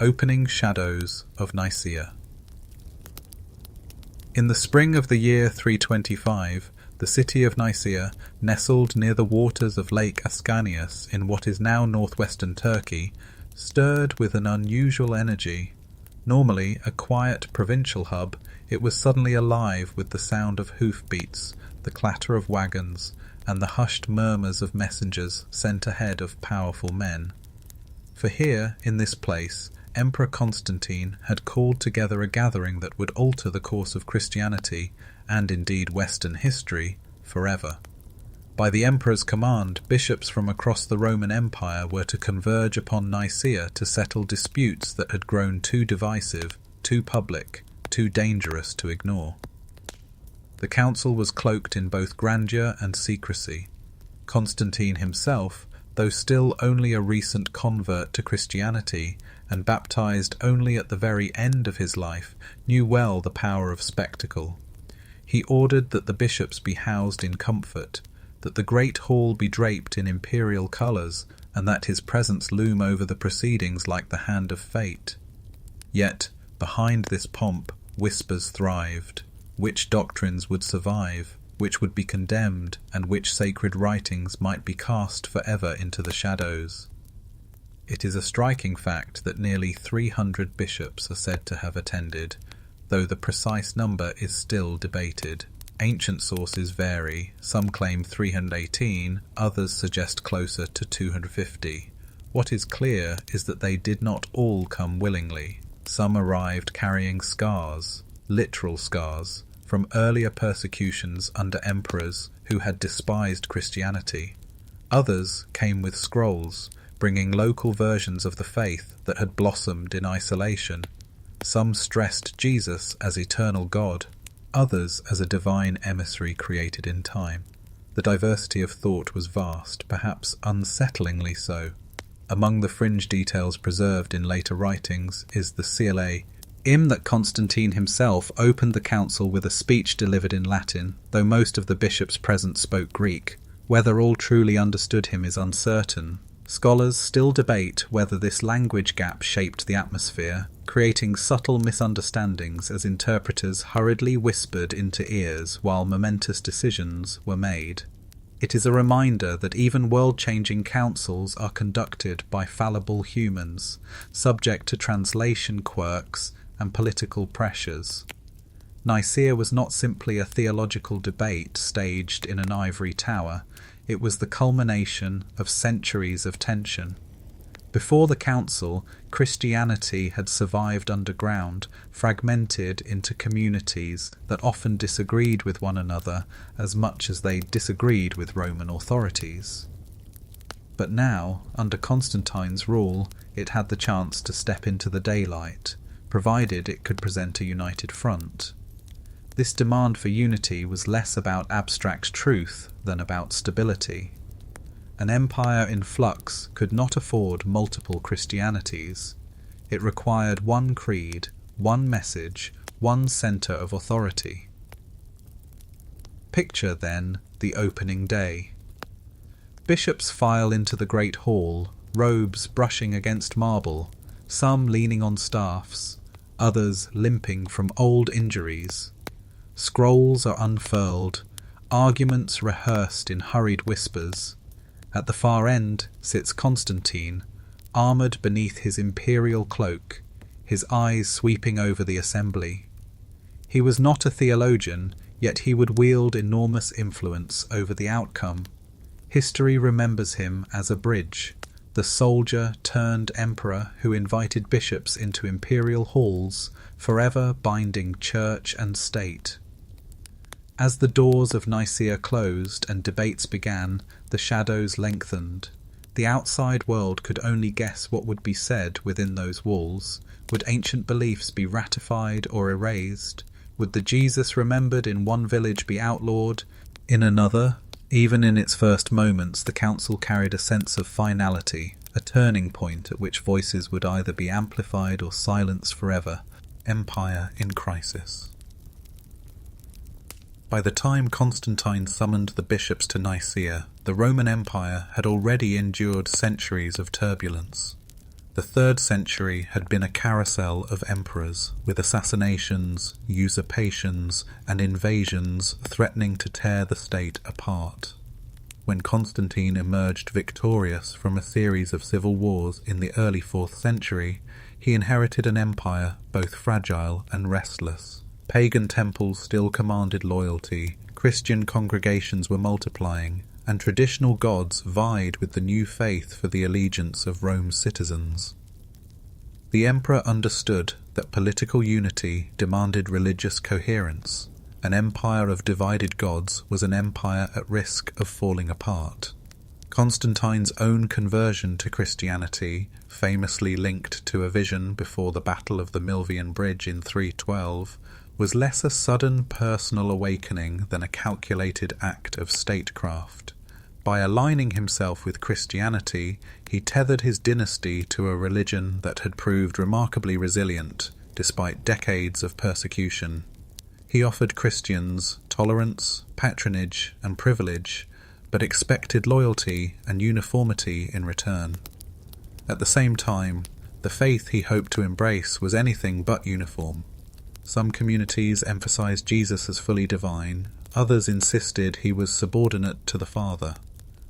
Opening shadows of Nicaea. In the spring of the year 325, the city of Nicaea, nestled near the waters of Lake Ascanius in what is now northwestern Turkey, stirred with an unusual energy. Normally a quiet provincial hub, it was suddenly alive with the sound of hoofbeats, the clatter of wagons, and the hushed murmurs of messengers sent ahead of powerful men. For here, in this place, Emperor Constantine had called together a gathering that would alter the course of Christianity, and indeed Western history, forever. By the emperor's command, bishops from across the Roman Empire were to converge upon Nicaea to settle disputes that had grown too divisive, too public, too dangerous to ignore. The council was cloaked in both grandeur and secrecy. Constantine himself, though still only a recent convert to Christianity, and baptized only at the very end of his life, knew well the power of spectacle. He ordered that the bishops be housed in comfort, that the great hall be draped in imperial colours, and that his presence loom over the proceedings like the hand of fate. Yet, behind this pomp, whispers thrived. Which doctrines would survive, which would be condemned, and which sacred writings might be cast forever into the shadows. It is a striking fact that nearly 300 bishops are said to have attended, though the precise number is still debated. Ancient sources vary, some claim 318, others suggest closer to 250. What is clear is that they did not all come willingly. Some arrived carrying scars, literal scars, from earlier persecutions under emperors who had despised Christianity. Others came with scrolls, bringing local versions of the faith that had blossomed in isolation. Some stressed Jesus as eternal God, others as a divine emissary created in time. The diversity of thought was vast, perhaps unsettlingly so. Among the fringe details preserved in later writings is the Stele that Constantine himself opened the council with a speech delivered in Latin, though most of the bishops present spoke Greek. Whether all truly understood him is uncertain. Scholars still debate whether this language gap shaped the atmosphere, creating subtle misunderstandings as interpreters hurriedly whispered into ears while momentous decisions were made. It is a reminder that even world-changing councils are conducted by fallible humans, subject to translation quirks and political pressures. Nicaea was not simply a theological debate staged in an ivory tower, it was the culmination of centuries of tension. Before the council, Christianity had survived underground, fragmented into communities that often disagreed with one another as much as they disagreed with Roman authorities. But now, under Constantine's rule, it had the chance to step into the daylight, provided it could present a united front. This demand for unity was less about abstract truth than about stability. An empire in flux could not afford multiple Christianities. It required one creed, one message, one centre of authority. Picture, then, the opening day. Bishops file into the great hall, robes brushing against marble, some leaning on staffs, others limping from old injuries. Scrolls are unfurled, arguments rehearsed in hurried whispers. At the far end sits Constantine, armoured beneath his imperial cloak, his eyes sweeping over the assembly. He was not a theologian, yet he would wield enormous influence over the outcome. History remembers him as a bridge, the soldier turned emperor who invited bishops into imperial halls, forever binding church and state. As the doors of Nicaea closed and debates began, the shadows lengthened. The outside world could only guess what would be said within those walls. Would ancient beliefs be ratified or erased? Would the Jesus remembered in one village be outlawed? In another? Even in its first moments, the council carried a sense of finality, a turning point at which voices would either be amplified or silenced forever. Empire in crisis. By the time Constantine summoned the bishops to Nicaea, the Roman Empire had already endured centuries of turbulence. The 3rd century had been a carousel of emperors, with assassinations, usurpations, and invasions threatening to tear the state apart. When Constantine emerged victorious from a series of civil wars in the early 4th century, he inherited an empire both fragile and restless. Pagan temples still commanded loyalty, Christian congregations were multiplying, and traditional gods vied with the new faith for the allegiance of Rome's citizens. The emperor understood that political unity demanded religious coherence. An empire of divided gods was an empire at risk of falling apart. Constantine's own conversion to Christianity, famously linked to a vision before the Battle of the Milvian Bridge in 312, was less a sudden personal awakening than a calculated act of statecraft. By aligning himself with Christianity, he tethered his dynasty to a religion that had proved remarkably resilient despite decades of persecution. He offered Christians tolerance, patronage, and privilege, but expected loyalty and uniformity in return. At the same time, the faith he hoped to embrace was anything but uniform. Some communities emphasized Jesus as fully divine, others insisted he was subordinate to the Father.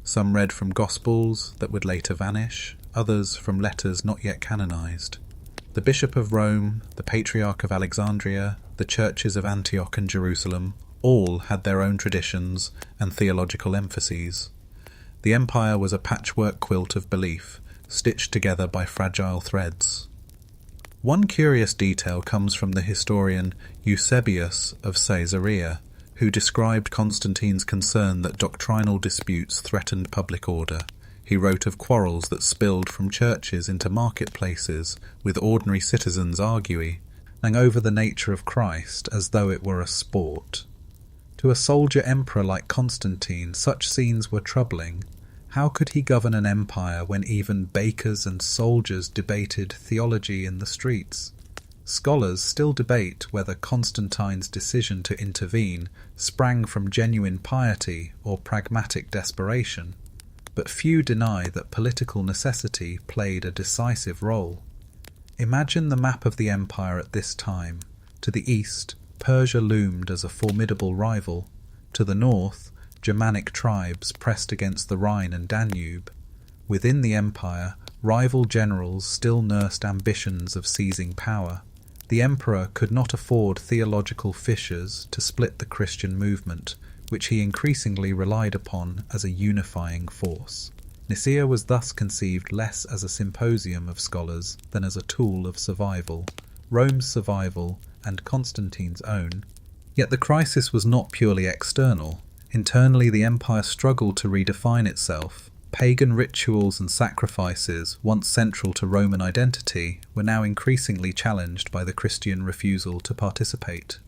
Some read from Gospels that would later vanish, others from letters not yet canonized. The Bishop of Rome, the Patriarch of Alexandria, the churches of Antioch and Jerusalem, all had their own traditions and theological emphases. The empire was a patchwork quilt of belief, stitched together by fragile threads. One curious detail comes from the historian Eusebius of Caesarea, who described Constantine's concern that doctrinal disputes threatened public order. He wrote of quarrels that spilled from churches into marketplaces, with ordinary citizens arguing over the nature of Christ as though it were a sport. To a soldier emperor like Constantine, such scenes were troubling. How could he govern an empire when even bakers and soldiers debated theology in the streets? Scholars still debate whether Constantine's decision to intervene sprang from genuine piety or pragmatic desperation, but few deny that political necessity played a decisive role. Imagine the map of the empire at this time. To the east, Persia loomed as a formidable rival. To the north, Germanic tribes pressed against the Rhine and Danube. Within the empire, rival generals still nursed ambitions of seizing power. The emperor could not afford theological fissures to split the Christian movement, which he increasingly relied upon as a unifying force. Nicaea was thus conceived less as a symposium of scholars than as a tool of survival, Rome's survival and Constantine's own. Yet the crisis was not purely external. Internally, the empire struggled to redefine itself. Pagan rituals and sacrifices, once central to Roman identity, were now increasingly challenged by the Christian refusal to participate.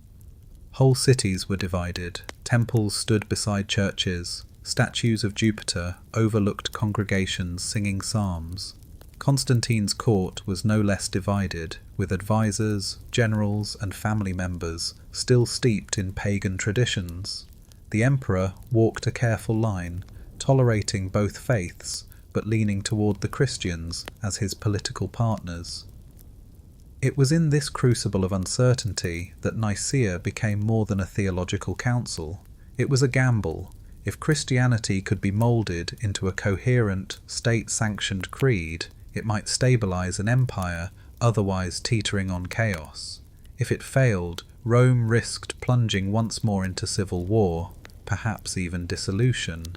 Whole cities were divided, temples stood beside churches, statues of Jupiter overlooked congregations singing psalms. Constantine's court was no less divided, with advisors, generals, and family members still steeped in pagan traditions. The emperor walked a careful line, tolerating both faiths, but leaning toward the Christians as his political partners. It was in this crucible of uncertainty that Nicaea became more than a theological council. It was a gamble. If Christianity could be moulded into a coherent, state-sanctioned creed, it might stabilize an empire otherwise teetering on chaos. If it failed, Rome risked plunging once more into civil war, perhaps even dissolution.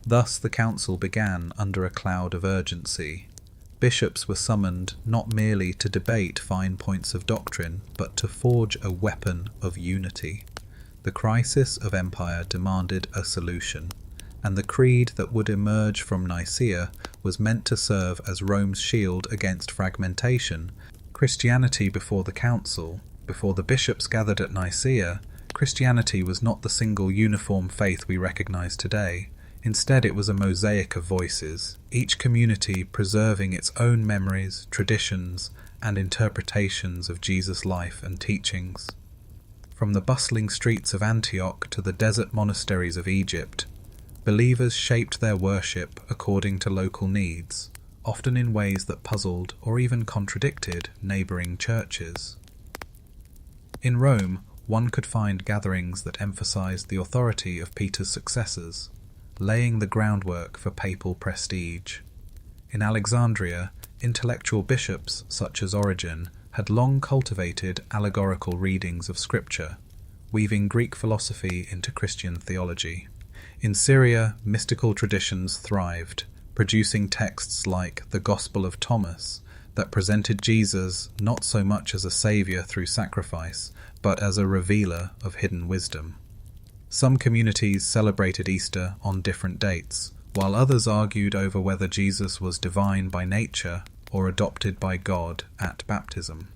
Thus the council began under a cloud of urgency. Bishops were summoned not merely to debate fine points of doctrine, but to forge a weapon of unity. The crisis of empire demanded a solution, and the creed that would emerge from Nicaea was meant to serve as Rome's shield against fragmentation. Christianity before the council, before the bishops gathered at Nicaea, Christianity was not the single uniform faith we recognize today. Instead, it was a mosaic of voices, each community preserving its own memories, traditions, and interpretations of Jesus' life and teachings. From the bustling streets of Antioch to the desert monasteries of Egypt, believers shaped their worship according to local needs, often in ways that puzzled or even contradicted neighbouring churches. In Rome, one could find gatherings that emphasized the authority of Peter's successors, laying the groundwork for papal prestige. In Alexandria, intellectual bishops such as Origen had long cultivated allegorical readings of Scripture, weaving Greek philosophy into Christian theology. In Syria, mystical traditions thrived, producing texts like the Gospel of Thomas that presented Jesus not so much as a saviour through sacrifice, but as a revealer of hidden wisdom. Some communities celebrated Easter on different dates, while others argued over whether Jesus was divine by nature or adopted by God at baptism.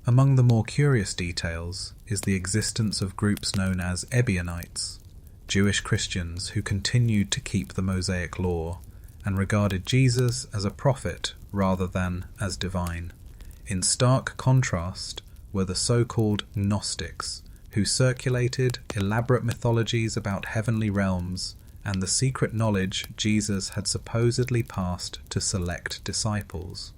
Among the more curious details is the existence of groups known as Ebionites, Jewish Christians who continued to keep the Mosaic law and regarded Jesus as a prophet rather than as divine. In stark contrast were the so-called Gnostics, who circulated elaborate mythologies about heavenly realms and the secret knowledge Jesus had supposedly passed to select disciples.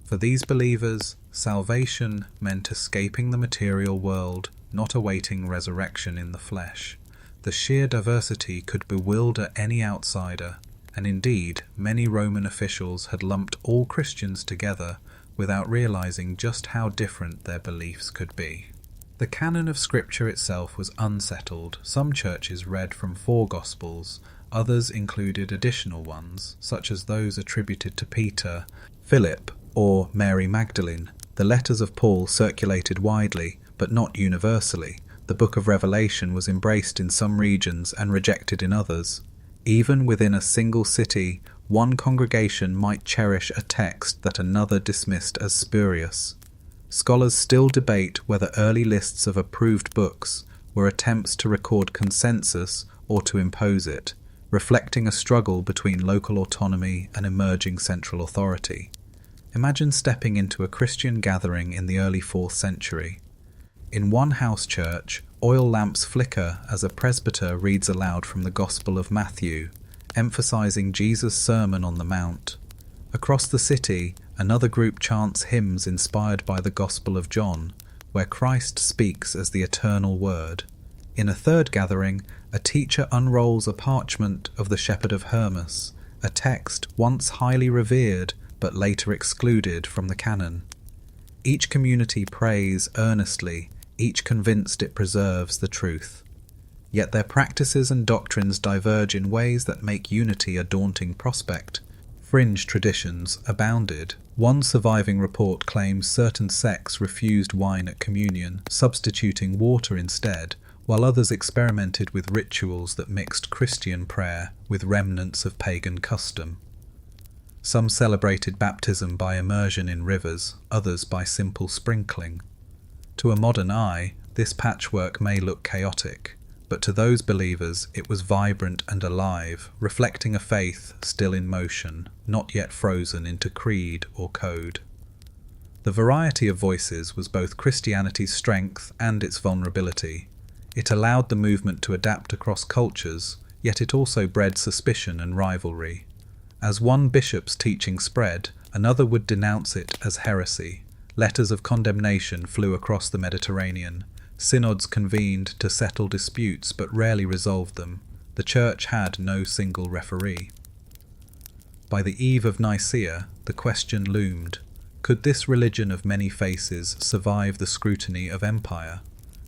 For these believers, salvation meant escaping the material world, not awaiting resurrection in the flesh. The sheer diversity could bewilder any outsider, and indeed, many Roman officials had lumped all Christians together without realizing just how different their beliefs could be. The canon of Scripture itself was unsettled. Some churches read from 4 Gospels, others included additional ones, such as those attributed to Peter, Philip, or Mary Magdalene. The letters of Paul circulated widely, but not universally. The book of Revelation was embraced in some regions and rejected in others. Even within a single city, one congregation might cherish a text that another dismissed as spurious. Scholars still debate whether early lists of approved books were attempts to record consensus or to impose it, reflecting a struggle between local autonomy and emerging central authority. Imagine stepping into a Christian gathering in the early 4th century. In one house church, oil lamps flicker as a presbyter reads aloud from the Gospel of Matthew, emphasizing Jesus' Sermon on the Mount. Across the city, another group chants hymns inspired by the Gospel of John, where Christ speaks as the eternal Word. In a third gathering, a teacher unrolls a parchment of the Shepherd of Hermas, a text once highly revered but later excluded from the canon. Each community prays earnestly, each convinced it preserves the truth. Yet their practices and doctrines diverge in ways that make unity a daunting prospect. Fringe traditions abounded. One surviving report claims certain sects refused wine at communion, substituting water instead, while others experimented with rituals that mixed Christian prayer with remnants of pagan custom. Some celebrated baptism by immersion in rivers, others by simple sprinkling. To a modern eye, this patchwork may look chaotic, but to those believers it was vibrant and alive, reflecting a faith still in motion, not yet frozen into creed or code. The variety of voices was both Christianity's strength and its vulnerability. It allowed the movement to adapt across cultures, yet it also bred suspicion and rivalry. As one bishop's teaching spread, another would denounce it as heresy. Letters of condemnation flew across the Mediterranean. Synods convened to settle disputes but rarely resolved them. The Church had no single referee. By the eve of Nicaea, the question loomed: could this religion of many faces survive the scrutiny of empire?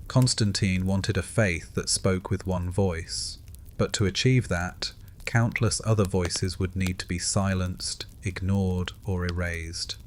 Constantine wanted a faith that spoke with one voice, but to achieve that, countless other voices would need to be silenced, ignored, or erased.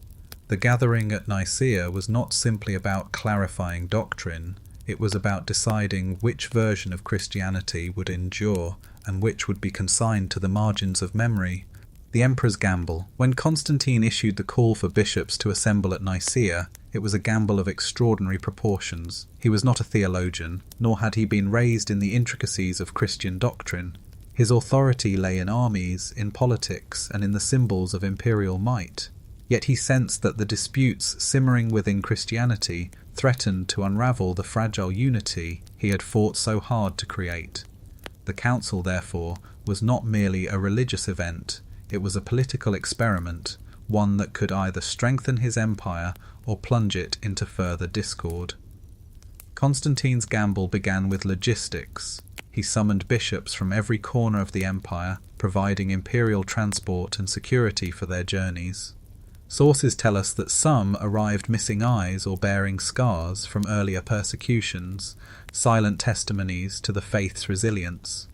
The gathering at Nicaea was not simply about clarifying doctrine, it was about deciding which version of Christianity would endure and which would be consigned to the margins of memory. The emperor's gamble. When Constantine issued the call for bishops to assemble at Nicaea, it was a gamble of extraordinary proportions. He was not a theologian, nor had he been raised in the intricacies of Christian doctrine. His authority lay in armies, in politics, and in the symbols of imperial might. Yet he sensed that the disputes simmering within Christianity threatened to unravel the fragile unity he had fought so hard to create. The council, therefore, was not merely a religious event, it was a political experiment, one that could either strengthen his empire or plunge it into further discord. Constantine's gamble began with logistics. He summoned bishops from every corner of the empire, providing imperial transport and security for their journeys. Sources tell us that some arrived missing eyes or bearing scars from earlier persecutions, silent testimonies to the faith's resilience.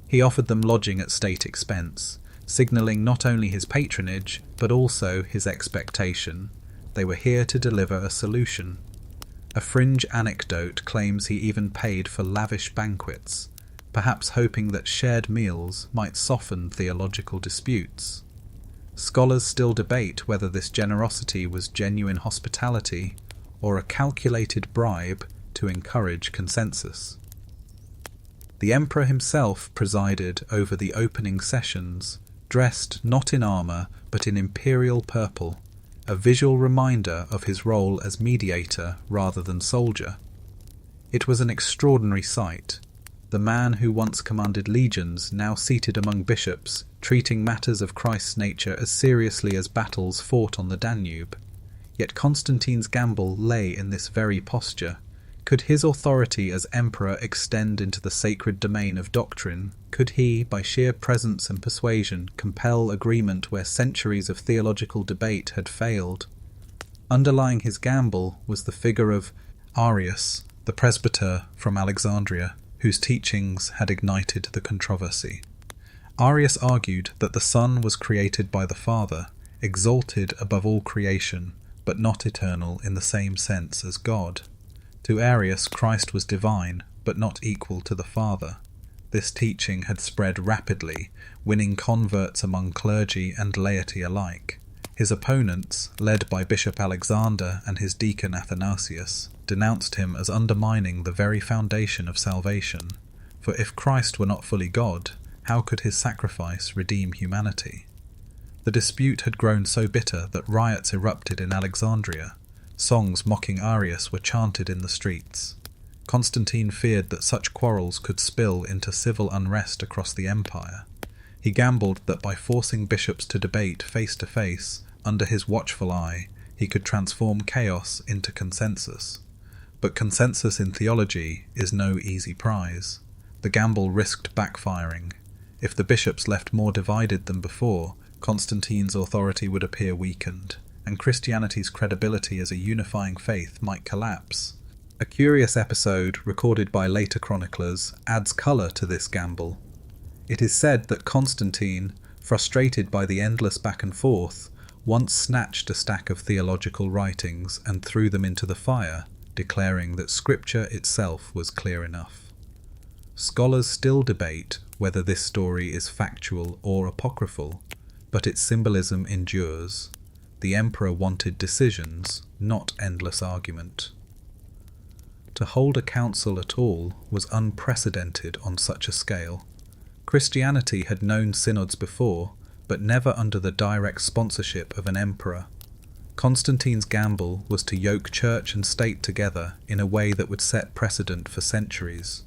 He offered them lodging at state expense, signalling not only his patronage, but also his expectation. They were here to deliver a solution. A fringe anecdote claims he even paid for lavish banquets, perhaps hoping that shared meals might soften theological disputes. Scholars still debate whether this generosity was genuine hospitality or a calculated bribe to encourage consensus. The emperor himself presided over the opening sessions, dressed not in armour but in imperial purple, a visual reminder of his role as mediator rather than soldier. It was an extraordinary sight. The man who once commanded legions, now seated among bishops, treating matters of Christ's nature as seriously as battles fought on the Danube. Yet Constantine's gamble lay in this very posture. Could his authority as emperor extend into the sacred domain of doctrine? Could he, by sheer presence and persuasion, compel agreement where centuries of theological debate had failed? Underlying his gamble was the figure of Arius, the presbyter from Alexandria, whose teachings had ignited the controversy. Arius argued that the Son was created by the Father, exalted above all creation, but not eternal in the same sense as God. To Arius, Christ was divine, but not equal to the Father. This teaching had spread rapidly, winning converts among clergy and laity alike. His opponents, led by Bishop Alexander and his deacon Athanasius, denounced him as undermining the very foundation of salvation. For if Christ were not fully God, how could his sacrifice redeem humanity? The dispute had grown so bitter that riots erupted in Alexandria. Songs mocking Arius were chanted in the streets. Constantine feared that such quarrels could spill into civil unrest across the empire. He gambled that by forcing bishops to debate face to face, under his watchful eye, he could transform chaos into consensus. But consensus in theology is no easy prize. The gamble risked backfiring. If the bishops left more divided than before, Constantine's authority would appear weakened, and Christianity's credibility as a unifying faith might collapse. A curious episode, recorded by later chroniclers, adds colour to this gamble. It is said that Constantine, frustrated by the endless back and forth, once snatched a stack of theological writings and threw them into the fire, declaring that Scripture itself was clear enough. Scholars still debate whether this story is factual or apocryphal, but its symbolism endures. The emperor wanted decisions, not endless argument. To hold a council at all was unprecedented on such a scale. Christianity had known synods before, but never under the direct sponsorship of an emperor. Constantine's gamble was to yoke church and state together in a way that would set precedent for centuries.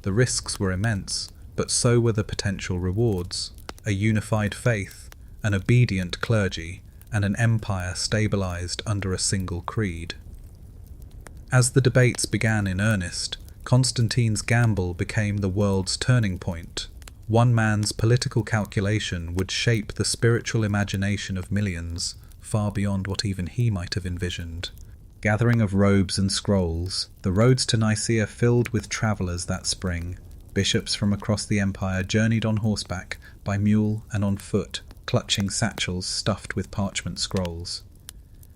The risks were immense, but so were the potential rewards: a unified faith, an obedient clergy, and an empire stabilized under a single creed. As the debates began in earnest, Constantine's gamble became the world's turning point. One man's political calculation would shape the spiritual imagination of millions, far beyond what even he might have envisioned. Gathering of robes and scrolls, the roads to Nicaea filled with travellers that spring. Bishops from across the empire journeyed on horseback, by mule and on foot, clutching satchels stuffed with parchment scrolls.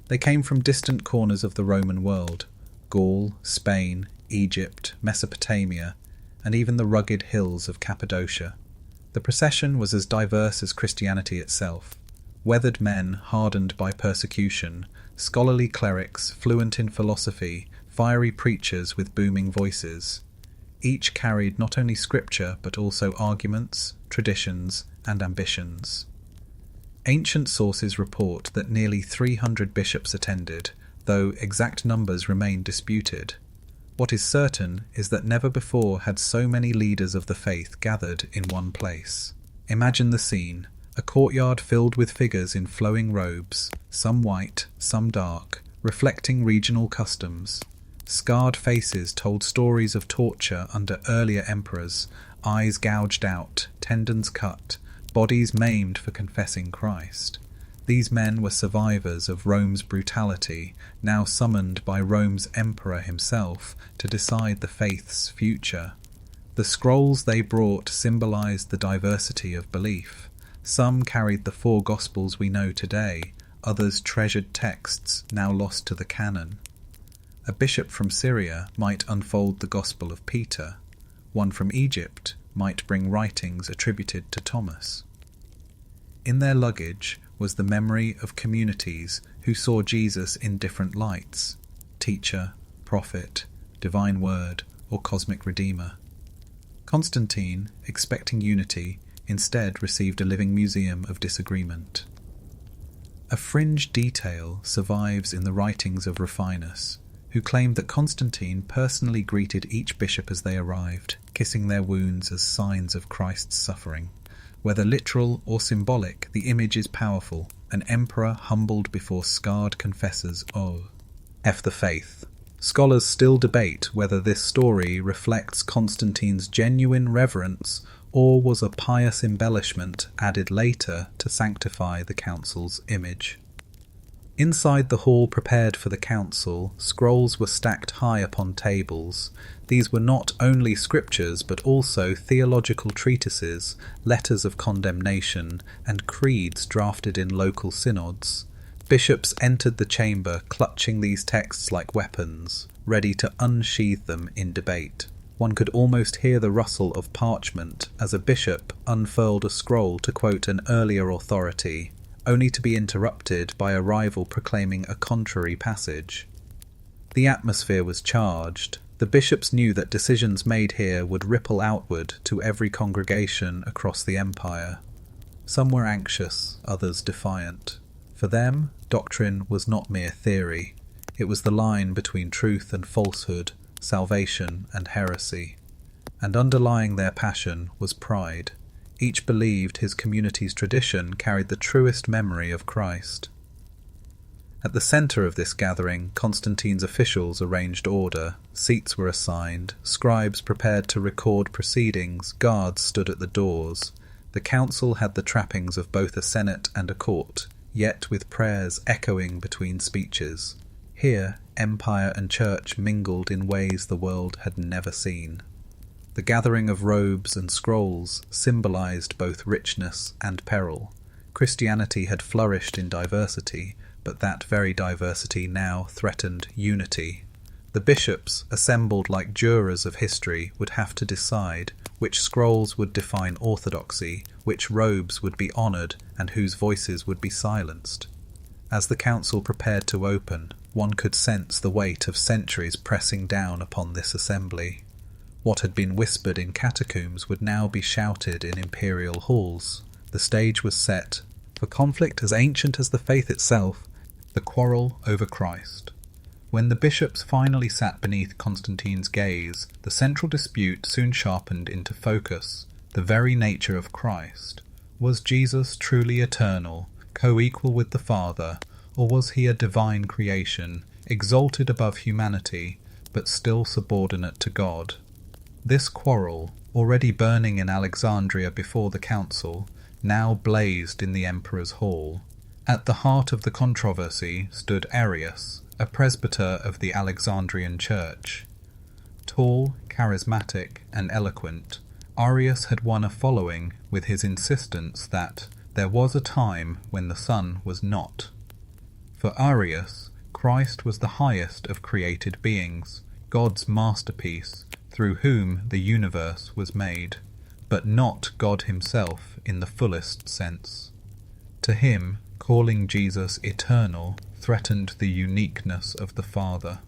They came from distant corners of the Roman world: Gaul, Spain, Egypt, Mesopotamia, and even the rugged hills of Cappadocia. The procession was as diverse as Christianity itself. Weathered men hardened by persecution, scholarly clerics fluent in philosophy, fiery preachers with booming voices. Each carried not only scripture but also arguments, traditions, and ambitions. Ancient sources report that nearly 300 bishops attended, though exact numbers remain disputed. What is certain is that never before had so many leaders of the faith gathered in one place. Imagine the scene: A courtyard filled with figures in flowing robes, some white, some dark, reflecting regional customs. Scarred faces told stories of torture under earlier emperors, eyes gouged out, tendons cut, bodies maimed for confessing Christ. These men were survivors of Rome's brutality, now summoned by Rome's emperor himself to decide the faith's future. The scrolls they brought symbolized the diversity of belief. Some carried the four Gospels we know today, others treasured texts now lost to the canon. A bishop from Syria might unfold the Gospel of Peter. One from Egypt might bring writings attributed to Thomas. In their luggage was the memory of communities who saw Jesus in different lights: teacher, prophet, divine word, or cosmic redeemer. Constantine, expecting unity, instead received a living museum of disagreement. A fringe detail survives in the writings of Rufinus, who claimed that Constantine personally greeted each bishop as they arrived, kissing their wounds as signs of Christ's suffering. Whether literal or symbolic, the image is powerful, an emperor humbled before scarred confessors of the faith. Scholars still debate whether this story reflects Constantine's genuine reverence or was a pious embellishment added later to sanctify the council's image. Inside the hall prepared for the council, scrolls were stacked high upon tables. These were not only scriptures but also theological treatises, letters of condemnation, and creeds drafted in local synods. Bishops entered the chamber clutching these texts like weapons, ready to unsheathe them in debate. One could almost hear the rustle of parchment as a bishop unfurled a scroll to quote an earlier authority, only to be interrupted by a rival proclaiming a contrary passage. The atmosphere was charged. The bishops knew that decisions made here would ripple outward to every congregation across the empire. Some were anxious, others defiant. For them, doctrine was not mere theory. It was the line between truth and falsehood, salvation and heresy. And underlying their passion was pride. Each believed his community's tradition carried the truest memory of Christ. At the centre of this gathering, Constantine's officials arranged order. Seats were assigned, scribes prepared to record proceedings, guards stood at the doors. The council had the trappings of both a senate and a court, yet with prayers echoing between speeches. Here, empire and church mingled in ways the world had never seen. The gathering of robes and scrolls symbolized both richness and peril. Christianity had flourished in diversity, but that very diversity now threatened unity. The bishops, assembled like jurors of history, would have to decide which scrolls would define orthodoxy, which robes would be honoured, and whose voices would be silenced. As the council prepared to open, one could sense the weight of centuries pressing down upon this assembly. What had been whispered in catacombs would now be shouted in imperial halls. The stage was set for conflict as ancient as the faith itself, the quarrel over Christ. When the bishops finally sat beneath Constantine's gaze, the central dispute soon sharpened into focus: the very nature of Christ. Was Jesus truly eternal, co-equal with the Father, or was he a divine creation, exalted above humanity, but still subordinate to God? This quarrel, already burning in Alexandria before the council, now blazed in the emperor's hall. At the heart of the controversy stood Arius, a presbyter of the Alexandrian church. Tall, charismatic, and eloquent, Arius had won a following with his insistence that there was a time when the sun was not. For Arius, Christ was the highest of created beings, God's masterpiece, through whom the universe was made, but not God himself in the fullest sense. To him, calling Jesus eternal threatened the uniqueness of the Father.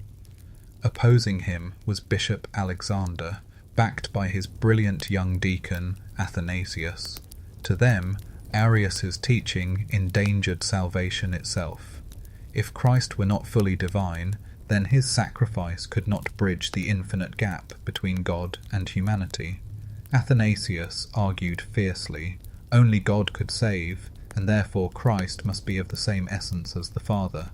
Opposing him was Bishop Alexander, backed by his brilliant young deacon Athanasius. To them, Arius's teaching endangered salvation itself. If Christ were not fully divine, then his sacrifice could not bridge the infinite gap between God and humanity. Athanasius argued fiercely, Only God could save, and therefore Christ must be of the same essence as the Father.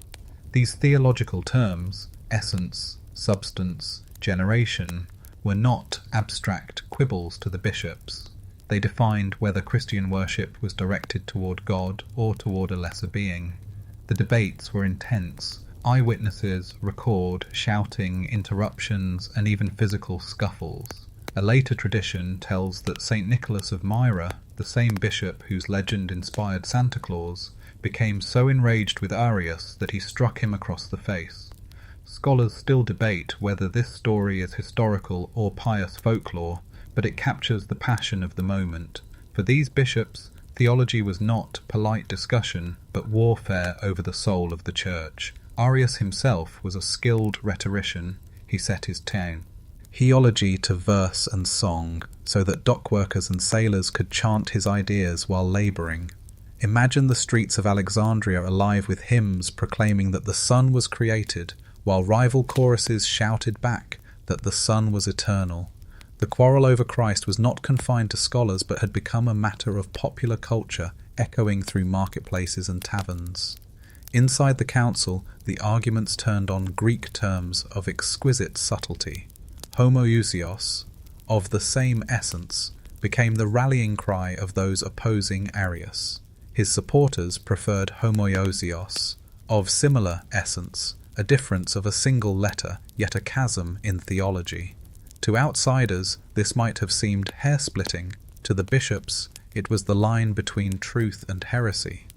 These theological terms, essence, substance, generation, were not abstract quibbles to the bishops. They defined whether Christian worship was directed toward God or toward a lesser being. The debates were intense. Eyewitnesses record shouting, interruptions, and even physical scuffles. A later tradition tells that St. Nicholas of Myra, the same bishop whose legend inspired Santa Claus, became so enraged with Arius that he struck him across the face. Scholars still debate whether this story is historical or pious folklore, but it captures the passion of the moment. For these bishops, theology was not polite discussion, but warfare over the soul of the church. Arius himself was a skilled rhetorician. He set his tone. Heology to verse and song, so that dockworkers and sailors could chant his ideas while labouring. Imagine the streets of Alexandria alive with hymns proclaiming that the sun was created, while rival choruses shouted back that the sun was eternal. The quarrel over Christ was not confined to scholars, but had become a matter of popular culture, echoing through marketplaces and taverns. Inside the council, the arguments turned on Greek terms of exquisite subtlety. Homoousios, of the same essence, became the rallying cry of those opposing Arius. His supporters preferred homoiousios, of similar essence, a difference of a single letter, yet a chasm in theology. To outsiders, this might have seemed hair-splitting. To the bishops, it was the line between truth and heresy.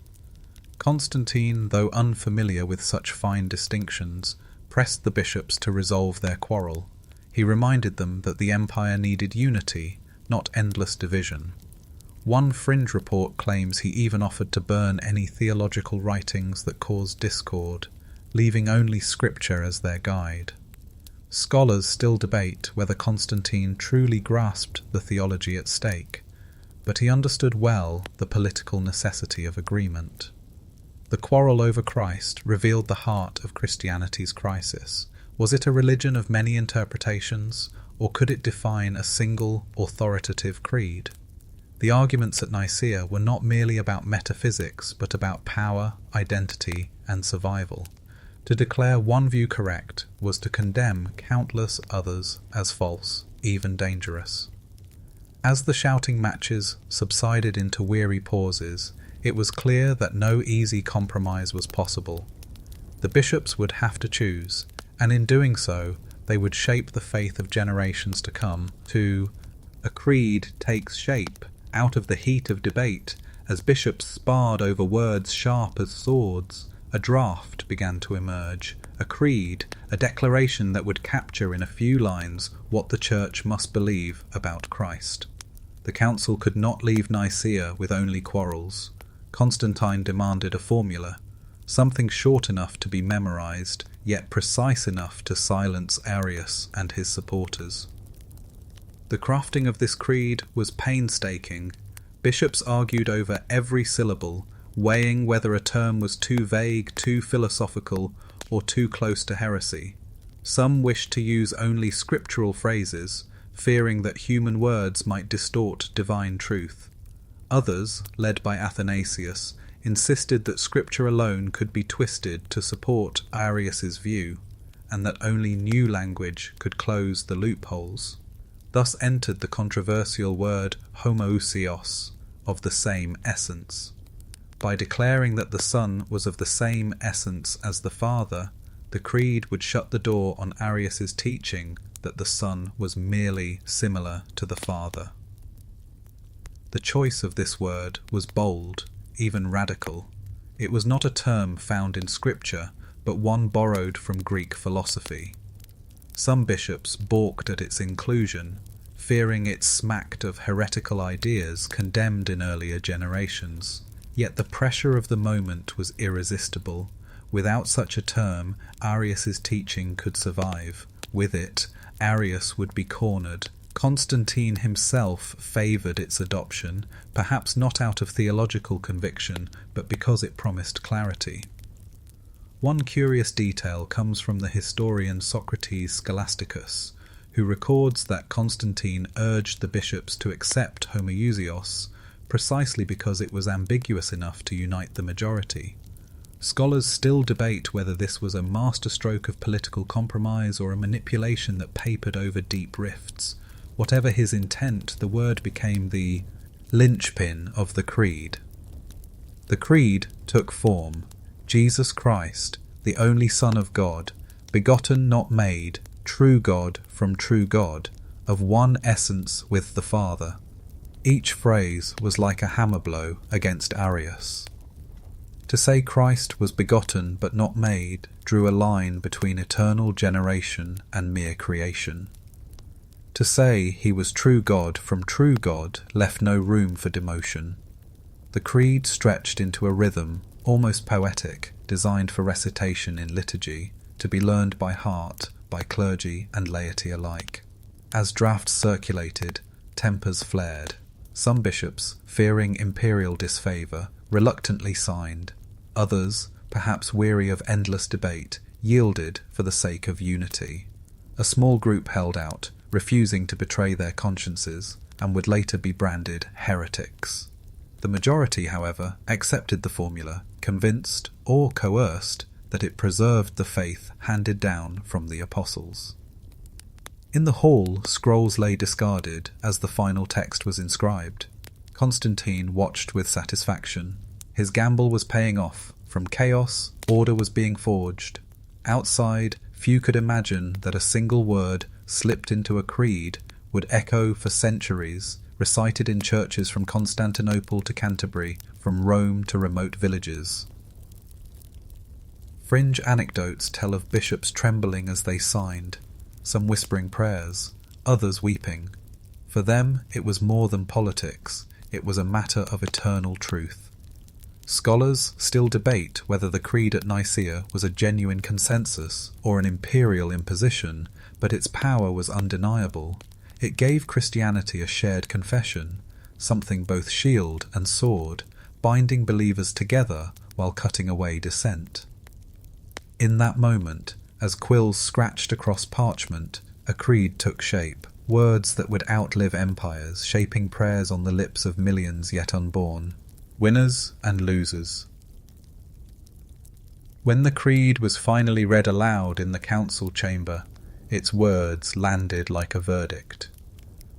Constantine, though unfamiliar with such fine distinctions, pressed the bishops to resolve their quarrel. He reminded them that the empire needed unity, not endless division. One fringe report claims he even offered to burn any theological writings that caused discord, leaving only scripture as their guide. Scholars still debate whether Constantine truly grasped the theology at stake, but he understood well the political necessity of agreement. The quarrel over Christ revealed the heart of Christianity's crisis. Was it a religion of many interpretations, or could it define a single, authoritative creed? The arguments at Nicaea were not merely about metaphysics, but about power, identity, and survival. To declare one view correct was to condemn countless others as false, even dangerous. As the shouting matches subsided into weary pauses, it was clear that no easy compromise was possible. The bishops would have to choose, and in doing so, they would shape the faith of generations to come. A creed takes shape out of the heat of debate, as bishops sparred over words sharp as swords. A draft began to emerge, a creed, a declaration that would capture in a few lines what the Church must believe about Christ. The council could not leave Nicaea with only quarrels. Constantine demanded a formula, something short enough to be memorized, yet precise enough to silence Arius and his supporters. The crafting of this creed was painstaking. Bishops argued over every syllable, weighing whether a term was too vague, too philosophical, or too close to heresy. Some wished to use only scriptural phrases, fearing that human words might distort divine truth. Others, led by Athanasius, insisted that scripture alone could be twisted to support Arius's view, and that only new language could close the loopholes. Thus entered the controversial word homoousios, of the same essence. By declaring that the Son was of the same essence as the Father, the creed would shut the door on Arius's teaching that the Son was merely similar to the Father. The choice of this word was bold, even radical. It was not a term found in Scripture, but one borrowed from Greek philosophy. Some bishops balked at its inclusion, fearing it smacked of heretical ideas condemned in earlier generations. Yet the pressure of the moment was irresistible. Without such a term, Arius's teaching could survive. With it, Arius would be cornered. Constantine himself favoured its adoption, perhaps not out of theological conviction, but because it promised clarity. One curious detail comes from the historian Socrates Scholasticus, who records that Constantine urged the bishops to accept homoousios, precisely because it was ambiguous enough to unite the majority. Scholars still debate whether this was a masterstroke of political compromise or a manipulation that papered over deep rifts. Whatever his intent, the word became the linchpin of the creed. The creed took form: Jesus Christ, the only Son of God, begotten not made, true God from true God, of one essence with the Father. Each phrase was like a hammer blow against Arius. To say Christ was begotten but not made drew a line between eternal generation and mere creation. To say he was true God from true God left no room for demotion. The creed stretched into a rhythm, almost poetic, designed for recitation in liturgy, to be learned by heart by clergy and laity alike. As drafts circulated, tempers flared. Some bishops, fearing imperial disfavour, reluctantly signed. Others, perhaps weary of endless debate, yielded for the sake of unity. A small group held out, refusing to betray their consciences, and would later be branded heretics. The majority, however, accepted the formula, convinced or coerced that it preserved the faith handed down from the apostles. In the hall, scrolls lay discarded as the final text was inscribed. Constantine watched with satisfaction. His gamble was paying off. From chaos, order was being forged. Outside, few could imagine that a single word, slipped into a creed, would echo for centuries, recited in churches from Constantinople to Canterbury, from Rome to remote villages. Fringe anecdotes tell of bishops trembling as they signed, some whispering prayers, others weeping. For them, it was more than politics, it was a matter of eternal truth. Scholars still debate whether the creed at Nicaea was a genuine consensus or an imperial imposition, but its power was undeniable. It gave Christianity a shared confession, something both shield and sword, binding believers together while cutting away dissent. In that moment, as quills scratched across parchment, a creed took shape, words that would outlive empires, shaping prayers on the lips of millions yet unborn. Winners and losers. When the creed was finally read aloud in the council chamber, its words landed like a verdict.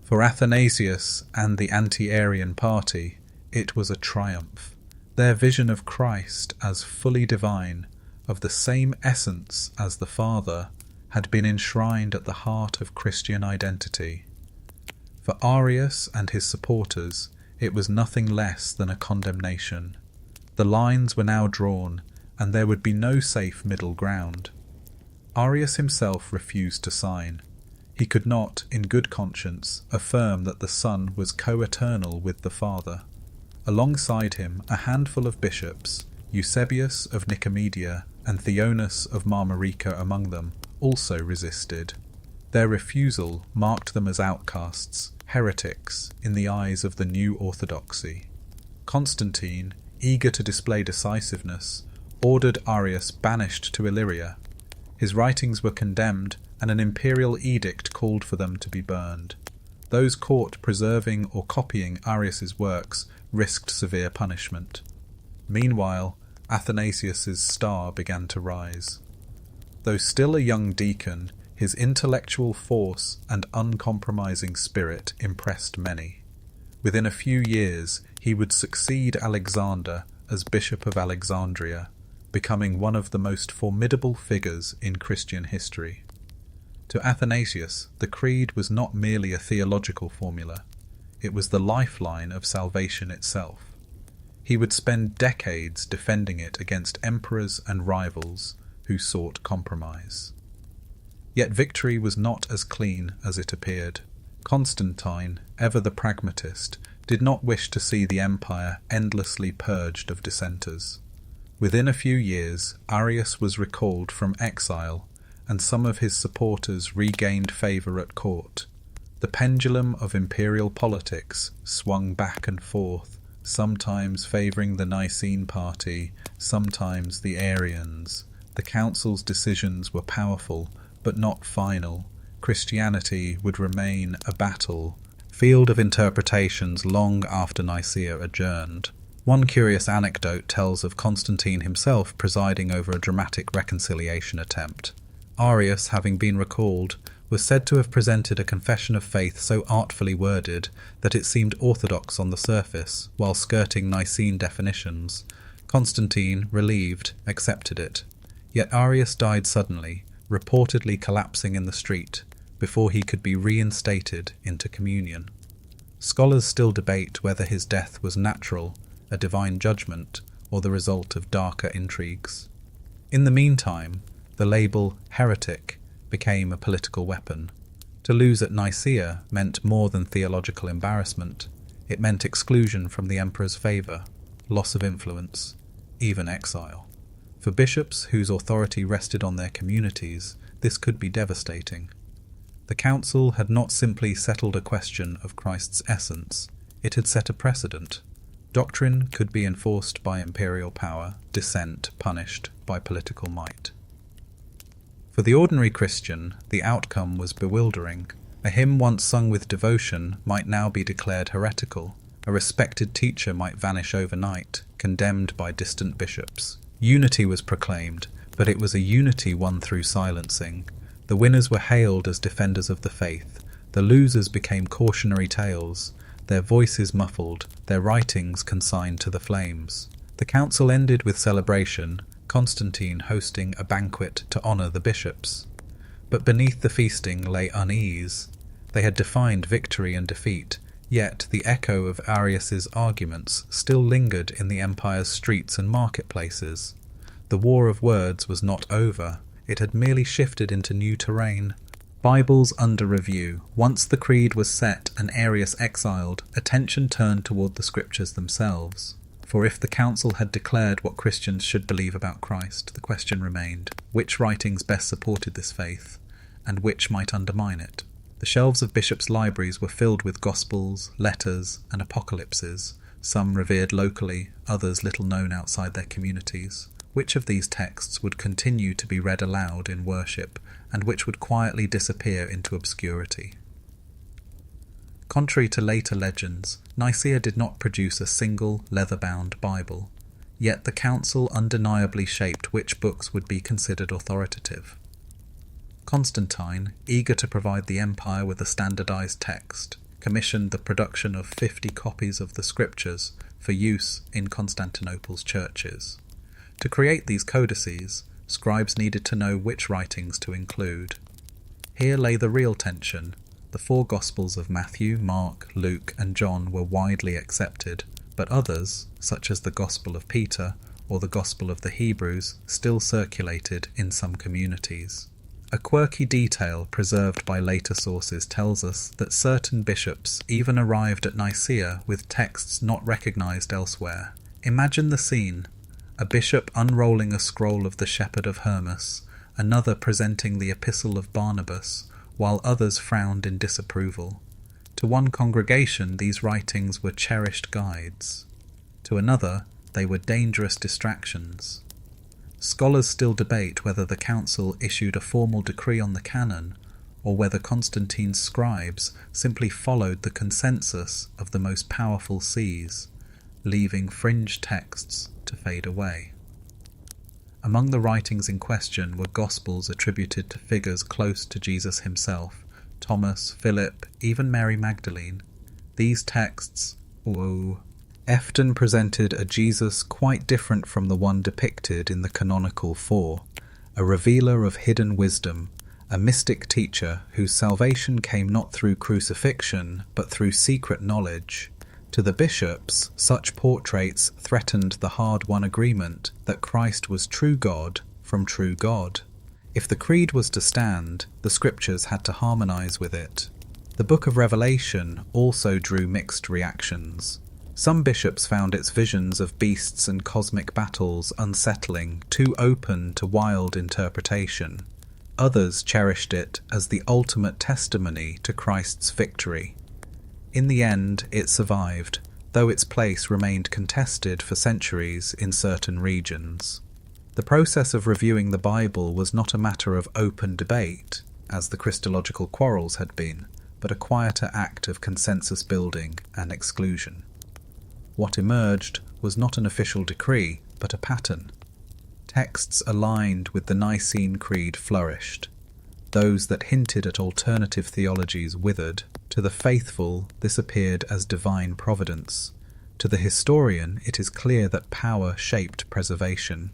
For Athanasius and the anti-Arian party, it was a triumph. Their vision of Christ as fully divine, of the same essence as the Father, had been enshrined at the heart of Christian identity. For Arius and his supporters, it was nothing less than a condemnation. The lines were now drawn, and there would be no safe middle ground. Arius himself refused to sign. He could not, in good conscience, affirm that the Son was co-eternal with the Father. Alongside him, a handful of bishops, Eusebius of Nicomedia and Theonas of Marmarica among them, also resisted. Their refusal marked them as outcasts, heretics, in the eyes of the new orthodoxy. Constantine, eager to display decisiveness, ordered Arius banished to Illyria. His writings were condemned, and an imperial edict called for them to be burned. Those caught preserving or copying Arius's works risked severe punishment. Meanwhile, Athanasius's star began to rise. Though still a young deacon, his intellectual force and uncompromising spirit impressed many. Within a few years, he would succeed Alexander as Bishop of Alexandria, becoming one of the most formidable figures in Christian history. To Athanasius, the creed was not merely a theological formula. It was the lifeline of salvation itself. He would spend decades defending it against emperors and rivals who sought compromise. Yet victory was not as clean as it appeared. Constantine, ever the pragmatist, did not wish to see the empire endlessly purged of dissenters. Within a few years, Arius was recalled from exile, and some of his supporters regained favour at court. The pendulum of imperial politics swung back and forth, sometimes favouring the Nicene party, sometimes the Arians. The council's decisions were powerful, but not final. Christianity would remain a battle, field of interpretations long after Nicaea adjourned. One curious anecdote tells of Constantine himself presiding over a dramatic reconciliation attempt. Arius, having been recalled, was said to have presented a confession of faith so artfully worded that it seemed orthodox on the surface, while skirting Nicene definitions. Constantine, relieved, accepted it. Yet Arius died suddenly, reportedly collapsing in the street, before he could be reinstated into communion. Scholars still debate whether his death was natural, a divine judgment, or the result of darker intrigues. In the meantime, the label heretic became a political weapon. To lose at Nicaea meant more than theological embarrassment. It meant exclusion from the emperor's favour, loss of influence, even exile. For bishops whose authority rested on their communities, this could be devastating. The council had not simply settled a question of Christ's essence, it had set a precedent. Doctrine could be enforced by imperial power, dissent punished by political might. For the ordinary Christian, the outcome was bewildering. A hymn once sung with devotion might now be declared heretical. A respected teacher might vanish overnight, condemned by distant bishops. Unity was proclaimed, but it was a unity won through silencing. The winners were hailed as defenders of the faith. The losers became cautionary tales, their voices muffled, their writings consigned to the flames. The council ended with celebration, Constantine hosting a banquet to honour the bishops. But beneath the feasting lay unease. They had defined victory and defeat, yet the echo of Arius's arguments still lingered in the empire's streets and marketplaces. The war of words was not over, it had merely shifted into new terrain. Bibles under review. Once the creed was set and Arius exiled, attention turned toward the scriptures themselves. For if the council had declared what Christians should believe about Christ, the question remained, which writings best supported this faith, and which might undermine it? The shelves of bishops' libraries were filled with Gospels, letters, and apocalypses, some revered locally, others little known outside their communities. Which of these texts would continue to be read aloud in worship, and which would quietly disappear into obscurity? Contrary to later legends, Nicaea did not produce a single leather-bound Bible, yet the council undeniably shaped which books would be considered authoritative. Constantine, eager to provide the empire with a standardized text, commissioned the production of 50 copies of the scriptures for use in Constantinople's churches. To create these codices, scribes needed to know which writings to include. Here lay the real tension. The four Gospels of Matthew, Mark, Luke, and John were widely accepted, but others, such as the Gospel of Peter or the Gospel of the Hebrews, still circulated in some communities. A quirky detail preserved by later sources tells us that certain bishops even arrived at Nicaea with texts not recognized elsewhere. Imagine the scene. A bishop unrolling a scroll of the Shepherd of Hermas, another presenting the Epistle of Barnabas, while others frowned in disapproval. To one congregation these writings were cherished guides. To another they were dangerous distractions. Scholars still debate whether the council issued a formal decree on the canon, or whether Constantine's scribes simply followed the consensus of the most powerful sees, leaving fringe texts to fade away. Among the writings in question were Gospels attributed to figures close to Jesus himself, Thomas, Philip, even Mary Magdalene. These texts, often presented a Jesus quite different from the one depicted in the canonical four, a revealer of hidden wisdom, a mystic teacher whose salvation came not through crucifixion but through secret knowledge. To the bishops, such portraits threatened the hard-won agreement that Christ was true God from true God. If the creed was to stand, the scriptures had to harmonize with it. The book of Revelation also drew mixed reactions. Some bishops found its visions of beasts and cosmic battles unsettling, too open to wild interpretation. Others cherished it as the ultimate testimony to Christ's victory. In the end, it survived, though its place remained contested for centuries in certain regions. The process of reviewing the Bible was not a matter of open debate, as the Christological quarrels had been, but a quieter act of consensus building and exclusion. What emerged was not an official decree, but a pattern. Texts aligned with the Nicene Creed flourished. Those that hinted at alternative theologies withered. To the faithful, this appeared as divine providence. To the historian, it is clear that power shaped preservation.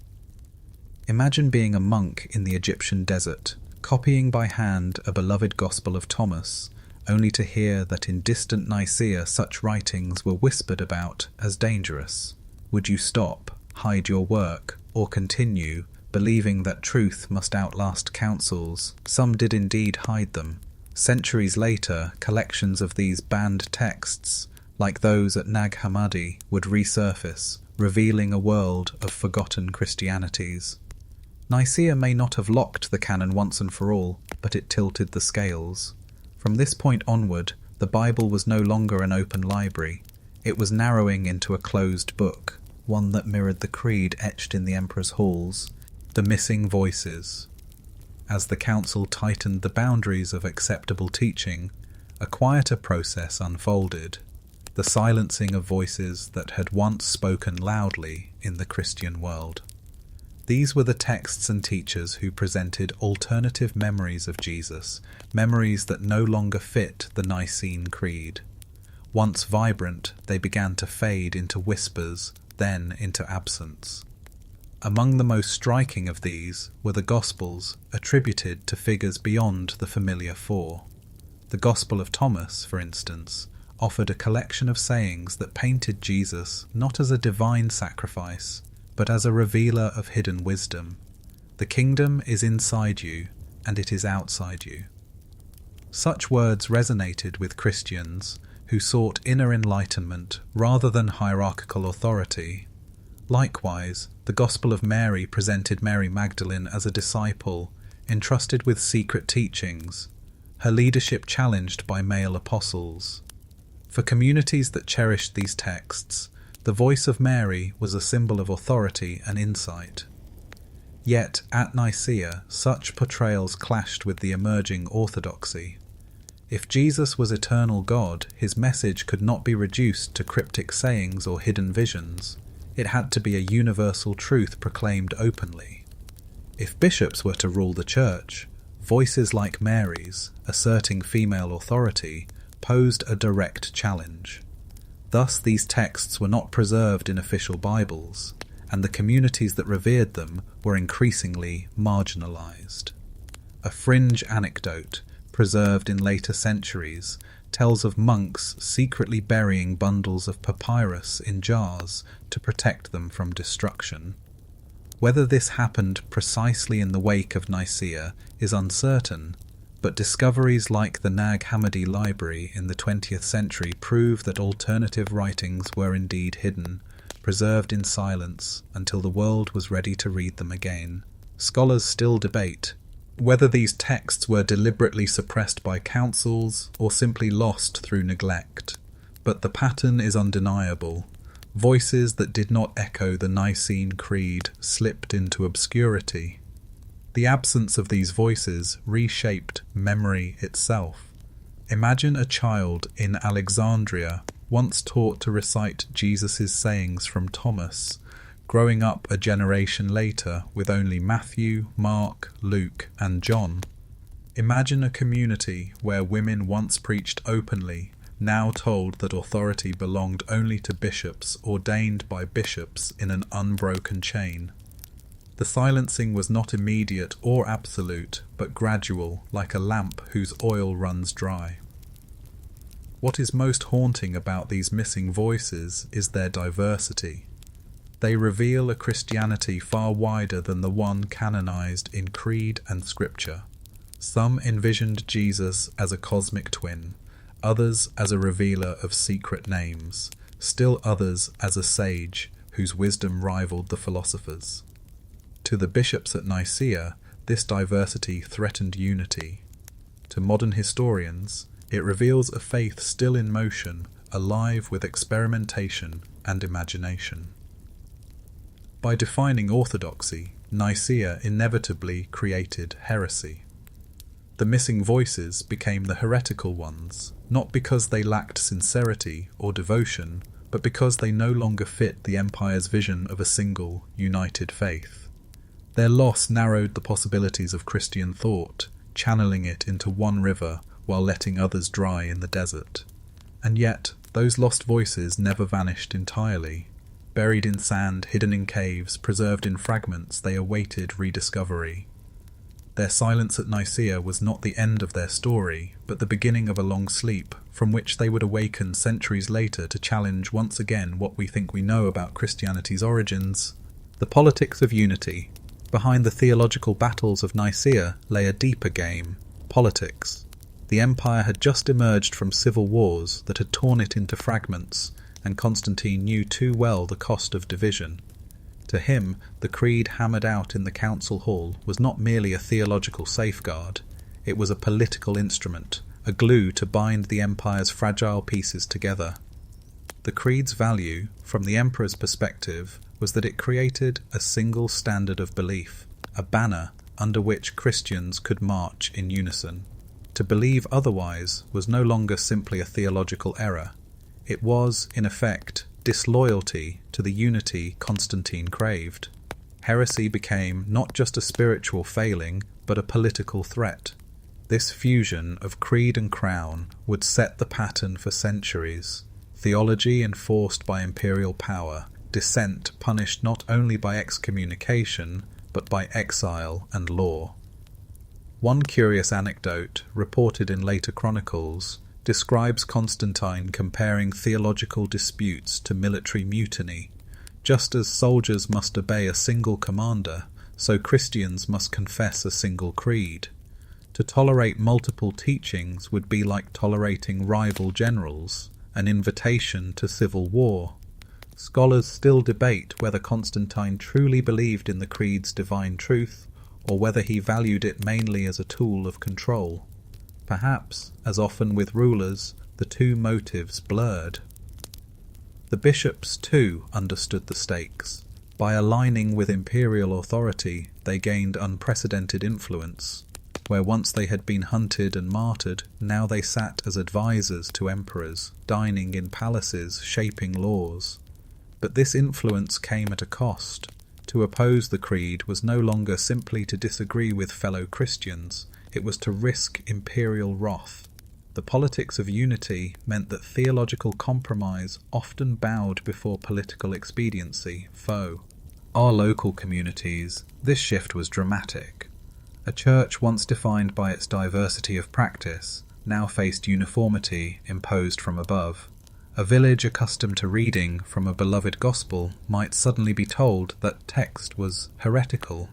Imagine being a monk in the Egyptian desert, copying by hand a beloved Gospel of Thomas, only to hear that in distant Nicaea such writings were whispered about as dangerous. Would you stop, hide your work, or continue, believing that truth must outlast councils? Some did indeed hide them. Centuries later, collections of these banned texts, like those at Nag Hammadi, would resurface, revealing a world of forgotten Christianities. Nicaea may not have locked the canon once and for all, but it tilted the scales. From this point onward, the Bible was no longer an open library. It was narrowing into a closed book, one that mirrored the creed etched in the emperor's halls, the missing voices. As the council tightened the boundaries of acceptable teaching, a quieter process unfolded, the silencing of voices that had once spoken loudly in the Christian world. These were the texts and teachers who presented alternative memories of Jesus, memories that no longer fit the Nicene Creed. Once vibrant, they began to fade into whispers, then into absence. Among the most striking of these were the Gospels, attributed to figures beyond the familiar four. The Gospel of Thomas, for instance, offered a collection of sayings that painted Jesus not as a divine sacrifice, but as a revealer of hidden wisdom. The kingdom is inside you, and it is outside you. Such words resonated with Christians who sought inner enlightenment rather than hierarchical authority. Likewise, the Gospel of Mary presented Mary Magdalene as a disciple, entrusted with secret teachings, her leadership challenged by male apostles. For communities that cherished these texts, the voice of Mary was a symbol of authority and insight. Yet, at Nicaea, such portrayals clashed with the emerging orthodoxy. If Jesus was eternal God, his message could not be reduced to cryptic sayings or hidden visions. It had to be a universal truth proclaimed openly. If bishops were to rule the church, voices like Mary's, asserting female authority, posed a direct challenge. Thus these texts were not preserved in official Bibles, and the communities that revered them were increasingly marginalized. A fringe anecdote, preserved in later centuries, tells of monks secretly burying bundles of papyrus in jars to protect them from destruction. Whether this happened precisely in the wake of Nicaea is uncertain, but discoveries like the Nag Hammadi library in the 20th century prove that alternative writings were indeed hidden, preserved in silence until the world was ready to read them again. Scholars still debate whether these texts were deliberately suppressed by councils or simply lost through neglect. But the pattern is undeniable. Voices that did not echo the Nicene Creed slipped into obscurity. The absence of these voices reshaped memory itself. Imagine a child in Alexandria, once taught to recite Jesus' sayings from Thomas, growing up a generation later with only Matthew, Mark, Luke, and John. Imagine a community where women once preached openly, now told that authority belonged only to bishops ordained by bishops in an unbroken chain. The silencing was not immediate or absolute, but gradual, like a lamp whose oil runs dry. What is most haunting about these missing voices is their diversity. They reveal a Christianity far wider than the one canonized in creed and scripture. Some envisioned Jesus as a cosmic twin, others as a revealer of secret names, still others as a sage whose wisdom rivaled the philosophers. To the bishops at Nicaea, this diversity threatened unity. To modern historians, it reveals a faith still in motion, alive with experimentation and imagination. By defining orthodoxy, Nicaea inevitably created heresy. The missing voices became the heretical ones, not because they lacked sincerity or devotion, but because they no longer fit the empire's vision of a single, united faith. Their loss narrowed the possibilities of Christian thought, channeling it into one river while letting others dry in the desert. And yet, those lost voices never vanished entirely. Buried in sand, hidden in caves, preserved in fragments, they awaited rediscovery. Their silence at Nicaea was not the end of their story, but the beginning of a long sleep, from which they would awaken centuries later to challenge once again what we think we know about Christianity's origins. The politics of unity. Behind the theological battles of Nicaea lay a deeper game: politics. The empire had just emerged from civil wars that had torn it into fragments, and Constantine knew too well the cost of division. To him, the creed hammered out in the council hall was not merely a theological safeguard, it was a political instrument, a glue to bind the empire's fragile pieces together. The creed's value, from the emperor's perspective, was that it created a single standard of belief, a banner under which Christians could march in unison. To believe otherwise was no longer simply a theological error. It was, in effect, disloyalty to the unity Constantine craved. Heresy became not just a spiritual failing, but a political threat. This fusion of creed and crown would set the pattern for centuries. Theology enforced by imperial power, dissent punished not only by excommunication, but by exile and law. One curious anecdote, reported in later chronicles, describes Constantine comparing theological disputes to military mutiny. Just as soldiers must obey a single commander, so Christians must confess a single creed. To tolerate multiple teachings would be like tolerating rival generals, an invitation to civil war. Scholars still debate whether Constantine truly believed in the creed's divine truth, or whether he valued it mainly as a tool of control. Perhaps, as often with rulers, the two motives blurred. The bishops, too, understood the stakes. By aligning with imperial authority, they gained unprecedented influence. Where once they had been hunted and martyred, now they sat as advisors to emperors, dining in palaces, shaping laws. But this influence came at a cost. To oppose the creed was no longer simply to disagree with fellow Christians, it was to risk imperial wrath. The politics of unity meant that theological compromise often bowed before political expediency, foe. Our local communities, this shift was dramatic. A church once defined by its diversity of practice now faced uniformity imposed from above. A village accustomed to reading from a beloved gospel might suddenly be told that text was heretical.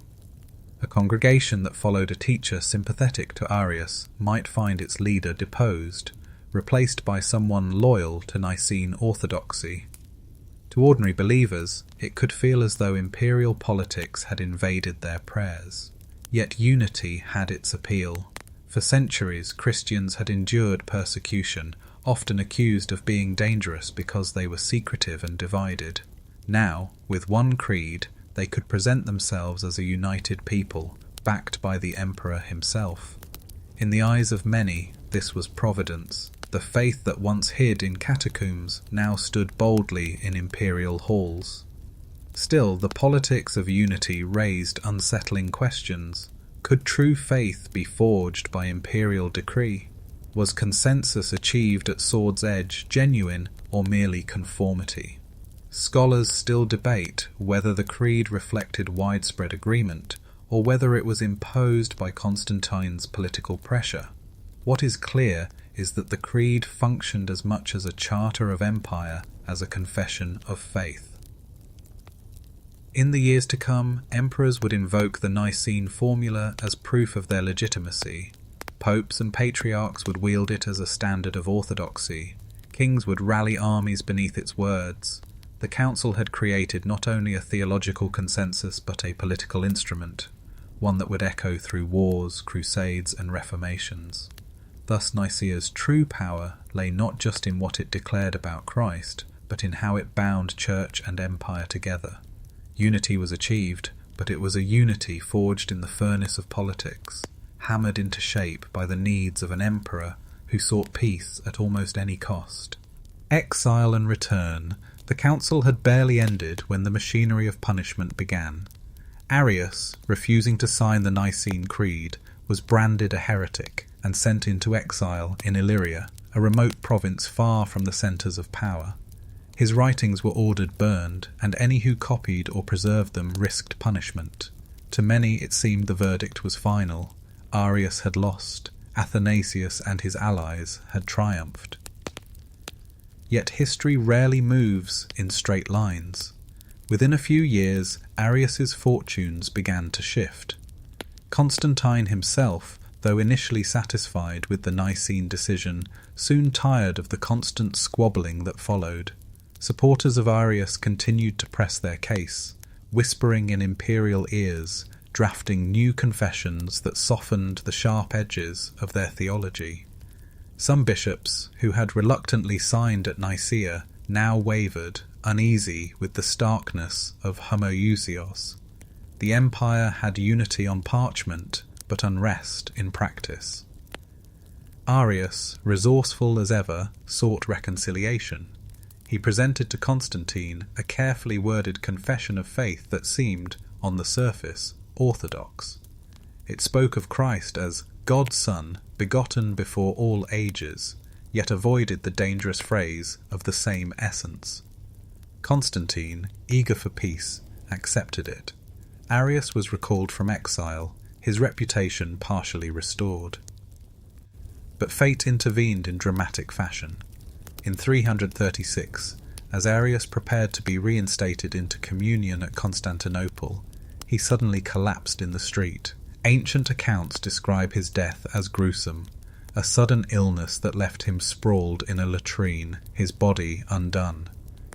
A congregation that followed a teacher sympathetic to Arius might find its leader deposed, replaced by someone loyal to Nicene orthodoxy. To ordinary believers, it could feel as though imperial politics had invaded their prayers. Yet unity had its appeal. For centuries, Christians had endured persecution, often accused of being dangerous because they were secretive and divided. Now, with one creed, they could present themselves as a united people, backed by the emperor himself. In the eyes of many, this was providence. The faith that once hid in catacombs now stood boldly in imperial halls. Still, the politics of unity raised unsettling questions. Could true faith be forged by imperial decree? Was consensus achieved at sword's edge genuine or merely conformity? Scholars still debate whether the creed reflected widespread agreement or whether it was imposed by Constantine's political pressure. What is clear is that the creed functioned as much as a charter of empire as a confession of faith. In the years to come, emperors would invoke the Nicene formula as proof of their legitimacy. Popes and patriarchs would wield it as a standard of orthodoxy. Kings would rally armies beneath its words. The council had created not only a theological consensus but a political instrument, one that would echo through wars, crusades, and reformations. Thus Nicaea's true power lay not just in what it declared about Christ, but in how it bound church and empire together. Unity was achieved, but it was a unity forged in the furnace of politics. hammered into shape by the needs of an emperor who sought peace at almost any cost. Exile and return. The council had barely ended when the machinery of punishment began. Arius, refusing to sign the Nicene Creed, was branded a heretic and sent into exile in Illyria, a remote province far from the centres of power. His writings were ordered burned, and any who copied or preserved them risked punishment. To many it seemed the verdict was final. Arius had lost. Athanasius and his allies had triumphed. Yet history rarely moves in straight lines. Within a few years, Arius's fortunes began to shift. Constantine himself, though initially satisfied with the Nicene decision, soon tired of the constant squabbling that followed. Supporters of Arius continued to press their case, whispering in imperial ears, drafting new confessions that softened the sharp edges of their theology. Some bishops, who had reluctantly signed at Nicaea, now wavered, uneasy with the starkness of homoousios. The empire had unity on parchment, but unrest in practice. Arius, resourceful as ever, sought reconciliation. He presented to Constantine a carefully worded confession of faith that seemed, on the surface, orthodox. It spoke of Christ as God's Son, begotten before all ages, yet avoided the dangerous phrase of the same essence. Constantine, eager for peace, accepted it. Arius was recalled from exile, his reputation partially restored. But fate intervened in dramatic fashion. In 336, as Arius prepared to be reinstated into communion at Constantinople, he suddenly collapsed in the street. Ancient accounts describe his death as gruesome, a sudden illness that left him sprawled in a latrine, his body undone.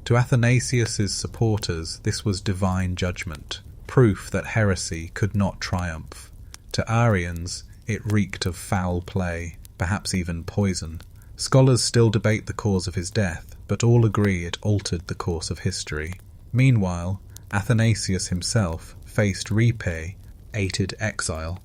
To Athanasius's supporters, this was divine judgment, proof that heresy could not triumph. To Arians, it reeked of foul play, perhaps even poison. Scholars still debate the cause of his death, but all agree it altered the course of history. Meanwhile, Athanasius himself faced aided exile.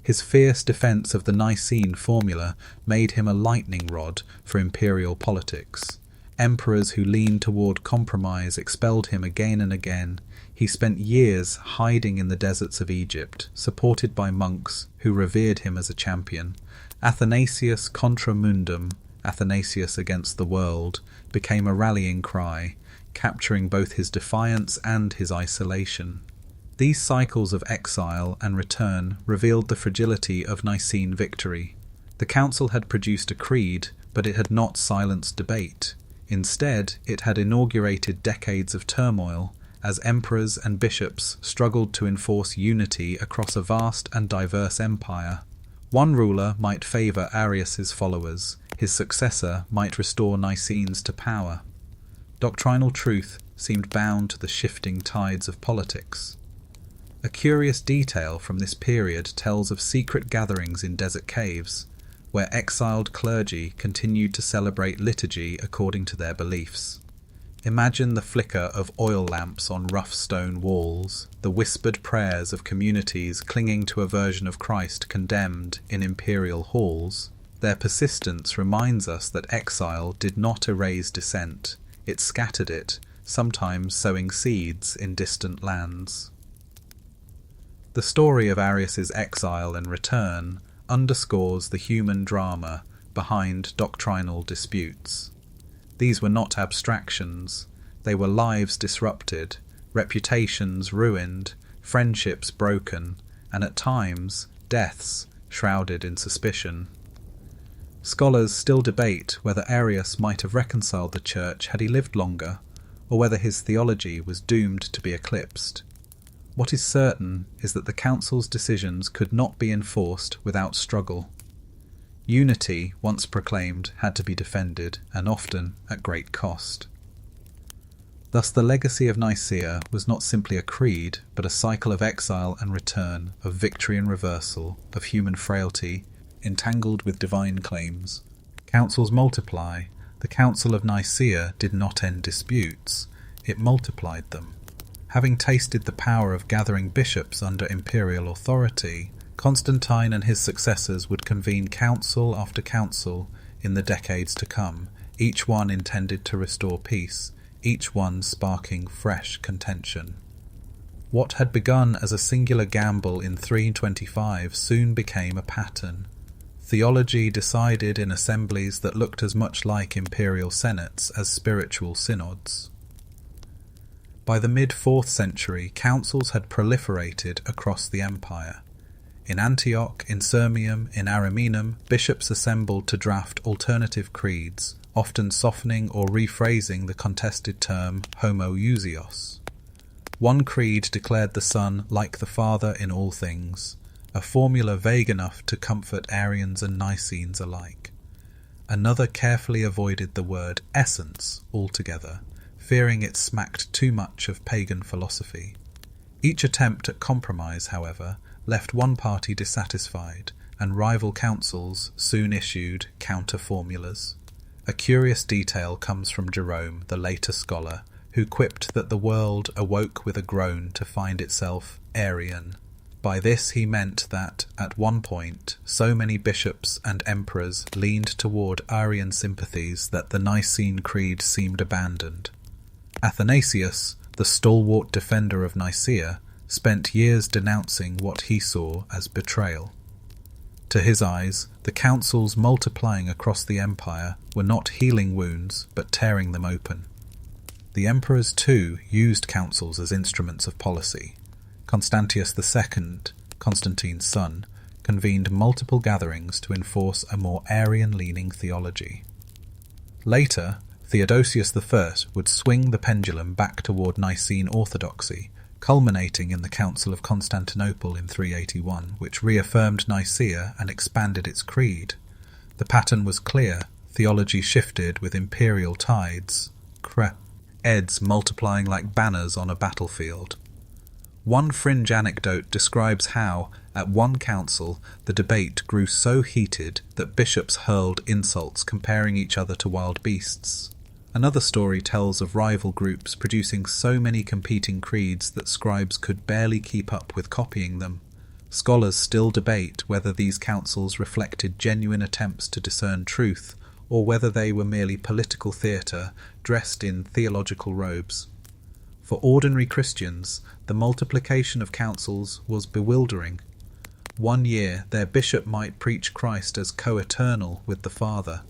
His fierce defence of the Nicene formula made him a lightning rod for imperial politics. Emperors who leaned toward compromise expelled him again and again. He spent years hiding in the deserts of Egypt, supported by monks who revered him as a champion. Athanasius contra mundum, Athanasius against the world, became a rallying cry, capturing both his defiance and his isolation. These cycles of exile and return revealed the fragility of Nicene victory. The council had produced a creed, but it had not silenced debate. Instead, it had inaugurated decades of turmoil, as emperors and bishops struggled to enforce unity across a vast and diverse empire. One ruler might favour Arius's followers, his successor might restore Nicenes to power. Doctrinal truth seemed bound to the shifting tides of politics. A curious detail from this period tells of secret gatherings in desert caves, where exiled clergy continued to celebrate liturgy according to their beliefs. Imagine the flicker of oil lamps on rough stone walls, the whispered prayers of communities clinging to a version of Christ condemned in imperial halls. Their persistence reminds us that exile did not erase dissent, it scattered it, sometimes sowing seeds in distant lands. The story of Arius's exile and return underscores the human drama behind doctrinal disputes. These were not abstractions, they were lives disrupted, reputations ruined, friendships broken, and at times, deaths shrouded in suspicion. Scholars still debate whether Arius might have reconciled the Church had he lived longer, or whether his theology was doomed to be eclipsed. What is certain is that the Council's decisions could not be enforced without struggle. Unity, once proclaimed, had to be defended, and often at great cost. Thus the legacy of Nicaea was not simply a creed, but a cycle of exile and return, of victory and reversal, of human frailty, entangled with divine claims. Councils multiply. The Council of Nicaea did not end disputes, it multiplied them. Having tasted the power of gathering bishops under imperial authority, Constantine and his successors would convene council after council in the decades to come, each one intended to restore peace, each one sparking fresh contention. What had begun as a singular gamble in 325 soon became a pattern. Theology decided in assemblies that looked as much like imperial senates as spiritual synods. By the mid-4th century, councils had proliferated across the empire. In Antioch, in Sirmium, in Ariminum, bishops assembled to draft alternative creeds, often softening or rephrasing the contested term homoousios. One creed declared the Son like the Father in all things, a formula vague enough to comfort Arians and Nicenes alike. Another carefully avoided the word essence altogether, fearing it smacked too much of pagan philosophy. Each attempt at compromise, however, left one party dissatisfied, and rival councils soon issued counter-formulas. A curious detail comes from Jerome, the later scholar, who quipped that the world awoke with a groan to find itself Arian. By this he meant that, at one point, so many bishops and emperors leaned toward Arian sympathies that the Nicene Creed seemed abandoned. Athanasius, the stalwart defender of Nicaea, spent years denouncing what he saw as betrayal. To his eyes, the councils multiplying across the empire were not healing wounds, but tearing them open. The emperors, too, used councils as instruments of policy. Constantius II, Constantine's son, convened multiple gatherings to enforce a more Arian-leaning theology. Later, Theodosius I would swing the pendulum back toward Nicene orthodoxy, culminating in the Council of Constantinople in 381, which reaffirmed Nicaea and expanded its creed. The pattern was clear: theology shifted with imperial tides, eds multiplying like banners on a battlefield. One fringe anecdote describes how, at one council, the debate grew so heated that bishops hurled insults comparing each other to wild beasts. Another story tells of rival groups producing so many competing creeds that scribes could barely keep up with copying them. Scholars still debate whether these councils reflected genuine attempts to discern truth, or whether they were merely political theatre dressed in theological robes. For ordinary Christians, the multiplication of councils was bewildering. One year, their bishop might preach Christ as co-eternal with the Father.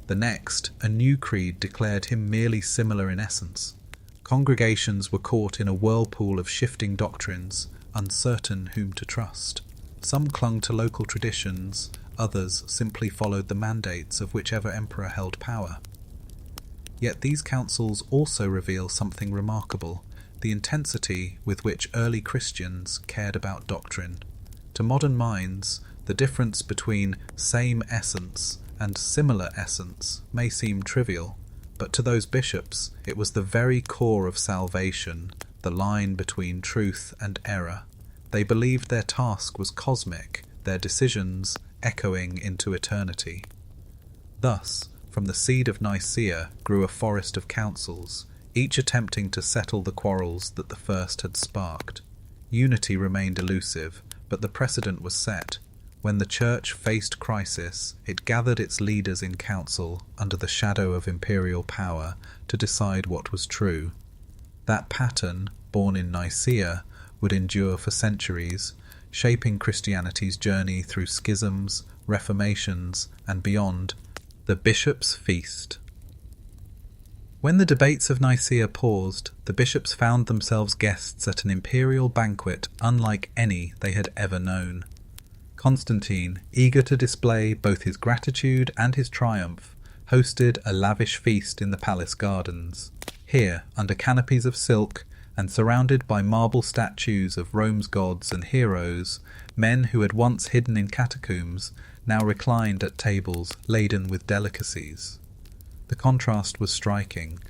The next, a new creed declared him merely similar in essence. Congregations were caught in a whirlpool of shifting doctrines, uncertain whom to trust. Some clung to local traditions, others simply followed the mandates of whichever emperor held power. Yet these councils also reveal something remarkable: the intensity with which early Christians cared about doctrine. To modern minds, the difference between same essence and similar essence may seem trivial, but to those bishops it was the very core of salvation, the line between truth and error. They believed their task was cosmic, their decisions echoing into eternity. Thus, from the seed of Nicaea grew a forest of councils, each attempting to settle the quarrels that the first had sparked. Unity remained elusive, but the precedent was set. When the Church faced crisis, it gathered its leaders in council under the shadow of imperial power to decide what was true. That pattern, born in Nicaea, would endure for centuries, shaping Christianity's journey through schisms, reformations, and beyond. The Bishops' Feast. When the debates of Nicaea paused, the bishops found themselves guests at an imperial banquet unlike any they had ever known. Constantine, eager to display both his gratitude and his triumph, hosted a lavish feast in the palace gardens. Here, under canopies of silk, and surrounded by marble statues of Rome's gods and heroes, men who had once hidden in catacombs now reclined at tables laden with delicacies. The contrast was striking.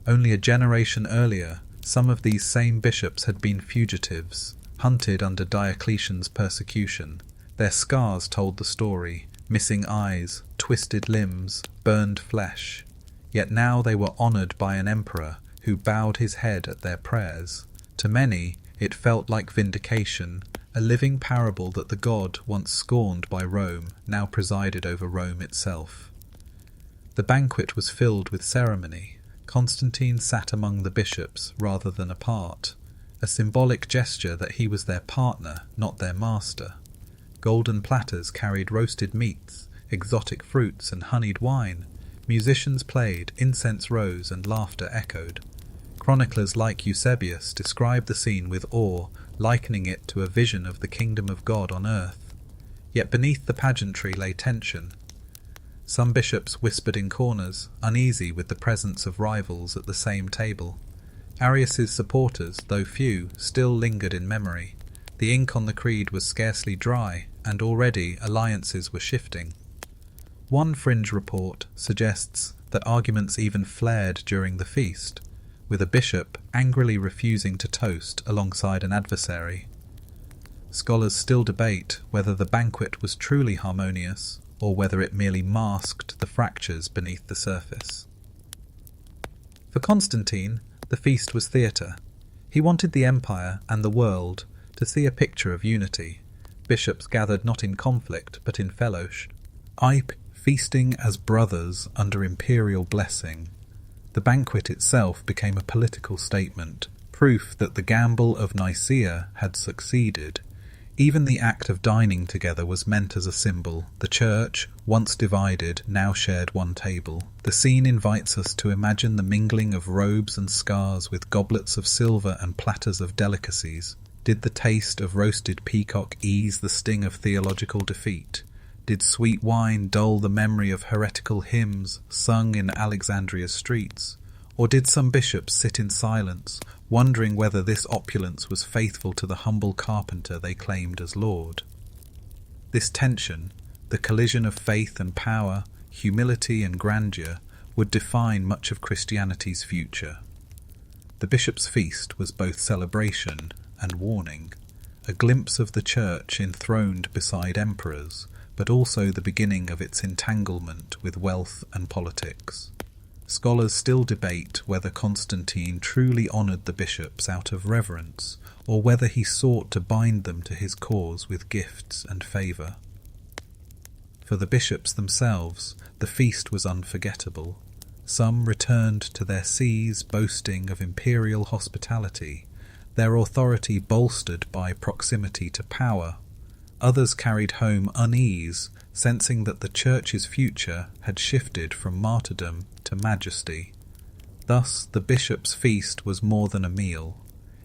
Only a generation earlier, some of these same bishops had been fugitives, hunted under Diocletian's persecution. Their scars told the story: missing eyes, twisted limbs, burned flesh. Yet now they were honoured by an emperor who bowed his head at their prayers. To many, it felt like vindication, a living parable that the god once scorned by Rome now presided over Rome itself. The banquet was filled with ceremony. Constantine sat among the bishops rather than apart, a symbolic gesture that he was their partner, not their master. Golden platters carried roasted meats, exotic fruits and honeyed wine. Musicians played, incense rose and laughter echoed. Chroniclers like Eusebius describe the scene with awe, likening it to a vision of the kingdom of God on earth. Yet beneath the pageantry lay tension. Some bishops whispered in corners, uneasy with the presence of rivals at the same table. Arius's supporters, though few, still lingered in memory. The ink on the creed was scarcely dry, and already alliances were shifting. One fringe report suggests that arguments even flared during the feast, with a bishop angrily refusing to toast alongside an adversary. Scholars still debate whether the banquet was truly harmonious, or whether it merely masked the fractures beneath the surface. For Constantine, the feast was theatre. He wanted the empire and the world to see a picture of unity. Bishops gathered not in conflict, but in fellowship, feasting as brothers under imperial blessing. The banquet itself became a political statement, proof that the gamble of Nicaea had succeeded. Even the act of dining together was meant as a symbol. The church, once divided, now shared one table. The scene invites us to imagine the mingling of robes and scars with goblets of silver and platters of delicacies. Did the taste of roasted peacock ease the sting of theological defeat? Did sweet wine dull the memory of heretical hymns sung in Alexandria's streets? Or did some bishops sit in silence, wondering whether this opulence was faithful to the humble carpenter they claimed as Lord? This tension, the collision of faith and power, humility and grandeur, would define much of Christianity's future. The bishop's feast was both celebration and warning, a glimpse of the church enthroned beside emperors, but also the beginning of its entanglement with wealth and politics. Scholars still debate whether Constantine truly honoured the bishops out of reverence, or whether he sought to bind them to his cause with gifts and favour. For the bishops themselves, the feast was unforgettable. Some returned to their sees boasting of imperial hospitality, their authority bolstered by proximity to power. Others carried home unease, sensing that the church's future had shifted from martyrdom to majesty. Thus the bishop's feast was more than a meal.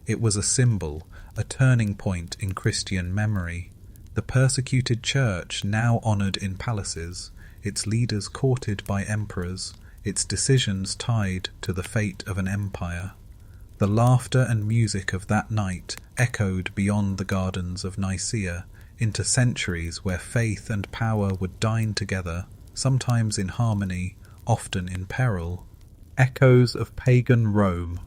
It was a symbol, a turning point in Christian memory. The persecuted church now honoured in palaces, its leaders courted by emperors, its decisions tied to the fate of an empire. The laughter and music of that night echoed beyond the gardens of Nicaea, into centuries where faith and power would dine together, sometimes in harmony, often in peril. Echoes of pagan Rome.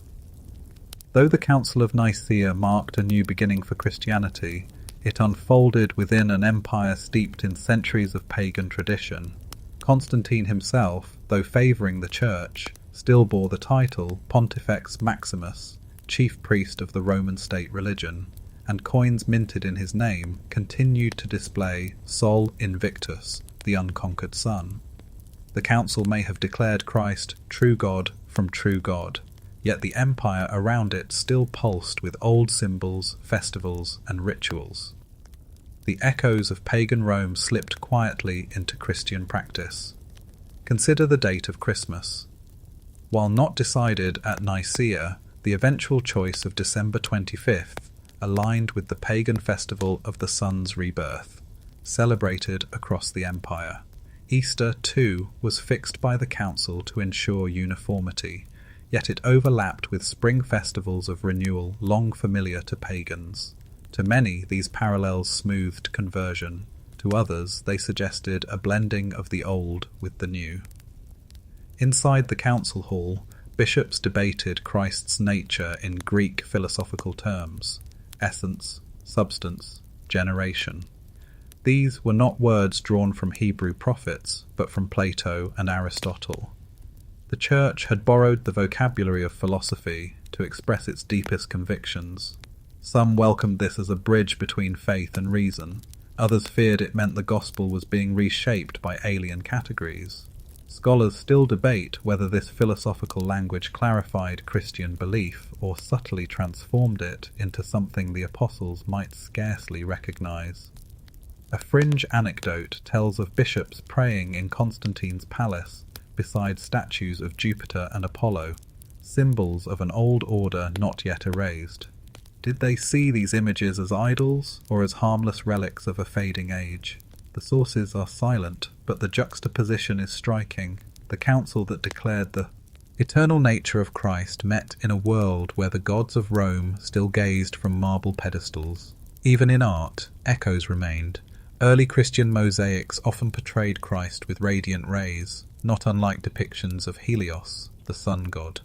Though the Council of Nicaea marked a new beginning for Christianity, it unfolded within an empire steeped in centuries of pagan tradition. Constantine himself, though favouring the church, still bore the title Pontifex Maximus, chief priest of the Roman state religion, and coins minted in his name continued to display Sol Invictus, the unconquered sun. The council may have declared Christ true God from true God, yet the empire around it still pulsed with old symbols, festivals, and rituals. The echoes of pagan Rome slipped quietly into Christian practice. Consider the date of Christmas. While not decided at Nicaea, the eventual choice of December 25th aligned with the pagan festival of the sun's rebirth, celebrated across the empire. Easter, too, was fixed by the council to ensure uniformity, yet it overlapped with spring festivals of renewal long familiar to pagans. To many, these parallels smoothed conversion. To others, they suggested a blending of the old with the new. Inside the council hall, bishops debated Christ's nature in Greek philosophical terms: essence, substance, generation. These were not words drawn from Hebrew prophets, but from Plato and Aristotle. The Church had borrowed the vocabulary of philosophy to express its deepest convictions. Some welcomed this as a bridge between faith and reason. Others feared it meant the gospel was being reshaped by alien categories. Scholars still debate whether this philosophical language clarified Christian belief or subtly transformed it into something the apostles might scarcely recognize. A fringe anecdote tells of bishops praying in Constantine's palace beside statues of Jupiter and Apollo, symbols of an old order not yet erased. Did they see these images as idols or as harmless relics of a fading age? The sources are silent, but the juxtaposition is striking. The council that declared the eternal nature of Christ met in a world where the gods of Rome still gazed from marble pedestals. Even in art, echoes remained. Early Christian mosaics often portrayed Christ with radiant rays, not unlike depictions of Helios, the sun god.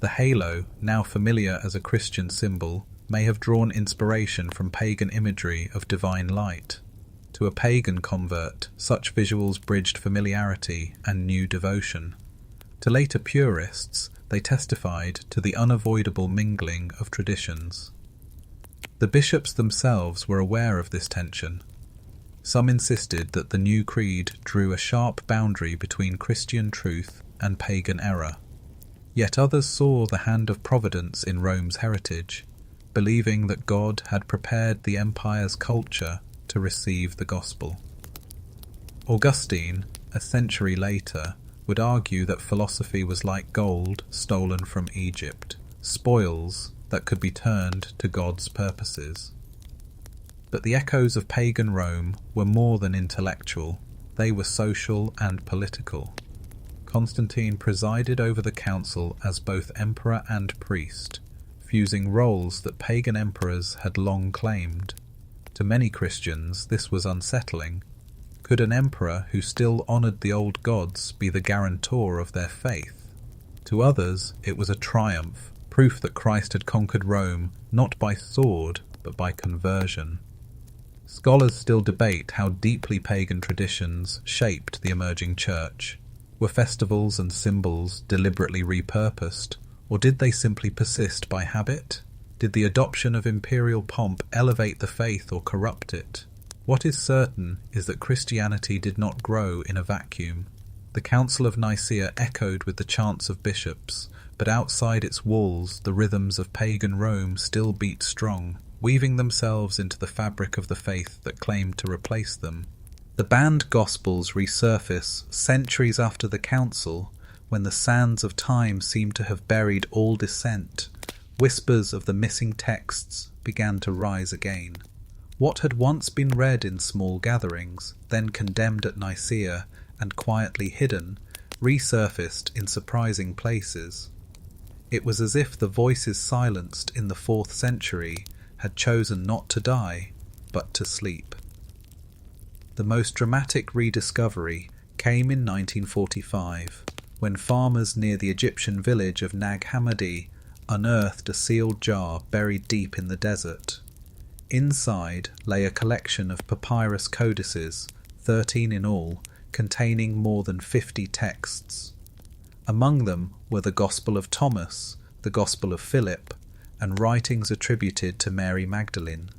The halo, now familiar as a Christian symbol, may have drawn inspiration from pagan imagery of divine light. To a pagan convert, such visuals bridged familiarity and new devotion. To later purists, they testified to the unavoidable mingling of traditions. The bishops themselves were aware of this tension. Some insisted that the new creed drew a sharp boundary between Christian truth and pagan error. Yet others saw the hand of providence in Rome's heritage, believing that God had prepared the empire's culture to receive the gospel. Augustine, a century later, would argue that philosophy was like gold stolen from Egypt, spoils that could be turned to God's purposes. But the echoes of pagan Rome were more than intellectual, they were social and political. Constantine presided over the council as both emperor and priest, fusing roles that pagan emperors had long claimed. To many Christians, this was unsettling. Could an emperor who still honoured the old gods be the guarantor of their faith? To others, it was a triumph, proof that Christ had conquered Rome not by sword, but by conversion. Scholars still debate how deeply pagan traditions shaped the emerging church. Were festivals and symbols deliberately repurposed, or did they simply persist by habit? Did the adoption of imperial pomp elevate the faith or corrupt it? What is certain is that Christianity did not grow in a vacuum. The Council of Nicaea echoed with the chants of bishops, but outside its walls the rhythms of pagan Rome still beat strong, weaving themselves into the fabric of the faith that claimed to replace them. The banned Gospels resurface centuries after the Council, when the sands of time seemed to have buried all dissent. Whispers of the missing texts began to rise again. What had once been read in small gatherings, then condemned at Nicaea and quietly hidden, resurfaced in surprising places. It was as if the voices silenced in the 4th century had chosen not to die, but to sleep. The most dramatic rediscovery came in 1945, when farmers near the Egyptian village of Nag Hammadi unearthed a sealed jar buried deep in the desert. Inside lay a collection of papyrus codices, 13 in all, containing more than 50 texts. Among them were the Gospel of Thomas, the Gospel of Philip, and writings attributed to Mary Magdalene.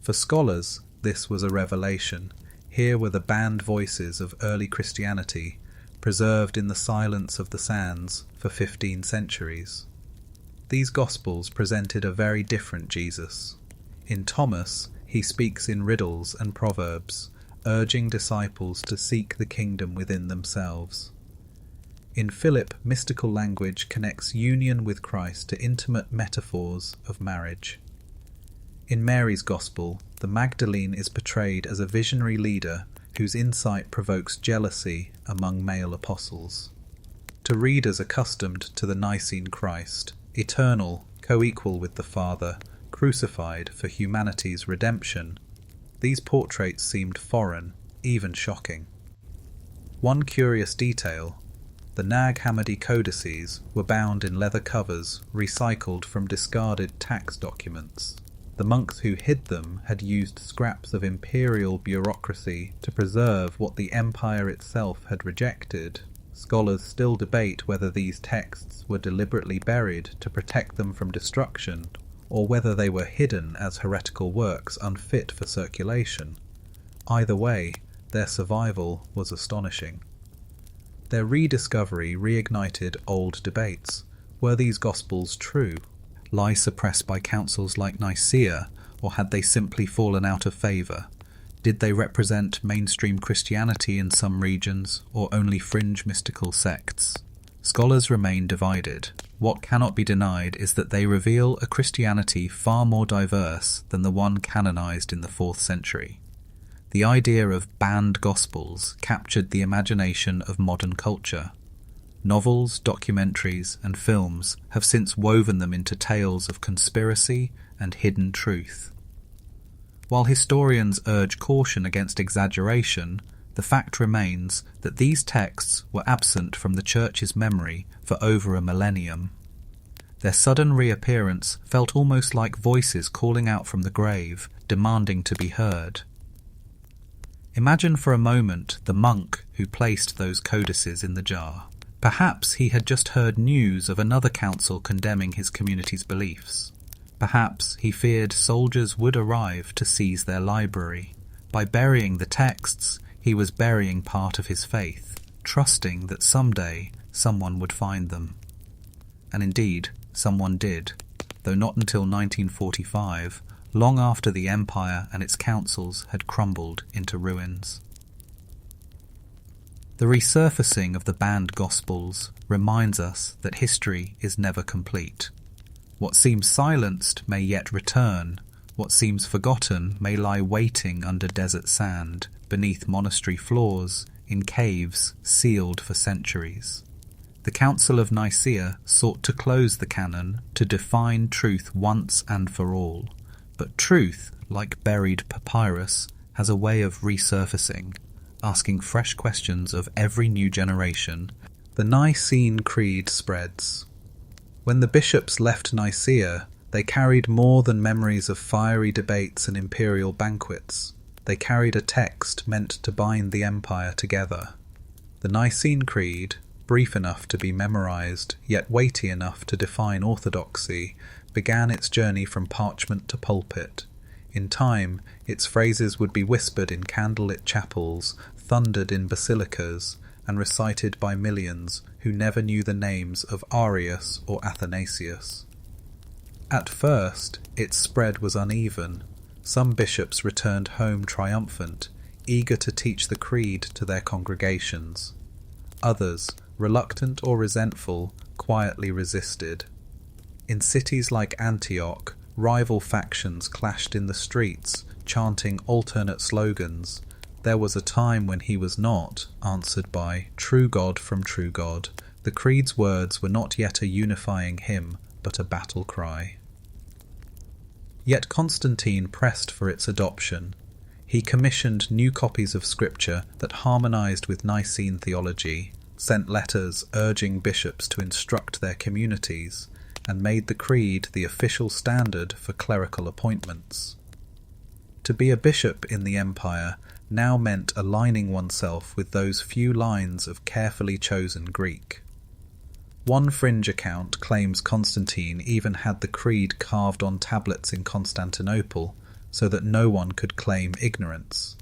For scholars, this was a revelation. Here were the banned voices of early Christianity, preserved in the silence of the sands for 15 centuries. These Gospels presented a very different Jesus. In Thomas, he speaks in riddles and proverbs, urging disciples to seek the kingdom within themselves. In Philip, mystical language connects union with Christ to intimate metaphors of marriage. In Mary's Gospel, the Magdalene is portrayed as a visionary leader whose insight provokes jealousy among male apostles. To readers accustomed to the Nicene Christ, eternal, co-equal with the Father, crucified for humanity's redemption, these portraits seemed foreign, even shocking. One curious detail: the Nag Hammadi codices were bound in leather covers recycled from discarded tax documents. The monks who hid them had used scraps of imperial bureaucracy to preserve what the empire itself had rejected. Scholars still debate whether these texts were deliberately buried to protect them from destruction, or whether they were hidden as heretical works unfit for circulation. Either way, their survival was astonishing. Their rediscovery reignited old debates. Were these Gospels true? Lie suppressed by councils like Nicaea, or had they simply fallen out of favour? Did they represent mainstream Christianity in some regions, or only fringe mystical sects? Scholars remain divided. What cannot be denied is that they reveal a Christianity far more diverse than the one canonized in the 4th century. The idea of banned Gospels captured the imagination of modern culture. Novels, documentaries, and films have since woven them into tales of conspiracy and hidden truth. While historians urge caution against exaggeration, the fact remains that these texts were absent from the Church's memory for over a millennium. Their sudden reappearance felt almost like voices calling out from the grave, demanding to be heard. Imagine for a moment the monk who placed those codices in the jar. Perhaps he had just heard news of another council condemning his community's beliefs. Perhaps he feared soldiers would arrive to seize their library. By burying the texts, he was burying part of his faith, trusting that someday someone would find them. And indeed, someone did, though not until 1945, long after the empire and its councils had crumbled into ruins. The resurfacing of the banned Gospels reminds us that history is never complete. What seems silenced may yet return. What seems forgotten may lie waiting under desert sand, beneath monastery floors, in caves sealed for centuries. The Council of Nicaea sought to close the canon, to define truth once and for all. But truth, like buried papyrus, has a way of resurfacing, asking fresh questions of every new generation. The Nicene Creed spreads. When the bishops left Nicaea, they carried more than memories of fiery debates and imperial banquets. They carried a text meant to bind the empire together. The Nicene Creed, brief enough to be memorized, yet weighty enough to define orthodoxy, began its journey from parchment to pulpit. In time, its phrases would be whispered in candlelit chapels, thundered in basilicas, and recited by millions who never knew the names of Arius or Athanasius. At first, its spread was uneven. Some bishops returned home triumphant, eager to teach the creed to their congregations. Others, reluctant or resentful, quietly resisted. In cities like Antioch, rival factions clashed in the streets, chanting alternate slogans. There was a time when he was not answered by true God from true God. The creed's words were not yet a unifying hymn, but a battle cry. Yet Constantine pressed for its adoption. He commissioned new copies of scripture that harmonized with Nicene theology, sent letters urging bishops to instruct their communities, and made the creed the official standard for clerical appointments. To be a bishop in the empire now meant aligning oneself with those few lines of carefully chosen Greek. One fringe account claims Constantine even had the creed carved on tablets in Constantinople so that no one could claim ignorance.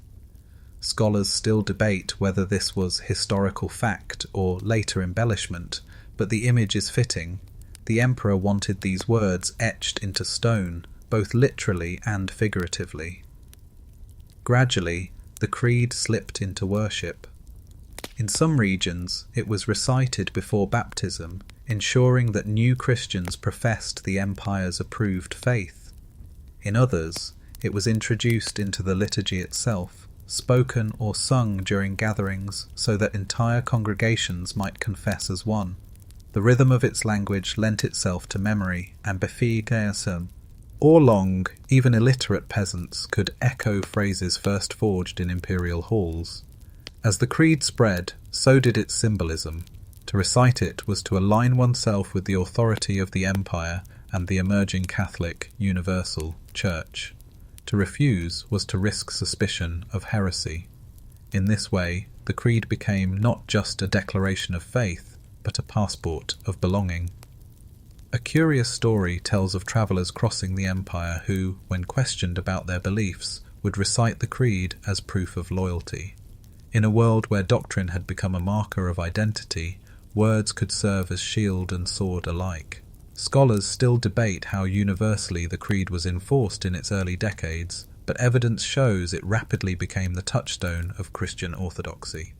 Scholars still debate whether this was historical fact or later embellishment, but the image is fitting. The emperor wanted these words etched into stone, both literally and figuratively. Gradually, the creed slipped into worship. In some regions, it was recited before baptism, ensuring that new Christians professed the empire's approved faith. In others, it was introduced into the liturgy itself, spoken or sung during gatherings so that entire congregations might confess as one. The rhythm of its language lent itself to memory and befähigte. All along, even illiterate peasants could echo phrases first forged in imperial halls. As the creed spread, so did its symbolism. To recite it was to align oneself with the authority of the empire and the emerging Catholic universal church. To refuse was to risk suspicion of heresy. In this way, the creed became not just a declaration of faith, but a passport of belonging. A curious story tells of travellers crossing the empire who, when questioned about their beliefs, would recite the creed as proof of loyalty. In a world where doctrine had become a marker of identity, words could serve as shield and sword alike. Scholars still debate how universally the creed was enforced in its early decades, but evidence shows it rapidly became the touchstone of Christian orthodoxy.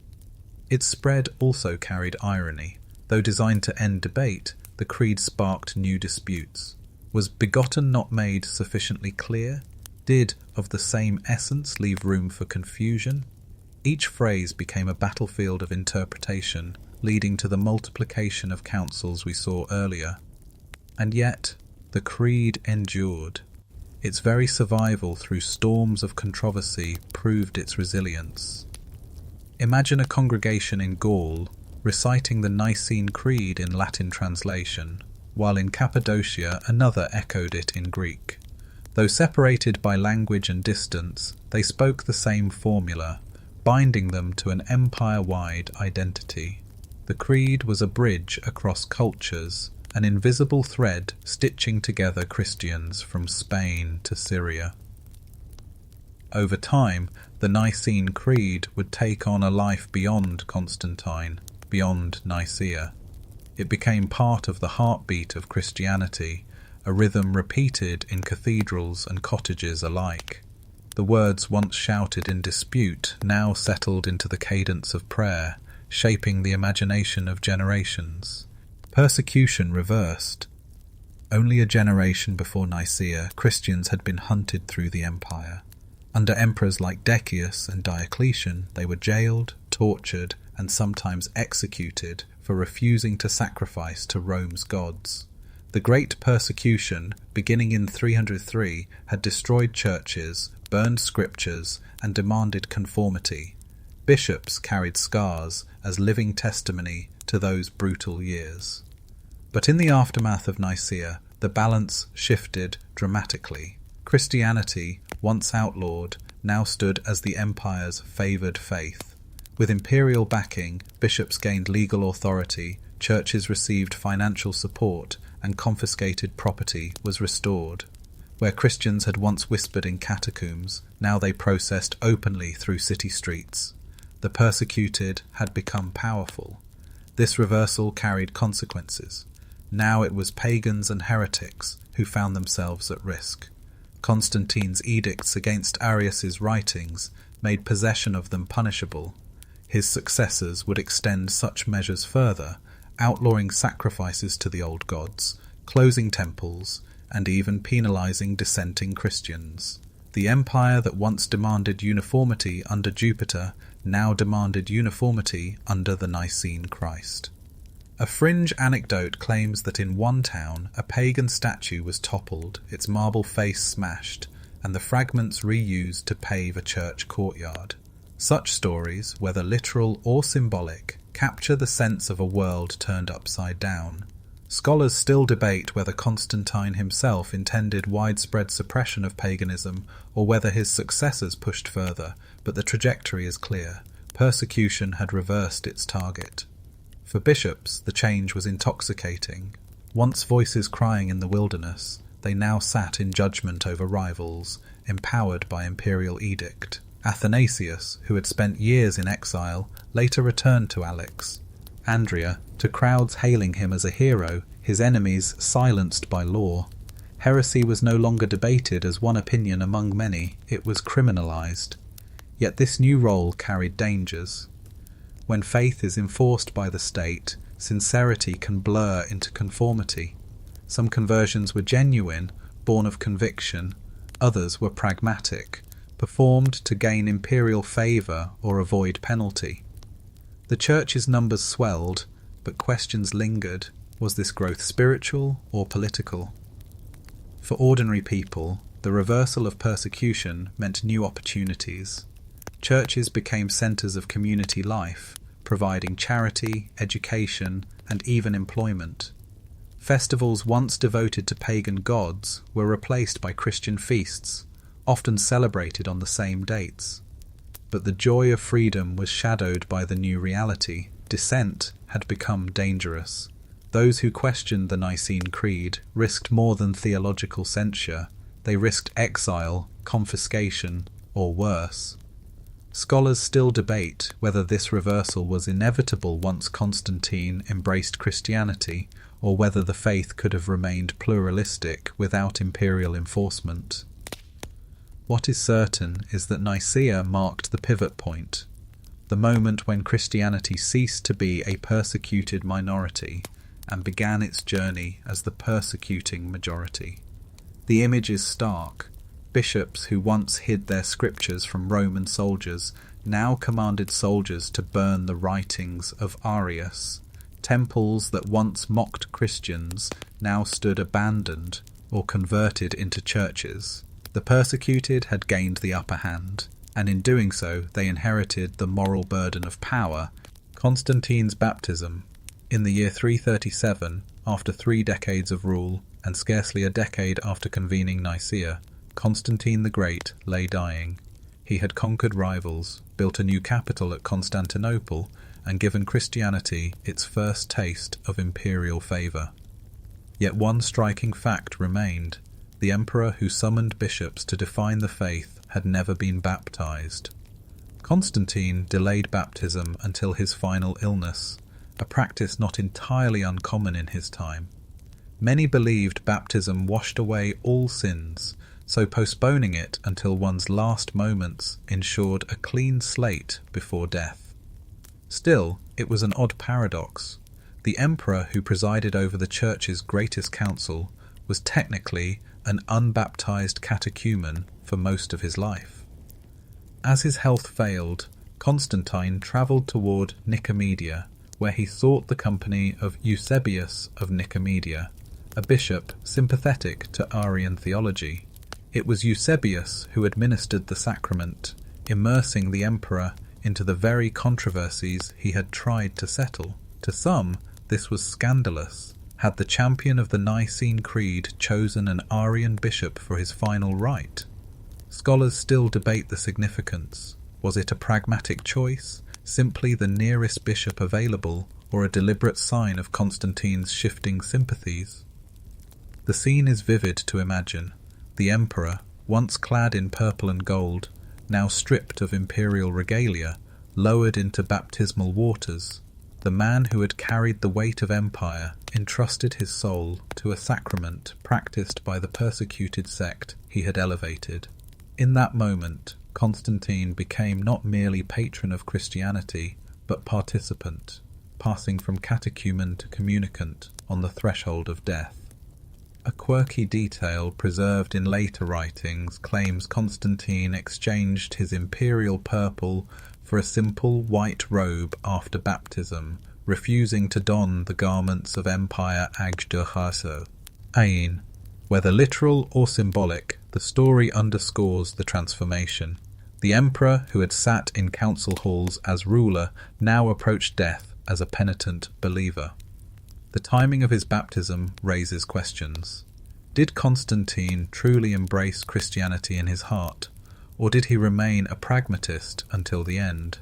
Its spread also carried irony. Though designed to end debate, the creed sparked new disputes. Was begotten not made sufficiently clear? Did of the same essence leave room for confusion? Each phrase became a battlefield of interpretation, leading to the multiplication of councils we saw earlier. And yet, the creed endured. Its very survival through storms of controversy proved its resilience. Imagine a congregation in Gaul reciting the Nicene Creed in Latin translation, while in Cappadocia another echoed it in Greek. Though separated by language and distance, they spoke the same formula, binding them to an empire-wide identity. The creed was a bridge across cultures, an invisible thread stitching together Christians from Spain to Syria. Over time, the Nicene Creed would take on a life beyond Constantine, beyond Nicaea. It became part of the heartbeat of Christianity, a rhythm repeated in cathedrals and cottages alike. The words once shouted in dispute now settled into the cadence of prayer, shaping the imagination of generations. Persecution reversed. Only a generation before Nicaea, Christians had been hunted through the empire. Under emperors like Decius and Diocletian, they were jailed, tortured, and sometimes executed for refusing to sacrifice to Rome's gods. The Great Persecution, beginning in 303, had destroyed churches, burned scriptures, and demanded conformity. Bishops carried scars as living testimony to those brutal years. But in the aftermath of Nicaea, the balance shifted dramatically. Christianity, once outlawed, now stood as the empire's favoured faith. With imperial backing, bishops gained legal authority, churches received financial support, and confiscated property was restored. Where Christians had once whispered in catacombs, now they processed openly through city streets. The persecuted had become powerful. This reversal carried consequences. Now it was pagans and heretics who found themselves at risk. Constantine's edicts against Arius's writings made possession of them punishable. His successors would extend such measures further, outlawing sacrifices to the old gods, closing temples, and even penalizing dissenting Christians. The empire that once demanded uniformity under Jupiter now demanded uniformity under the Nicene Christ. A fringe anecdote claims that in one town a pagan statue was toppled, its marble face smashed, and the fragments reused to pave a church courtyard. Such stories, whether literal or symbolic, capture the sense of a world turned upside down. Scholars still debate whether Constantine himself intended widespread suppression of paganism or whether his successors pushed further, but the trajectory is clear. Persecution had reversed its target. For bishops, the change was intoxicating. Once voices crying in the wilderness, they now sat in judgment over rivals, empowered by imperial edict. Athanasius, who had spent years in exile, later returned to Alex. Andrea, to crowds hailing him as a hero, his enemies silenced by law. Heresy was no longer debated as one opinion among many, it was criminalized. Yet this new role carried dangers. When faith is enforced by the state, sincerity can blur into conformity. Some conversions were genuine, born of conviction. Others were pragmatic, performed to gain imperial favour or avoid penalty. The church's numbers swelled, but questions lingered. Was this growth spiritual or political? For ordinary people, the reversal of persecution meant new opportunities. Churches became centres of community life, providing charity, education, and even employment. Festivals once devoted to pagan gods were replaced by Christian feasts, often celebrated on the same dates. But the joy of freedom was shadowed by the new reality. Dissent had become dangerous. Those who questioned the Nicene Creed risked more than theological censure. They risked exile, confiscation, or worse. Scholars still debate whether this reversal was inevitable once Constantine embraced Christianity, or whether the faith could have remained pluralistic without imperial enforcement. What is certain is that Nicaea marked the pivot point, the moment when Christianity ceased to be a persecuted minority and began its journey as the persecuting majority. The image is stark. Bishops who once hid their scriptures from Roman soldiers now commanded soldiers to burn the writings of Arius. Temples that once mocked Christians now stood abandoned or converted into churches. The persecuted had gained the upper hand, and in doing so they inherited the moral burden of power. Constantine's baptism. In the year 337, after 3 decades of rule, and scarcely a decade after convening Nicaea, Constantine the Great lay dying. He had conquered rivals, built a new capital at Constantinople, and given Christianity its first taste of imperial favour. Yet one striking fact remained. The emperor who summoned bishops to define the faith had never been baptized. Constantine delayed baptism until his final illness, a practice not entirely uncommon in his time. Many believed baptism washed away all sins, so postponing it until one's last moments ensured a clean slate before death. Still, it was an odd paradox. The emperor who presided over the church's greatest council was technically an unbaptized catechumen for most of his life. As his health failed, Constantine travelled toward Nicaea, where he sought the company of Eusebius of Nicaea, a bishop sympathetic to Arian theology. It was Eusebius who administered the sacrament, immersing the emperor into the very controversies he had tried to settle. To some, this was scandalous. Had the champion of the Nicene Creed chosen an Arian bishop for his final rite? Scholars still debate the significance. Was it a pragmatic choice, simply the nearest bishop available, or a deliberate sign of Constantine's shifting sympathies? The scene is vivid to imagine. The emperor, once clad in purple and gold, now stripped of imperial regalia, lowered into baptismal waters. The man who had carried the weight of empire entrusted his soul to a sacrament practiced by the persecuted sect he had elevated. In that moment, Constantine became not merely patron of Christianity, but participant, passing from catechumen to communicant on the threshold of death. A quirky detail preserved in later writings claims Constantine exchanged his imperial purple for a simple white robe after baptism, refusing to don the garments of Empire Agdurhaso. Ain. Whether literal or symbolic, the story underscores the transformation. The emperor, who had sat in council halls as ruler, now approached death as a penitent believer. The timing of his baptism raises questions. Did Constantine truly embrace Christianity in his heart, or did he remain a pragmatist until the end?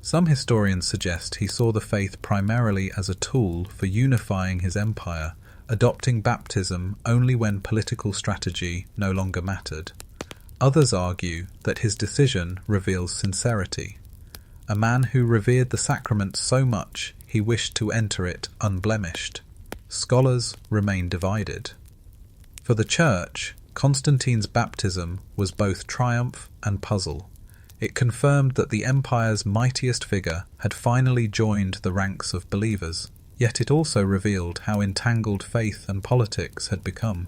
Some historians suggest he saw the faith primarily as a tool for unifying his empire, adopting baptism only when political strategy no longer mattered. Others argue that his decision reveals sincerity. A man who revered the sacrament so much he wished to enter it unblemished. Scholars remain divided. For the Church, Constantine's baptism was both triumph and puzzle. It confirmed that the empire's mightiest figure had finally joined the ranks of believers, yet it also revealed how entangled faith and politics had become.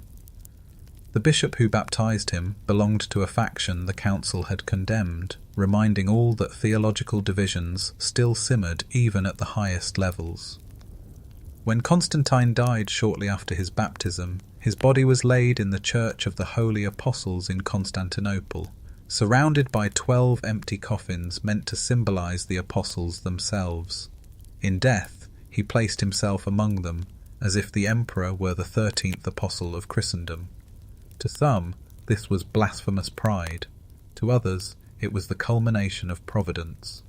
The bishop who baptized him belonged to a faction the council had condemned, reminding all that theological divisions still simmered even at the highest levels. When Constantine died shortly after his baptism, his body was laid in the Church of the Holy Apostles in Constantinople, surrounded by 12 empty coffins meant to symbolize the apostles themselves. In death, he placed himself among them, as if the emperor were the 13th apostle of Christendom. To some, this was blasphemous pride. To others, it was the culmination of providence.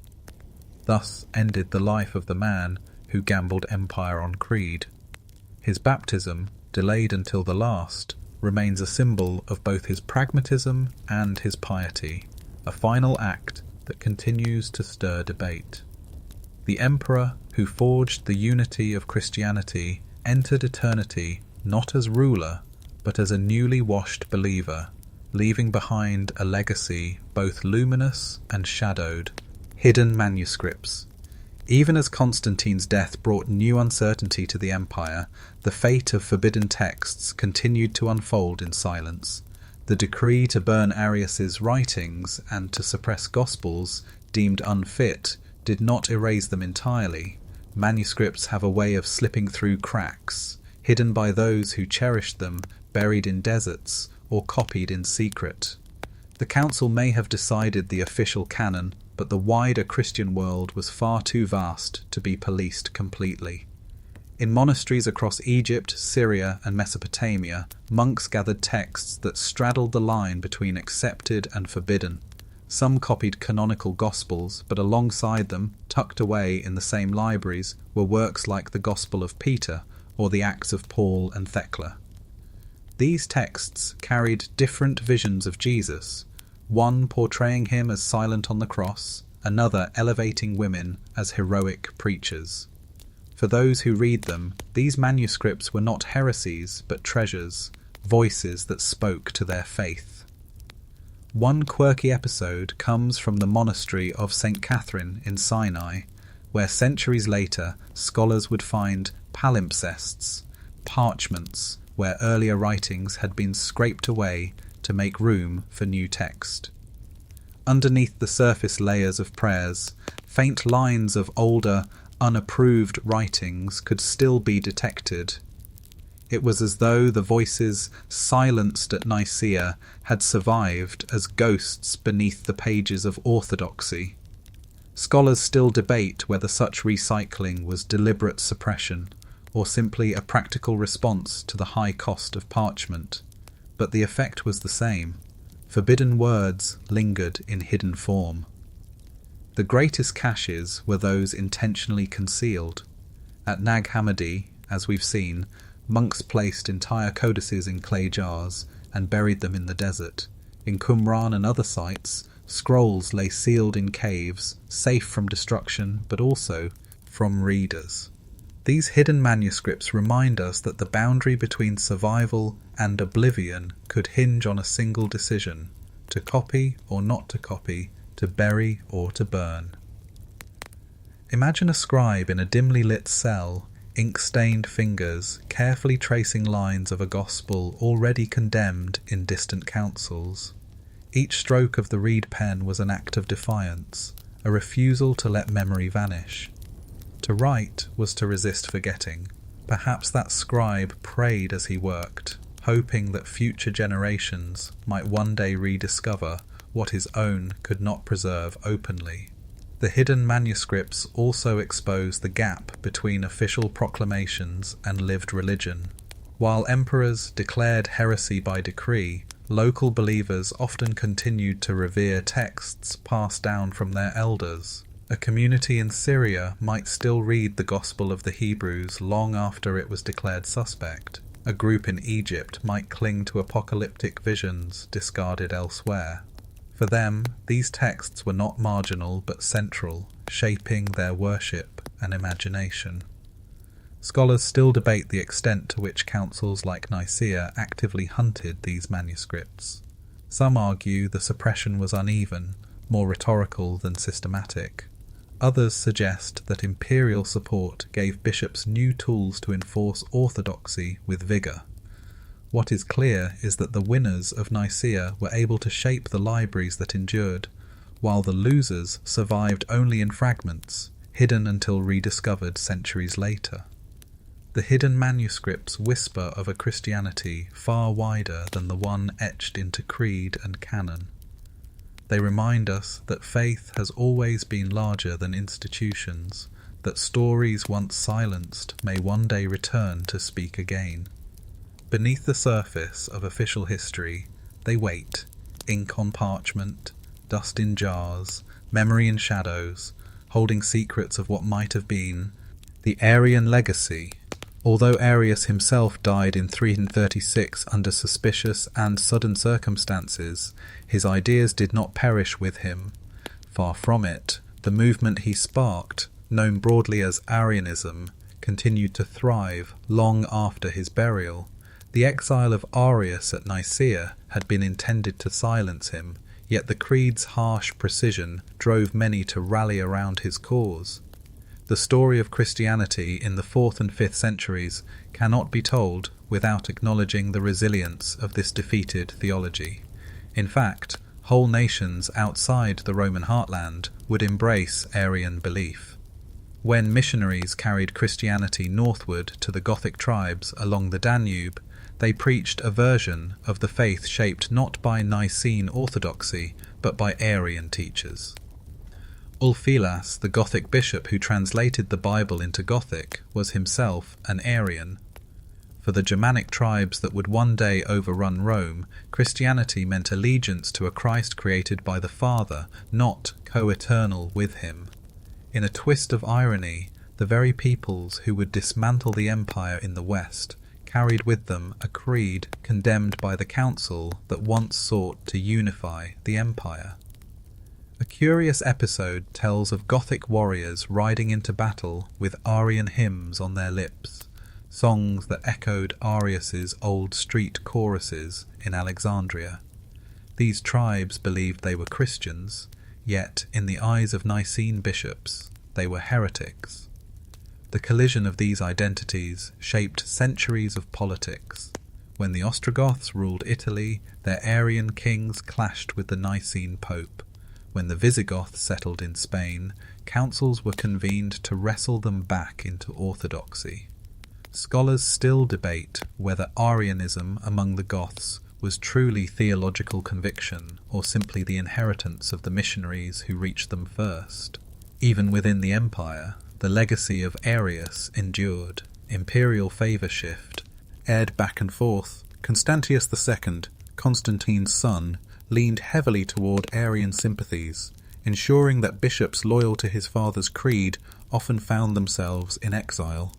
Thus ended the life of the man who gambled empire on creed. His baptism, delayed until the last, remains a symbol of both his pragmatism and his piety, a final act that continues to stir debate. The emperor who forged the unity of Christianity entered eternity not as ruler, but as a newly washed believer, leaving behind a legacy both luminous and shadowed, hidden manuscripts. Even as Constantine's death brought new uncertainty to the empire, the fate of forbidden texts continued to unfold in silence. The decree to burn Arius's writings and to suppress Gospels deemed unfit did not erase them entirely. Manuscripts have a way of slipping through cracks, hidden by those who cherished them, buried in deserts, or copied in secret. The council may have decided the official canon, but the wider Christian world was far too vast to be policed completely. In monasteries across Egypt, Syria, and Mesopotamia, monks gathered texts that straddled the line between accepted and forbidden. Some copied canonical Gospels, but alongside them, tucked away in the same libraries, were works like the Gospel of Peter or the Acts of Paul and Thecla. These texts carried different visions of Jesus, one portraying him as silent on the cross, another elevating women as heroic preachers. For those who read them, these manuscripts were not heresies but treasures, voices that spoke to their faith. One quirky episode comes from the monastery of St. Catherine in Sinai, where centuries later scholars would find palimpsests, parchments where earlier writings had been scraped away to make room for new text. Underneath the surface layers of prayers, faint lines of older, unapproved writings could still be detected. It was as though the voices silenced at Nicaea had survived as ghosts beneath the pages of orthodoxy. Scholars still debate whether such recycling was deliberate suppression or simply a practical response to the high cost of parchment, but the effect was the same. Forbidden words lingered in hidden form. The greatest caches were those intentionally concealed. At Nag Hammadi, as we've seen, monks placed entire codices in clay jars and buried them in the desert. In Qumran and other sites, scrolls lay sealed in caves, safe from destruction but also from readers. These hidden manuscripts remind us that the boundary between survival and oblivion could hinge on a single decision: to copy or not to copy, to bury or to burn. Imagine a scribe in a dimly lit cell, ink-stained fingers, carefully tracing lines of a gospel already condemned in distant councils. Each stroke of the reed pen was an act of defiance, a refusal to let memory vanish. To write was to resist forgetting. Perhaps that scribe prayed as he worked, hoping that future generations might one day rediscover what his own could not preserve openly. The hidden manuscripts also expose the gap between official proclamations and lived religion. While emperors declared heresy by decree, local believers often continued to revere texts passed down from their elders. A community in Syria might still read the Gospel of the Hebrews long after it was declared suspect. A group in Egypt might cling to apocalyptic visions discarded elsewhere. For them, these texts were not marginal but central, shaping their worship and imagination. Scholars still debate the extent to which councils like Nicaea actively hunted these manuscripts. Some argue the suppression was uneven, more rhetorical than systematic. Others suggest that imperial support gave bishops new tools to enforce orthodoxy with vigour. What is clear is that the winners of Nicaea were able to shape the libraries that endured, while the losers survived only in fragments, hidden until rediscovered centuries later. The hidden manuscripts whisper of a Christianity far wider than the one etched into creed and canon. They remind us that faith has always been larger than institutions, that stories once silenced may one day return to speak again. Beneath the surface of official history, they wait, ink on parchment, dust in jars, memory in shadows, holding secrets of what might have been. The Aryan legacy, Although Arius himself died in 336 under suspicious and sudden circumstances, his ideas did not perish with him. Far from it, the movement he sparked, known broadly as Arianism, continued to thrive long after his burial. The exile of Arius at Nicaea had been intended to silence him, yet the creed's harsh precision drove many to rally around his cause. The story of Christianity in the 4th and 5th centuries cannot be told without acknowledging the resilience of this defeated theology. In fact, whole nations outside the Roman heartland would embrace Arian belief. When missionaries carried Christianity northward to the Gothic tribes along the Danube, they preached a version of the faith shaped not by Nicene orthodoxy, but by Arian teachers. Ulfilas, the Gothic bishop who translated the Bible into Gothic, was himself an Arian. For the Germanic tribes that would one day overrun Rome, Christianity meant allegiance to a Christ created by the Father, not co-eternal with him. In a twist of irony, the very peoples who would dismantle the empire in the West carried with them a creed condemned by the council that once sought to unify the empire. A curious episode tells of Gothic warriors riding into battle with Arian hymns on their lips, songs that echoed Arius's old street choruses in Alexandria. These tribes believed they were Christians, yet in the eyes of Nicene bishops they were heretics. The collision of these identities shaped centuries of politics. When the Ostrogoths ruled Italy, their Arian kings clashed with the Nicene pope. When the Visigoths settled in Spain, councils were convened to wrestle them back into orthodoxy. Scholars still debate whether Arianism among the Goths was truly theological conviction or simply the inheritance of the missionaries who reached them first. Even within the empire, the legacy of Arius endured. Imperial favour shift aired back and forth. Constantius II, Constantine's son, leaned heavily toward Arian sympathies, ensuring that bishops loyal to his father's creed often found themselves in exile.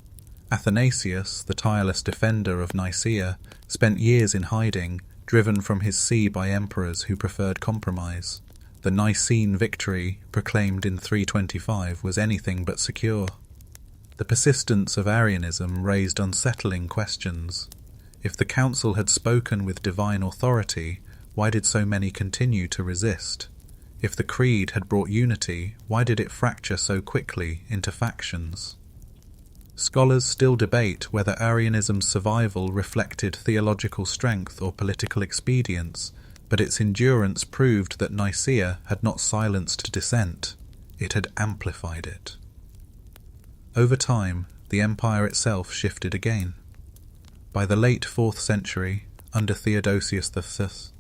Athanasius, the tireless defender of Nicaea, spent years in hiding, driven from his see by emperors who preferred compromise. The Nicene victory, proclaimed in 325, was anything but secure. The persistence of Arianism raised unsettling questions. If the council had spoken with divine authority, why did so many continue to resist? If the creed had brought unity, why did it fracture so quickly into factions? Scholars still debate whether Arianism's survival reflected theological strength or political expedience, but its endurance proved that Nicaea had not silenced dissent, it had amplified it. Over time, the empire itself shifted again. By the late 4th century, under Theodosius V,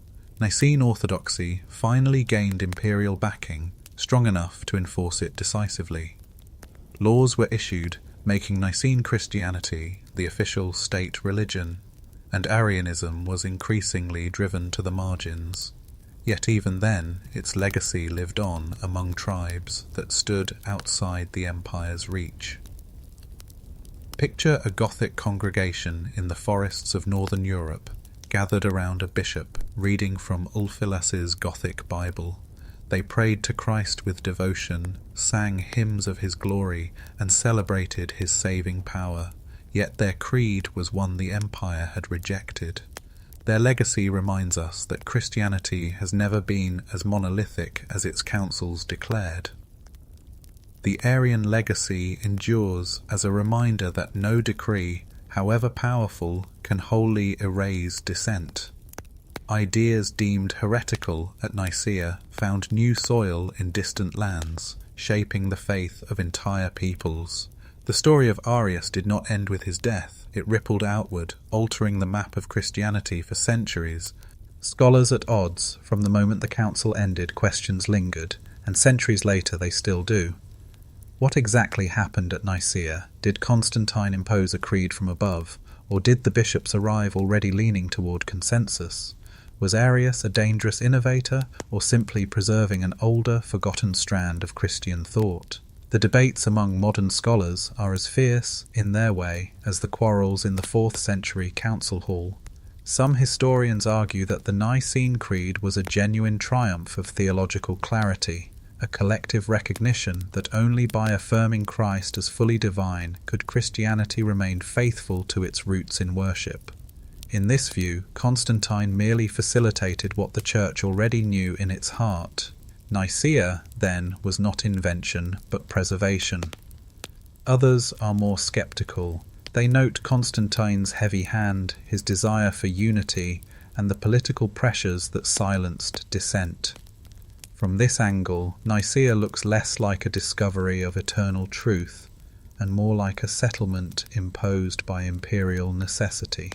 Nicene orthodoxy finally gained imperial backing, strong enough to enforce it decisively. Laws were issued, making Nicene Christianity the official state religion, and Arianism was increasingly driven to the margins. Yet even then, its legacy lived on among tribes that stood outside the empire's reach. Picture a Gothic congregation in the forests of northern Europe, gathered around a bishop reading from Ulfilas's Gothic Bible. They prayed to Christ with devotion, sang hymns of his glory, and celebrated his saving power. Yet their creed was one the empire had rejected. Their legacy reminds us that Christianity has never been as monolithic as its councils declared. The Arian legacy endures as a reminder that no decree, however powerful, can wholly erase dissent. Ideas deemed heretical at Nicaea found new soil in distant lands, shaping the faith of entire peoples. The story of Arius did not end with his death. It rippled outward, altering the map of Christianity for centuries. Scholars at odds from the moment the council ended, questions lingered, and centuries later they still do. What exactly happened at Nicaea? Did Constantine impose a creed from above, or did the bishops arrive already leaning toward consensus? Was Arius a dangerous innovator, or simply preserving an older, forgotten strand of Christian thought? The debates among modern scholars are as fierce, in their way, as the quarrels in the 4th century council hall. Some historians argue that the Nicene Creed was a genuine triumph of theological clarity, a collective recognition that only by affirming Christ as fully divine could Christianity remain faithful to its roots in worship. In this view, Constantine merely facilitated what the Church already knew in its heart. Nicaea, then, was not invention, but preservation. Others are more sceptical. They note Constantine's heavy hand, his desire for unity, and the political pressures that silenced dissent. From this angle, Nicaea looks less like a discovery of eternal truth, and more like a settlement imposed by imperial necessity.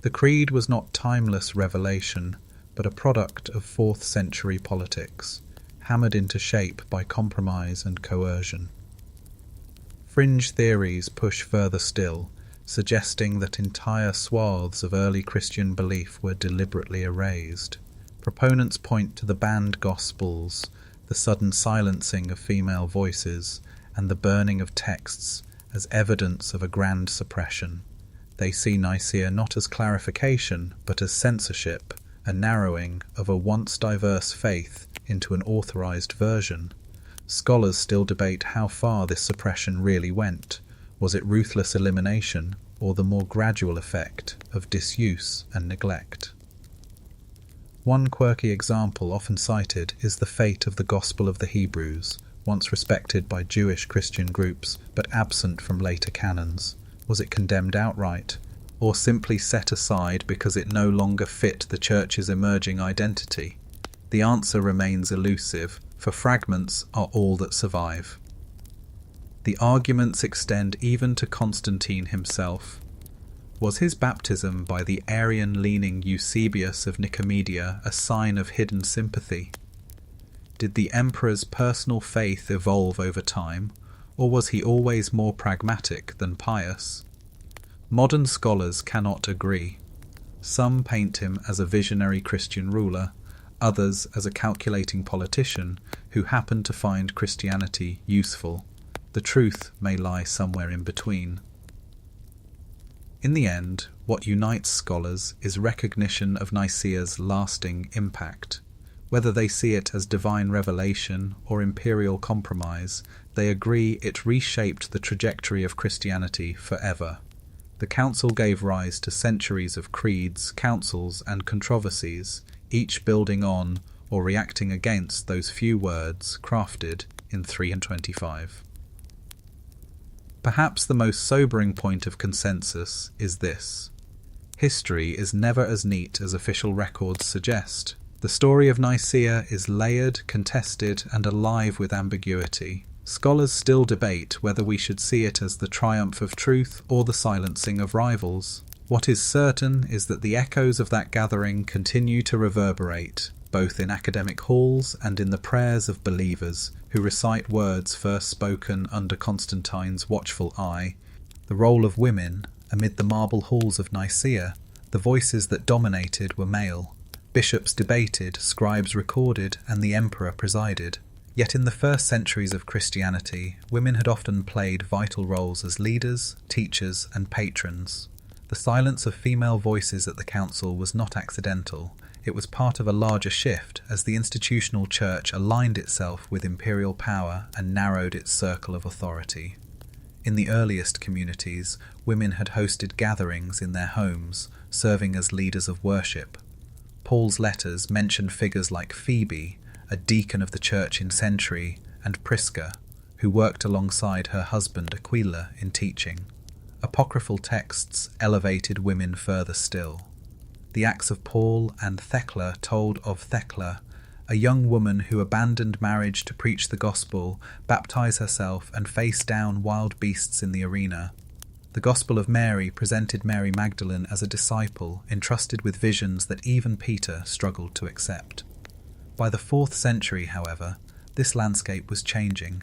The Creed was not timeless revelation, but a product of 4th century politics, hammered into shape by compromise and coercion. Fringe theories push further still, suggesting that entire swaths of early Christian belief were deliberately erased. Proponents point to the banned Gospels, the sudden silencing of female voices, and the burning of texts as evidence of a grand suppression. They see Nicaea not as clarification, but as censorship, a narrowing of a once diverse faith into an authorized version. Scholars still debate how far this suppression really went. Was it ruthless elimination, or the more gradual effect of disuse and neglect? One quirky example often cited is the fate of the Gospel of the Hebrews, once respected by Jewish Christian groups, but absent from later canons. Was it condemned outright, or simply set aside because it no longer fit the Church's emerging identity? The answer remains elusive, for fragments are all that survive. The arguments extend even to Constantine himself. Was his baptism by the Arian-leaning Eusebius of Nicomedia a sign of hidden sympathy? Did the emperor's personal faith evolve over time, or was he always more pragmatic than pious? Modern scholars cannot agree. Some paint him as a visionary Christian ruler, others as a calculating politician who happened to find Christianity useful. The truth may lie somewhere in between. In the end, what unites scholars is recognition of Nicaea's lasting impact. Whether they see it as divine revelation or imperial compromise, they agree it reshaped the trajectory of Christianity forever. The council gave rise to centuries of creeds, councils, and controversies, each building on or reacting against those few words crafted in 325. Perhaps the most sobering point of consensus is this: history is never as neat as official records suggest. The story of Nicaea is layered, contested, and alive with ambiguity. Scholars still debate whether we should see it as the triumph of truth or the silencing of rivals. What is certain is that the echoes of that gathering continue to reverberate, both in academic halls and in the prayers of believers who recite words first spoken under Constantine's watchful eye. The role of women, amid the marble halls of Nicaea, the voices that dominated were male. Bishops debated, scribes recorded, and the emperor presided. Yet in the first centuries of Christianity, women had often played vital roles as leaders, teachers, and patrons. The silence of female voices at the council was not accidental. It was part of a larger shift as the institutional church aligned itself with imperial power and narrowed its circle of authority. In the earliest communities, women had hosted gatherings in their homes, serving as leaders of worship. Paul's letters mention figures like Phoebe, a deacon of the church in Century, and Prisca, who worked alongside her husband Aquila in teaching. Apocryphal texts elevated women further still. The Acts of Paul and Thecla told of Thecla, a young woman who abandoned marriage to preach the gospel, baptize herself, and face down wild beasts in the arena. The Gospel of Mary presented Mary Magdalene as a disciple entrusted with visions that even Peter struggled to accept. By the 4th century, however, this landscape was changing.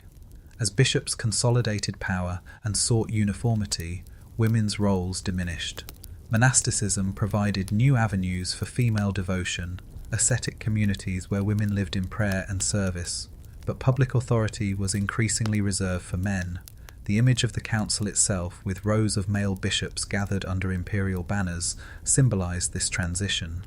As bishops consolidated power and sought uniformity, women's roles diminished. Monasticism provided new avenues for female devotion, ascetic communities where women lived in prayer and service. but public authority was increasingly reserved for men. The image of the council itself, with rows of male bishops gathered under imperial banners, symbolized this transition.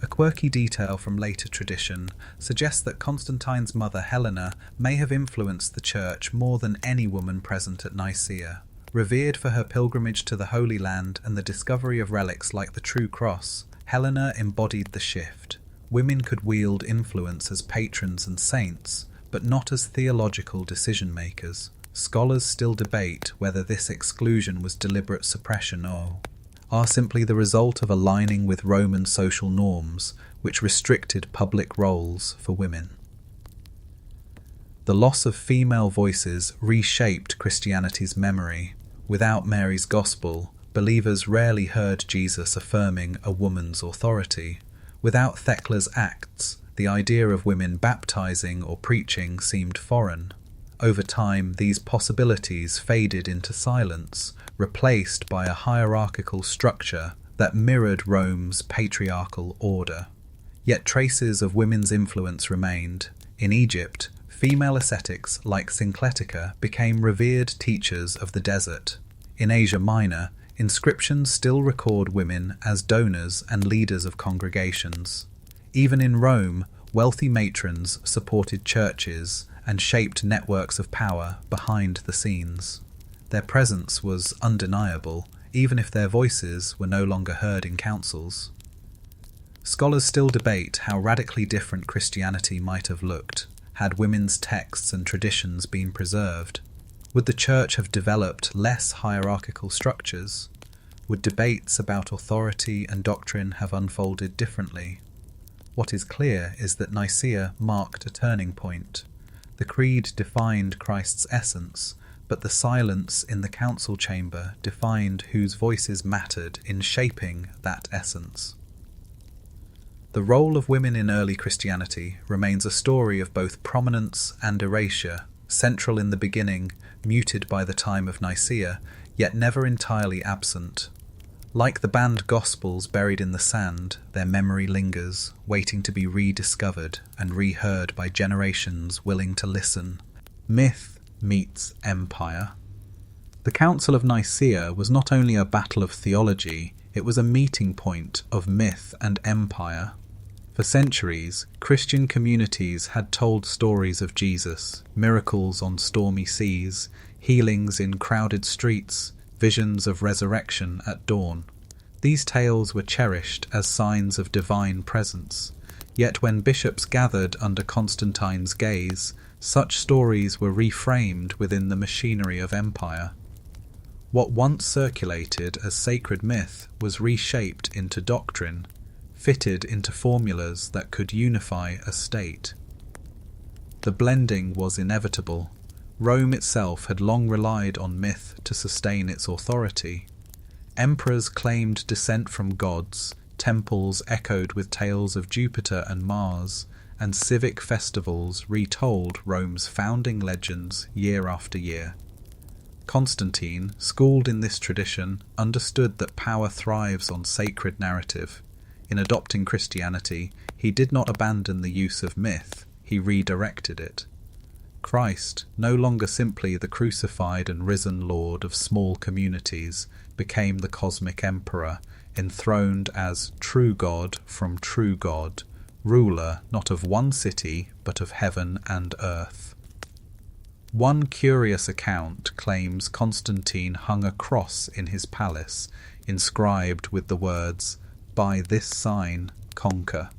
A quirky detail from later tradition suggests that Constantine's mother Helena may have influenced the church more than any woman present at Nicaea. Revered for her pilgrimage to the Holy Land and the discovery of relics like the True Cross, Helena embodied the shift. Women could wield influence as patrons and saints, but not as theological decision-makers. Scholars still debate whether this exclusion was deliberate suppression or simply the result of aligning with Roman social norms, which restricted public roles for women. The loss of female voices reshaped Christianity's memory. Without Mary's Gospel, believers rarely heard Jesus affirming a woman's authority. Without Thecla's Acts, the idea of women baptizing or preaching seemed foreign. Over time, these possibilities faded into silence, replaced by a hierarchical structure that mirrored Rome's patriarchal order. Yet traces of women's influence remained. In Egypt, female ascetics like Syncletica became revered teachers of the desert. In Asia Minor, inscriptions still record women as donors and leaders of congregations. Even in Rome, wealthy matrons supported churches and shaped networks of power behind the scenes. Their presence was undeniable, even if their voices were no longer heard in councils. Scholars still debate how radically different Christianity might have looked had women's texts and traditions been preserved. Would the church have developed less hierarchical structures? Would debates about authority and doctrine have unfolded differently? What is clear is that Nicaea marked a turning point. The creed defined Christ's essence, but the silence in the council chamber defined whose voices mattered in shaping that essence. The role of women in early Christianity remains a story of both prominence and erasure, central in the beginning, muted by the time of Nicaea, yet never entirely absent. Like the banned Gospels buried in the sand, their memory lingers, waiting to be rediscovered and reheard by generations willing to listen. Myth meets empire. The Council of Nicaea was not only a battle of theology, it was a meeting point of myth and empire. For centuries, Christian communities had told stories of Jesus, miracles on stormy seas, healings in crowded streets, visions of resurrection at dawn. These tales were cherished as signs of divine presence. Yet when bishops gathered under Constantine's gaze, such stories were reframed within the machinery of empire. What once circulated as sacred myth was reshaped into doctrine, fitted into formulas that could unify a state. The blending was inevitable. Rome itself had long relied on myth to sustain its authority. Emperors claimed descent from gods, temples echoed with tales of Jupiter and Mars, and civic festivals retold Rome's founding legends year after year. Constantine, schooled in this tradition, understood that power thrives on sacred narrative. In adopting Christianity, he did not abandon the use of myth, he redirected it. Christ, no longer simply the crucified and risen Lord of small communities, became the cosmic emperor, enthroned as true God from true God, ruler not of one city but of heaven and earth. One curious account claims Constantine hung a cross in his palace, inscribed with the words, "By this sign, conquer."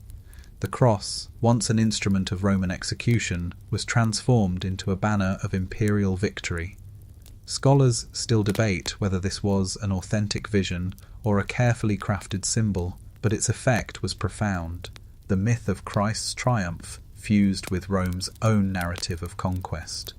The cross, once an instrument of Roman execution, was transformed into a banner of imperial victory. Scholars still debate whether this was an authentic vision or a carefully crafted symbol, but its effect was profound. The myth of Christ's triumph fused with Rome's own narrative of conquest.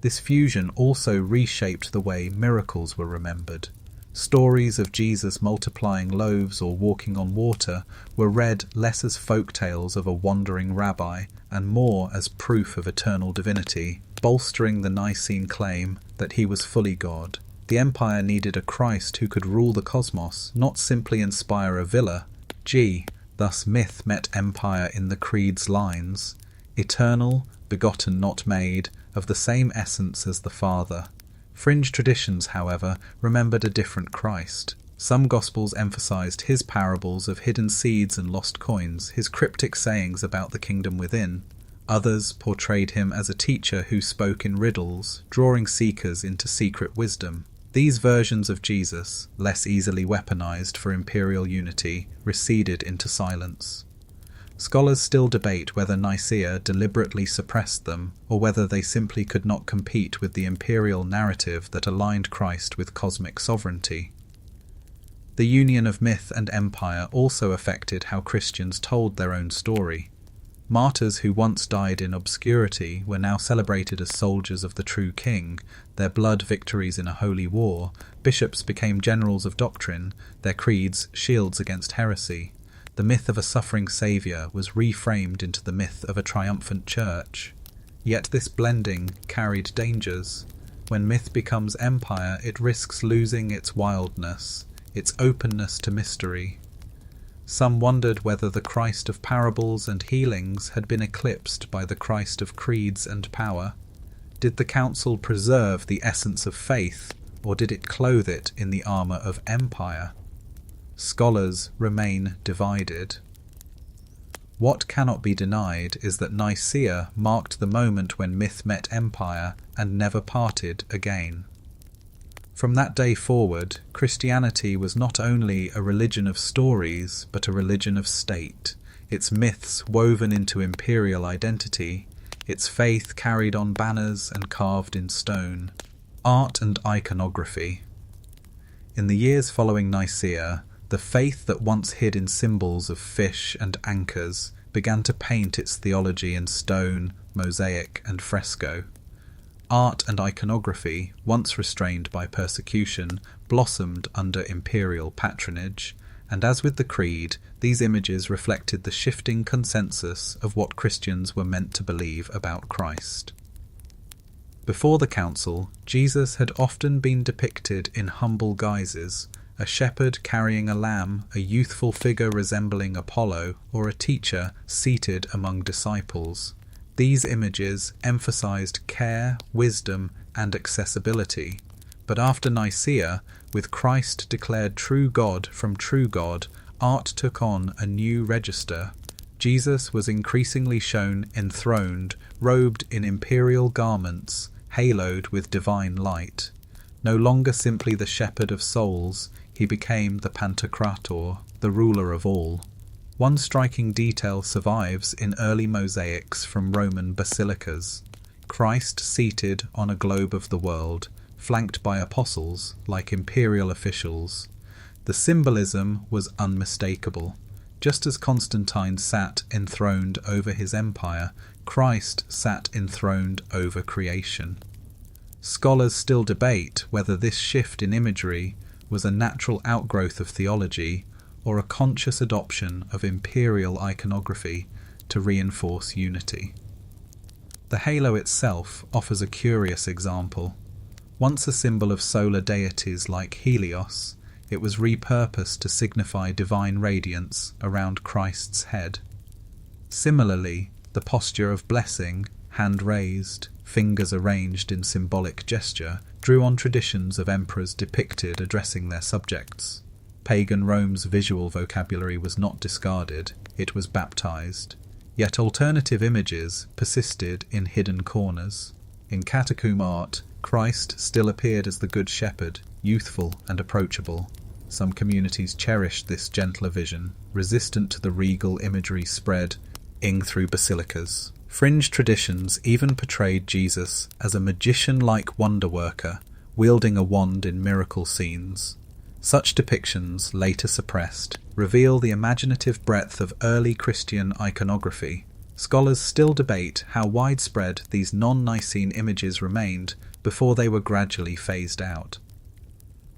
This fusion also reshaped the way miracles were remembered. Stories of Jesus multiplying loaves or walking on water were read less as folk tales of a wandering rabbi and more as proof of eternal divinity, bolstering the Nicene claim that he was fully God. The empire needed a Christ who could rule the cosmos, not simply inspire a villa. Thus myth met empire in the creed's lines. eternal, begotten not made, of the same essence as the Father. Fringe traditions, however, remembered a different Christ. Some Gospels emphasized his parables of hidden seeds and lost coins, his cryptic sayings about the kingdom within. Others portrayed him as a teacher who spoke in riddles, drawing seekers into secret wisdom. These versions of Jesus, less easily weaponized for imperial unity, receded into silence. Scholars still debate whether Nicaea deliberately suppressed them, or whether they simply could not compete with the imperial narrative that aligned Christ with cosmic sovereignty. The union of myth and empire also affected how Christians told their own story. Martyrs who once died in obscurity were now celebrated as soldiers of the true king, their blood victories in a holy war. Bishops became generals of doctrine, their creeds shields against heresy. The myth of a suffering saviour was reframed into the myth of a triumphant church. Yet this blending carried dangers. When myth becomes empire, it risks losing its wildness, its openness to mystery. Some wondered whether the Christ of parables and healings had been eclipsed by the Christ of creeds and power. Did the council preserve the essence of faith, or did it clothe it in the armour of empire? Scholars remain divided. What cannot be denied is that Nicaea marked the moment when myth met empire and never parted again. From that day forward, Christianity was not only a religion of stories, but a religion of state, its myths woven into imperial identity, its faith carried on banners and carved in stone. Art and iconography. In the years following Nicaea, the faith that once hid in symbols of fish and anchors began to paint its theology in stone, mosaic, and fresco. Art and iconography, once restrained by persecution, blossomed under imperial patronage, and as with the Creed, these images reflected the shifting consensus of what Christians were meant to believe about Christ. Before the council, Jesus had often been depicted in humble guises, a shepherd carrying a lamb, a youthful figure resembling Apollo, or a teacher seated among disciples. These images emphasized care, wisdom, and accessibility. But after Nicaea, with Christ declared true God from true God, art took on a new register. Jesus was increasingly shown enthroned, robed in imperial garments, haloed with divine light. No longer simply the shepherd of souls, he became the Pantocrator, the ruler of all. One striking detail survives in early mosaics from Roman basilicas. Christ seated on a globe of the world, flanked by apostles like imperial officials. The symbolism was unmistakable. Just as Constantine sat enthroned over his empire, Christ sat enthroned over creation. Scholars still debate whether this shift in imagery was a natural outgrowth of theology or a conscious adoption of imperial iconography to reinforce unity. The halo itself offers a curious example. Once a symbol of solar deities like Helios, it was repurposed to signify divine radiance around Christ's head. Similarly, the posture of blessing, hand raised, fingers arranged in symbolic gesture, drew on traditions of emperors depicted addressing their subjects. Pagan Rome's visual vocabulary was not discarded, it was baptized. Yet alternative images persisted in hidden corners. In catacomb art, Christ still appeared as the Good Shepherd, youthful and approachable. Some communities cherished this gentler vision, resistant to the regal imagery spread through basilicas. Fringe traditions even portrayed Jesus as a magician-like wonder worker, wielding a wand in miracle scenes. Such depictions, later suppressed, reveal the imaginative breadth of early Christian iconography. Scholars still debate how widespread these non-Nicene images remained before they were gradually phased out.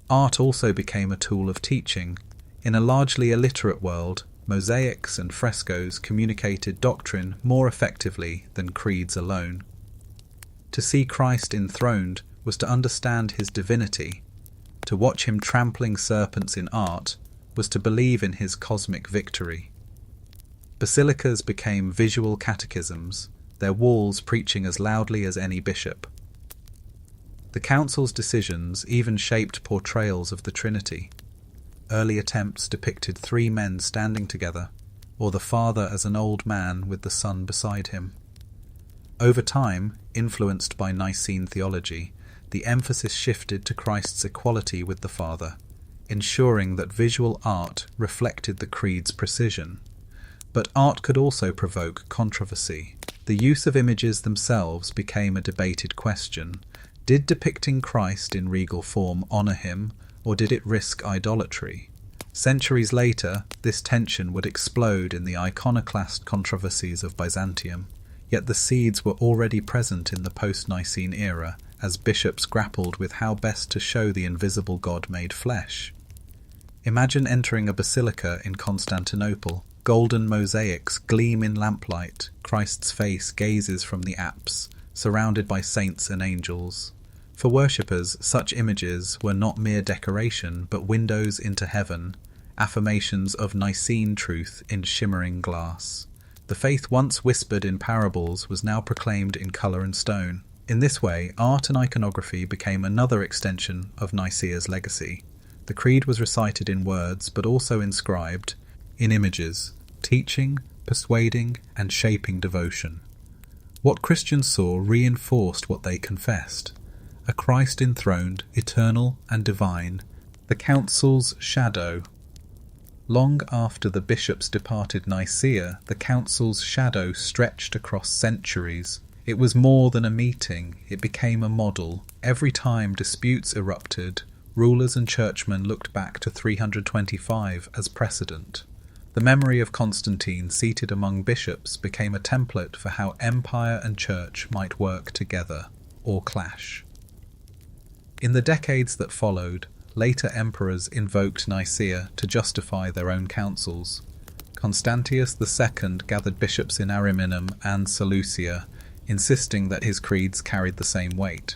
Art also became a tool of teaching. In a largely illiterate world, mosaics and frescoes communicated doctrine more effectively than creeds alone. To see Christ enthroned was to understand his divinity. To watch him trampling serpents in art was to believe in his cosmic victory. Basilicas became visual catechisms, their walls preaching as loudly as any bishop. The council's decisions even shaped portrayals of the Trinity. Early attempts depicted three men standing together, or the Father as an old man with the Son beside him. Over time, influenced by Nicene theology, the emphasis shifted to Christ's equality with the Father, ensuring that visual art reflected the creed's precision. But art could also provoke controversy. The use of images themselves became a debated question. Did depicting Christ in regal form honour him, or did it risk idolatry? Centuries later, this tension would explode in the iconoclast controversies of Byzantium, yet the seeds were already present in the post-Nicene era, as bishops grappled with how best to show the invisible God made flesh. Imagine entering a basilica in Constantinople. Golden mosaics gleam in lamplight, Christ's face gazes from the apse, surrounded by saints and angels. For worshippers, such images were not mere decoration, but windows into heaven, affirmations of Nicene truth in shimmering glass. The faith once whispered in parables was now proclaimed in colour and stone. In this way, art and iconography became another extension of Nicaea's legacy. The creed was recited in words, but also inscribed in images, teaching, persuading, and shaping devotion. What Christians saw reinforced what they confessed: a Christ enthroned, eternal and divine, the council's shadow. Long after the bishops departed Nicaea, the council's shadow stretched across centuries. It was more than a meeting, it became a model. Every time disputes erupted, rulers and churchmen looked back to 325 as precedent. The memory of Constantine seated among bishops became a template for how empire and church might work together, or clash. In the decades that followed, later emperors invoked Nicaea to justify their own councils. Constantius II gathered bishops in Ariminum and Seleucia, insisting that his creeds carried the same weight.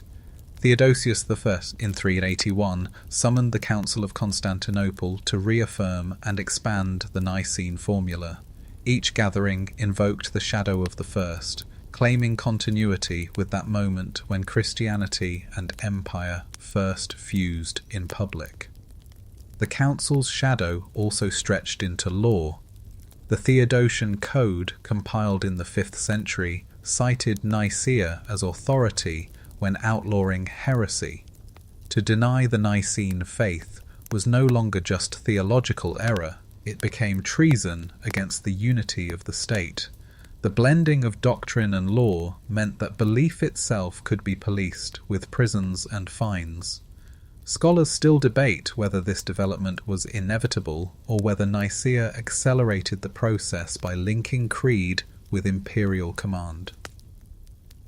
Theodosius I, in 381, summoned the Council of Constantinople to reaffirm and expand the Nicene formula. Each gathering invoked the shadow of the first, claiming continuity with that moment when Christianity and empire first fused in public. The council's shadow also stretched into law. The Theodosian Code, compiled in the 5th century, cited Nicaea as authority when outlawing heresy. To deny the Nicene faith was no longer just theological error, it became treason against the unity of the state. The blending of doctrine and law meant that belief itself could be policed with prisons and fines. Scholars still debate whether this development was inevitable or whether Nicaea accelerated the process by linking creed with imperial command.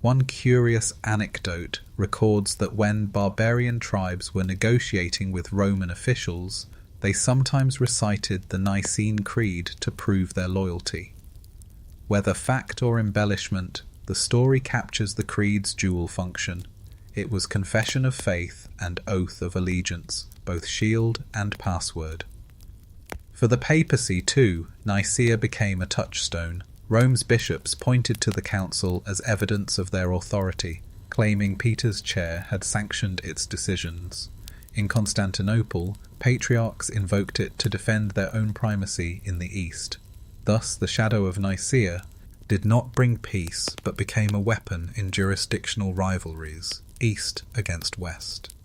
One curious anecdote records that when barbarian tribes were negotiating with Roman officials, they sometimes recited the Nicene Creed to prove their loyalty. Whether fact or embellishment, the story captures the creed's dual function. It was confession of faith and oath of allegiance, both shield and password. For the papacy, too, Nicaea became a touchstone. Rome's bishops pointed to the council as evidence of their authority, claiming Peter's chair had sanctioned its decisions. In Constantinople, patriarchs invoked it to defend their own primacy in the East. Thus, the shadow of Nicaea did not bring peace, but became a weapon in jurisdictional rivalries, East against West.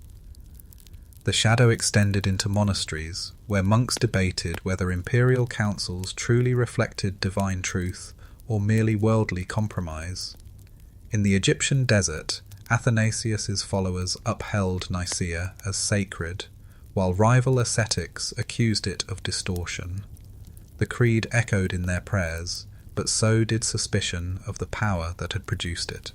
The shadow extended into monasteries, where monks debated whether imperial councils truly reflected divine truth or merely worldly compromise. In the Egyptian desert, Athanasius's followers upheld Nicaea as sacred, while rival ascetics accused it of distortion. The creed echoed in their prayers, but so did suspicion of the power that had produced it.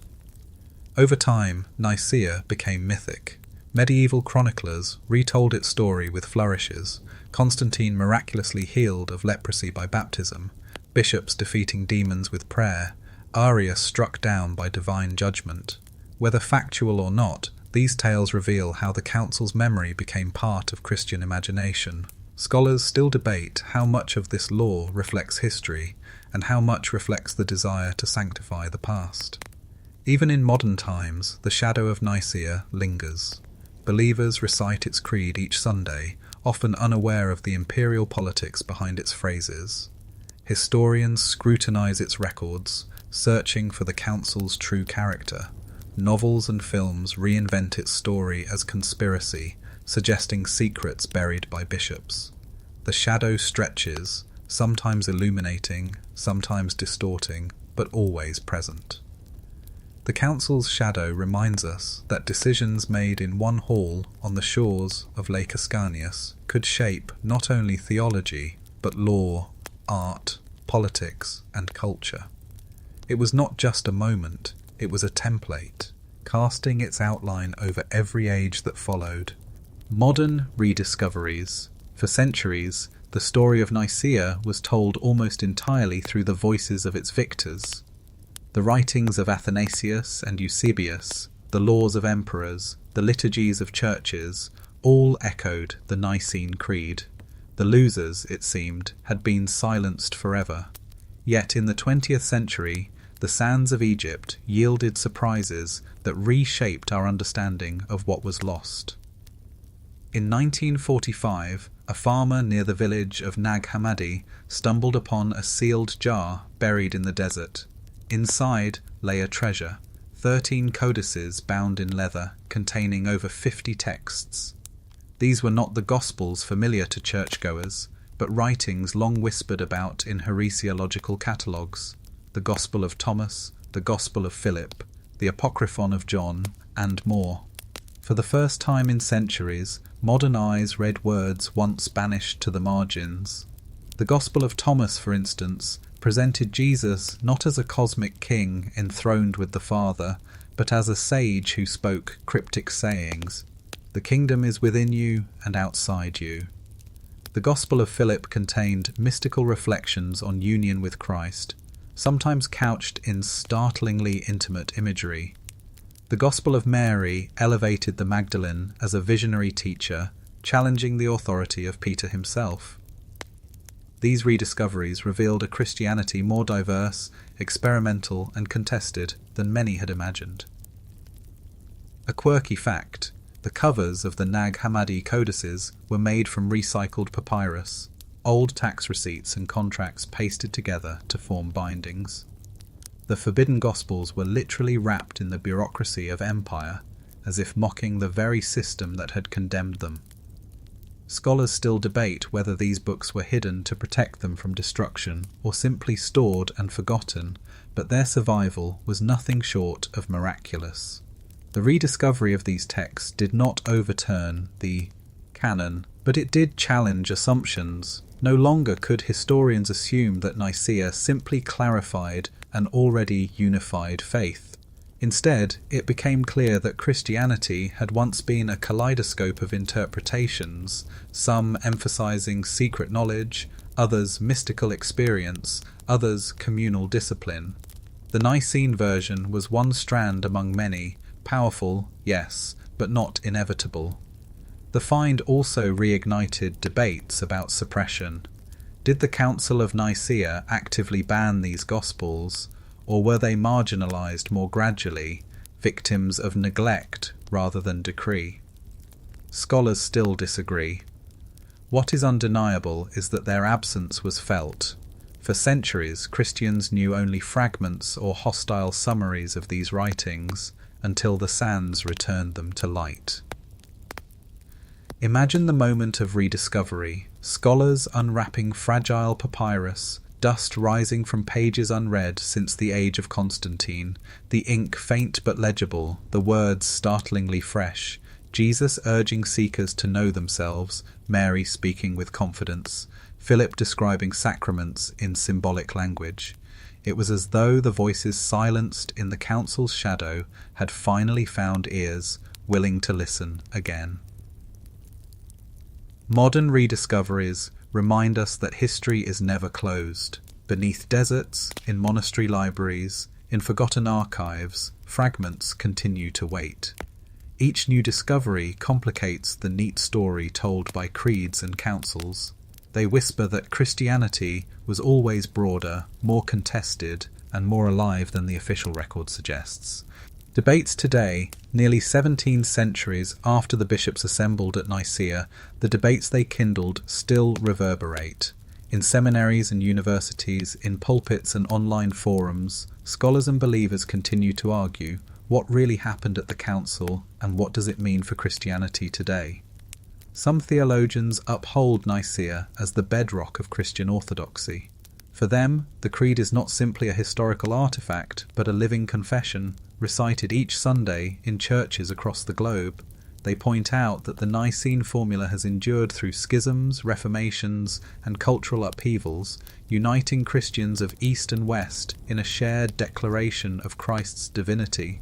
Over time, Nicaea became mythic. Medieval chroniclers retold its story with flourishes. Constantine miraculously healed of leprosy by baptism, bishops defeating demons with prayer, Arius struck down by divine judgment. Whether factual or not, these tales reveal how the council's memory became part of Christian imagination. Scholars still debate how much of this lore reflects history and how much reflects the desire to sanctify the past. Even in modern times, the shadow of Nicaea lingers. Believers recite its creed each Sunday, often unaware of the imperial politics behind its phrases. Historians scrutinize its records, searching for the council's true character. Novels and films reinvent its story as conspiracy, suggesting secrets buried by bishops. The shadow stretches, sometimes illuminating, sometimes distorting, but always present. The council's shadow reminds us that decisions made in one hall on the shores of Lake Ascanius could shape not only theology, but law, art, politics, and culture. It was not just a moment, it was a template, casting its outline over every age that followed. Modern rediscoveries. For centuries, the story of Nicaea was told almost entirely through the voices of its victors. The writings of Athanasius and Eusebius, the laws of emperors, the liturgies of churches, all echoed the Nicene Creed. The losers, it seemed, had been silenced forever. Yet in the 20th century, the sands of Egypt yielded surprises that reshaped our understanding of what was lost. In 1945, a farmer near the village of Nag Hammadi stumbled upon a sealed jar buried in the desert. Inside lay a treasure, 13 codices bound in leather containing over 50 texts. These were not the Gospels familiar to churchgoers, but writings long whispered about in heresiological catalogues: the Gospel of Thomas, the Gospel of Philip, the Apocryphon of John, and more. For the first time in centuries, modern eyes read words once banished to the margins. The Gospel of Thomas, for instance, presented Jesus not as a cosmic king enthroned with the Father, but as a sage who spoke cryptic sayings. The kingdom is within you and outside you. The Gospel of Philip contained mystical reflections on union with Christ, sometimes couched in startlingly intimate imagery. The Gospel of Mary elevated the Magdalene as a visionary teacher, challenging the authority of Peter himself. These rediscoveries revealed a Christianity more diverse, experimental, and contested than many had imagined. A quirky fact: the covers of the Nag Hammadi codices were made from recycled papyrus, old tax receipts and contracts pasted together to form bindings. The forbidden Gospels were literally wrapped in the bureaucracy of empire, as if mocking the very system that had condemned them. Scholars still debate whether these books were hidden to protect them from destruction or simply stored and forgotten, but their survival was nothing short of miraculous. The rediscovery of these texts did not overturn the canon, but it did challenge assumptions. No longer could historians assume that Nicaea simply clarified an already unified faith. Instead, it became clear that Christianity had once been a kaleidoscope of interpretations, some emphasizing secret knowledge, others mystical experience, others communal discipline. The Nicene version was one strand among many, powerful, yes, but not inevitable. The find also reignited debates about suppression. Did the Council of Nicaea actively ban these Gospels, or were they marginalized more gradually, victims of neglect rather than decree? Scholars still disagree. What is undeniable is that their absence was felt. For centuries, Christians knew only fragments or hostile summaries of these writings until the sands returned them to light. Imagine the moment of rediscovery, scholars unwrapping fragile papyrus, dust rising from pages unread since the age of Constantine, the ink faint but legible, the words startlingly fresh, Jesus urging seekers to know themselves, Mary speaking with confidence, Philip describing sacraments in symbolic language. It was as though the voices silenced in the council's shadow had finally found ears willing to listen again. Modern rediscoveries remind us that history is never closed. Beneath deserts, in monastery libraries, in forgotten archives, fragments continue to wait. Each new discovery complicates the neat story told by creeds and councils. They whisper that Christianity was always broader, more contested, and more alive than the official record suggests. Debates today, nearly 17 centuries after the bishops assembled at Nicaea, the debates they kindled still reverberate. In seminaries and universities, in pulpits and online forums, scholars and believers continue to argue what really happened at the council and what does it mean for Christianity today. Some theologians uphold Nicaea as the bedrock of Christian orthodoxy. For them, the creed is not simply a historical artifact, but a living confession, recited each Sunday in churches across the globe. They point out that the Nicene formula has endured through schisms, reformations, and cultural upheavals, uniting Christians of East and West in a shared declaration of Christ's divinity.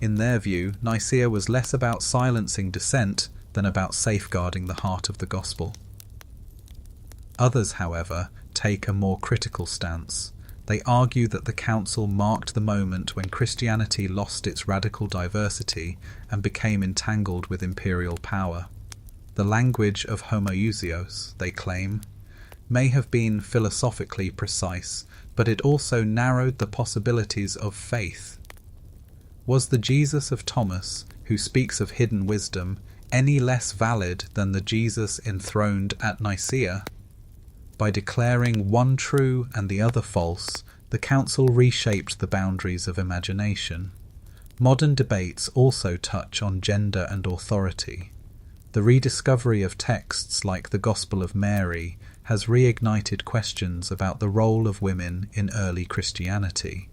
In their view, Nicaea was less about silencing dissent than about safeguarding the heart of the gospel. Others, however, take a more critical stance. They argue that the council marked the moment when Christianity lost its radical diversity and became entangled with imperial power. The language of homoousios, they claim, may have been philosophically precise, but it also narrowed the possibilities of faith. Was the Jesus of Thomas, who speaks of hidden wisdom, any less valid than the Jesus enthroned at Nicaea? By declaring one true and the other false, the council reshaped the boundaries of imagination. Modern debates also touch on gender and authority. The rediscovery of texts like the Gospel of Mary has reignited questions about the role of women in early Christianity.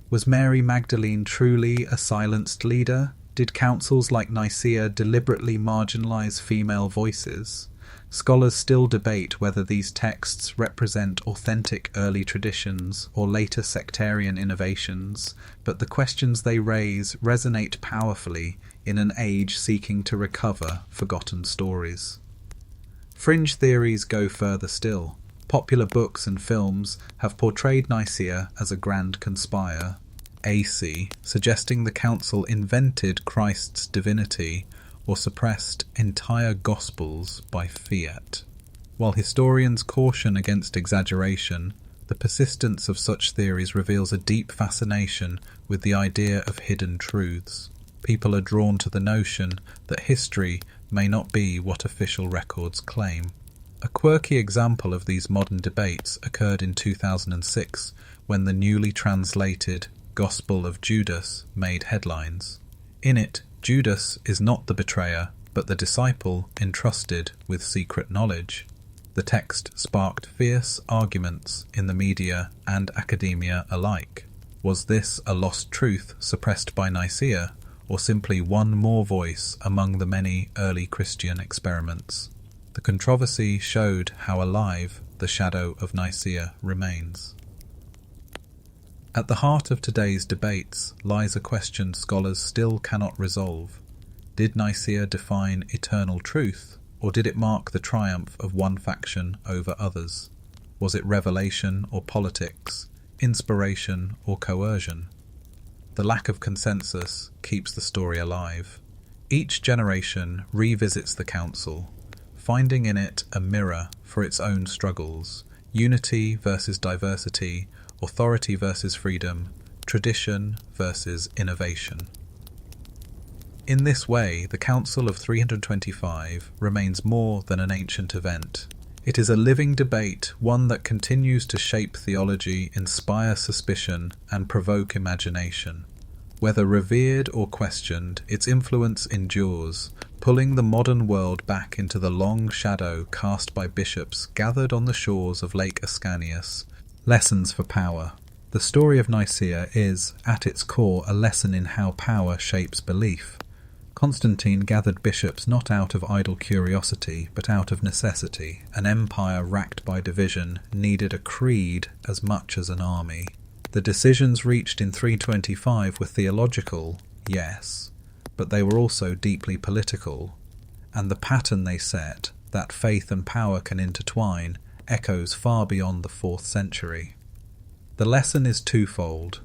Was Mary Magdalene truly a silenced leader? Did councils like Nicaea deliberately marginalize female voices? Scholars still debate whether these texts represent authentic early traditions or later sectarian innovations, but the questions they raise resonate powerfully in an age seeking to recover forgotten stories. Fringe theories go further still. Popular books and films have portrayed Nicaea as a grand conspire, AC, suggesting the council invented Christ's divinity or suppressed entire gospels by fiat. While historians caution against exaggeration, the persistence of such theories reveals a deep fascination with the idea of hidden truths. People are drawn to the notion that history may not be what official records claim. A quirky example of these modern debates occurred in 2006 when the newly translated Gospel of Judas made headlines. In it, Judas is not the betrayer, but the disciple entrusted with secret knowledge. The text sparked fierce arguments in the media and academia alike. Was this a lost truth suppressed by Nicaea, or simply one more voice among the many early Christian experiments? The controversy showed how alive the shadow of Nicaea remains. At the heart of today's debates lies a question scholars still cannot resolve. Did Nicaea define eternal truth, or did it mark the triumph of one faction over others? Was it revelation or politics, inspiration or coercion? The lack of consensus keeps the story alive. Each generation revisits the council, finding in it a mirror for its own struggles: unity versus diversity, authority versus freedom, tradition versus innovation. In this way, the Council of 325 remains more than an ancient event. It is a living debate, one that continues to shape theology, inspire suspicion, and provoke imagination. Whether revered or questioned, its influence endures, pulling the modern world back into the long shadow cast by bishops gathered on the shores of Lake Ascanius. Lessons for power. The story of Nicaea is, at its core, a lesson in how power shapes belief. Constantine gathered bishops not out of idle curiosity, but out of necessity. An empire racked by division needed a creed as much as an army. The decisions reached in 325 were theological, yes, but they were also deeply political. And the pattern they set, that faith and power can intertwine, echoes far beyond the 4th century. The lesson is twofold.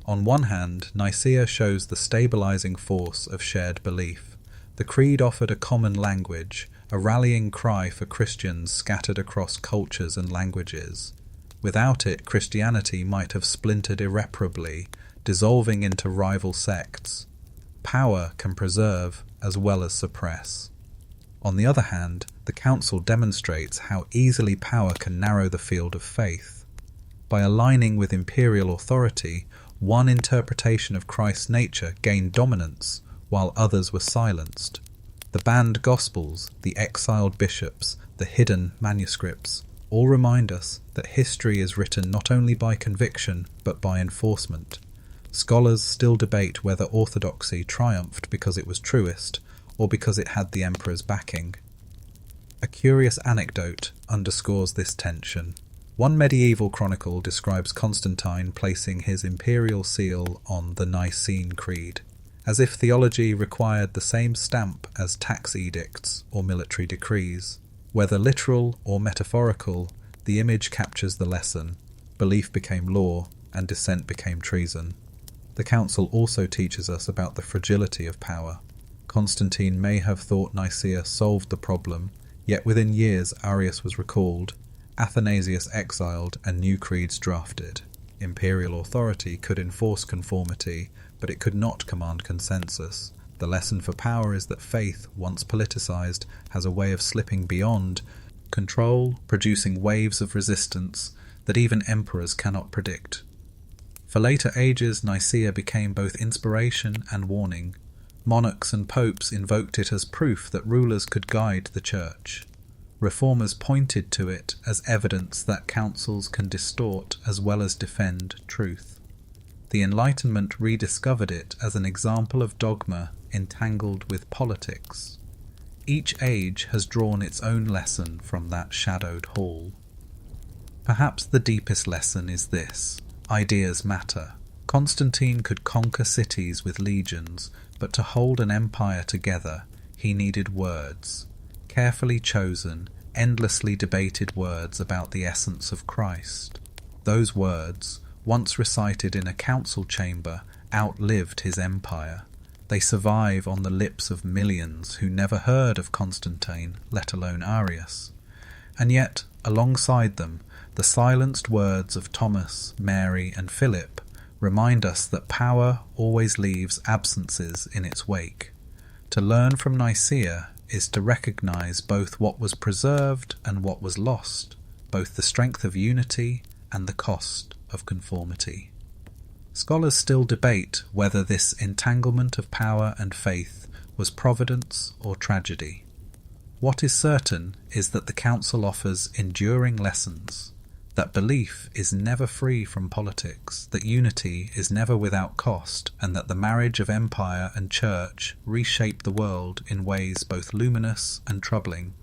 On one hand, Nicaea shows the stabilizing force of shared belief. The creed offered a common language, a rallying cry for Christians scattered across cultures and languages. Without it, Christianity might have splintered irreparably, dissolving into rival sects. Power can preserve as well as suppress. On the other hand, the Council demonstrates how easily power can narrow the field of faith. By aligning with imperial authority, one interpretation of Christ's nature gained dominance, while others were silenced. The banned Gospels, the exiled bishops, the hidden manuscripts, all remind us that history is written not only by conviction, but by enforcement. Scholars still debate whether orthodoxy triumphed because it was truest, or because it had the emperor's backing. A curious anecdote underscores this tension. One medieval chronicle describes Constantine placing his imperial seal on the Nicene Creed, as if theology required the same stamp as tax edicts or military decrees. Whether literal or metaphorical, the image captures the lesson. Belief became law, and dissent became treason. The Council also teaches us about the fragility of power. Constantine may have thought Nicaea solved the problem, yet within years Arius was recalled, Athanasius exiled, and new creeds drafted. Imperial authority could enforce conformity, but it could not command consensus. The lesson for power is that faith, once politicized, has a way of slipping beyond control, producing waves of resistance that even emperors cannot predict. For later ages, Nicaea became both inspiration and warning. Monarchs and popes invoked it as proof that rulers could guide the church. Reformers pointed to it as evidence that councils can distort as well as defend truth. The Enlightenment rediscovered it as an example of dogma entangled with politics. Each age has drawn its own lesson from that shadowed hall. Perhaps the deepest lesson is this: ideas matter. Constantine could conquer cities with legions, but to hold an empire together, he needed words. Carefully chosen, endlessly debated words about the essence of Christ. Those words, once recited in a council chamber, outlived his empire. They survive on the lips of millions who never heard of Constantine, let alone Arius. And yet, alongside them, the silenced words of Thomas, Mary, and Philip remind us that power always leaves absences in its wake. To learn from Nicaea is to recognize both what was preserved and what was lost, both the strength of unity and the cost of conformity. Scholars still debate whether this entanglement of power and faith was providence or tragedy. What is certain is that the Council offers enduring lessons, that belief is never free from politics, that unity is never without cost, and that the marriage of empire and church reshape the world in ways both luminous and troubling.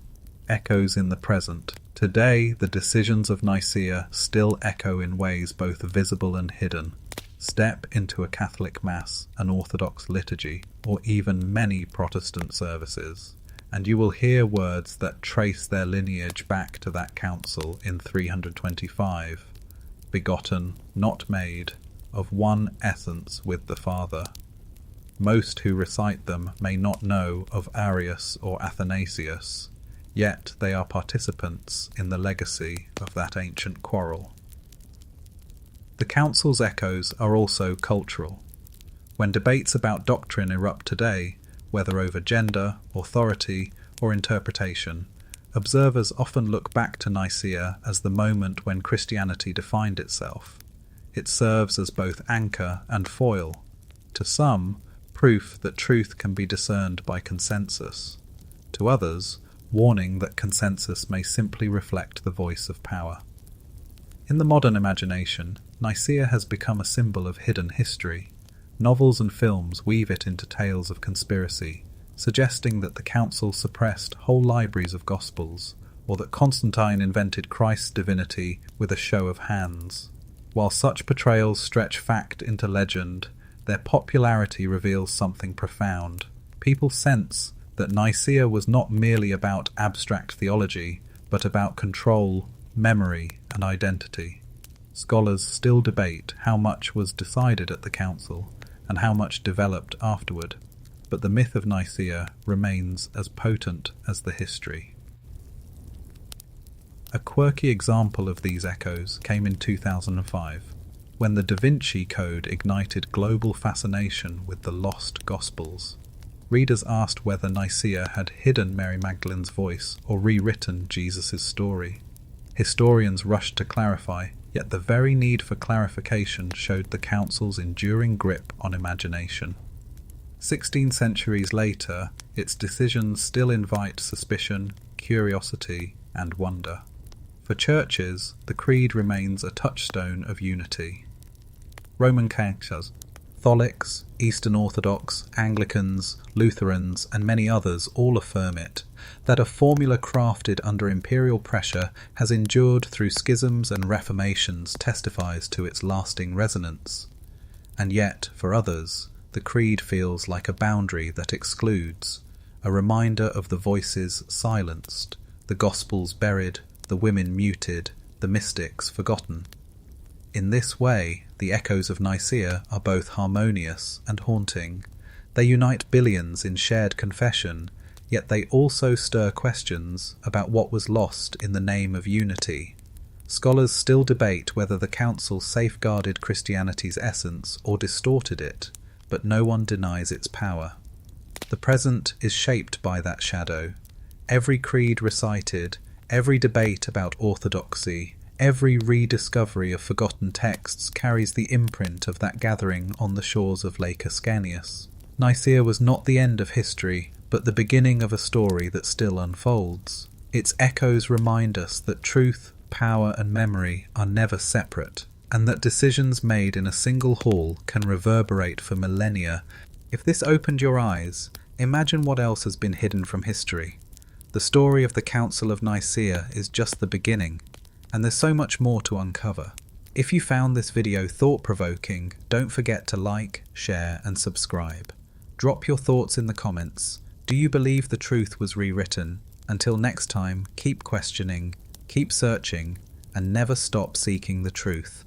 Echoes in the present. Today, the decisions of Nicaea still echo in ways both visible and hidden. Step into a Catholic Mass, an Orthodox liturgy, or even many Protestant services, and you will hear words that trace their lineage back to that council in 325, begotten, not made, of one essence with the Father. Most who recite them may not know of Arius or Athanasius, yet they are participants in the legacy of that ancient quarrel. The Council's echoes are also cultural. When debates about doctrine erupt today, whether over gender, authority, or interpretation, observers often look back to Nicaea as the moment when Christianity defined itself. It serves as both anchor and foil. To some, proof that truth can be discerned by consensus. To others, warning that consensus may simply reflect the voice of power. In the modern imagination, Nicaea has become a symbol of hidden history. Novels and films weave it into tales of conspiracy, suggesting that the Council suppressed whole libraries of Gospels, or that Constantine invented Christ's divinity with a show of hands. While such portrayals stretch fact into legend, their popularity reveals something profound. People sense that Nicaea was not merely about abstract theology, but about control, memory, and identity. Scholars still debate how much was decided at the council and how much developed afterward, but the myth of Nicaea remains as potent as the history. A quirky example of these echoes came in 2005, when the Da Vinci Code ignited global fascination with the lost Gospels. Readers asked whether Nicaea had hidden Mary Magdalene's voice or rewritten Jesus' story. Historians rushed to clarify, yet the very need for clarification showed the council's enduring grip on imagination. 16 centuries later, its decisions still invite suspicion, curiosity, and wonder. For churches, the creed remains a touchstone of unity. Roman Catholics, Eastern Orthodox, Anglicans, Lutherans, and many others all affirm it, that a formula crafted under imperial pressure has endured through schisms and reformations testifies to its lasting resonance. And yet, for others, the creed feels like a boundary that excludes, a reminder of the voices silenced, the Gospels buried, the women muted, the mystics forgotten. In this way, the echoes of Nicaea are both harmonious and haunting. They unite billions in shared confession, yet they also stir questions about what was lost in the name of unity. Scholars still debate whether the council safeguarded Christianity's essence or distorted it, but no one denies its power. The present is shaped by that shadow. Every creed recited, every debate about orthodoxy, every rediscovery of forgotten texts carries the imprint of that gathering on the shores of Lake Ascanius. Nicaea was not the end of history, but the beginning of a story that still unfolds. Its echoes remind us that truth, power, and memory are never separate, and that decisions made in a single hall can reverberate for millennia. If this opened your eyes, imagine what else has been hidden from history. The story of the Council of Nicaea is just the beginning, and there's so much more to uncover. If you found this video thought-provoking, don't forget to like, share, and subscribe. Drop your thoughts in the comments. Do you believe the truth was rewritten? Until next time, keep questioning, keep searching, and never stop seeking the truth.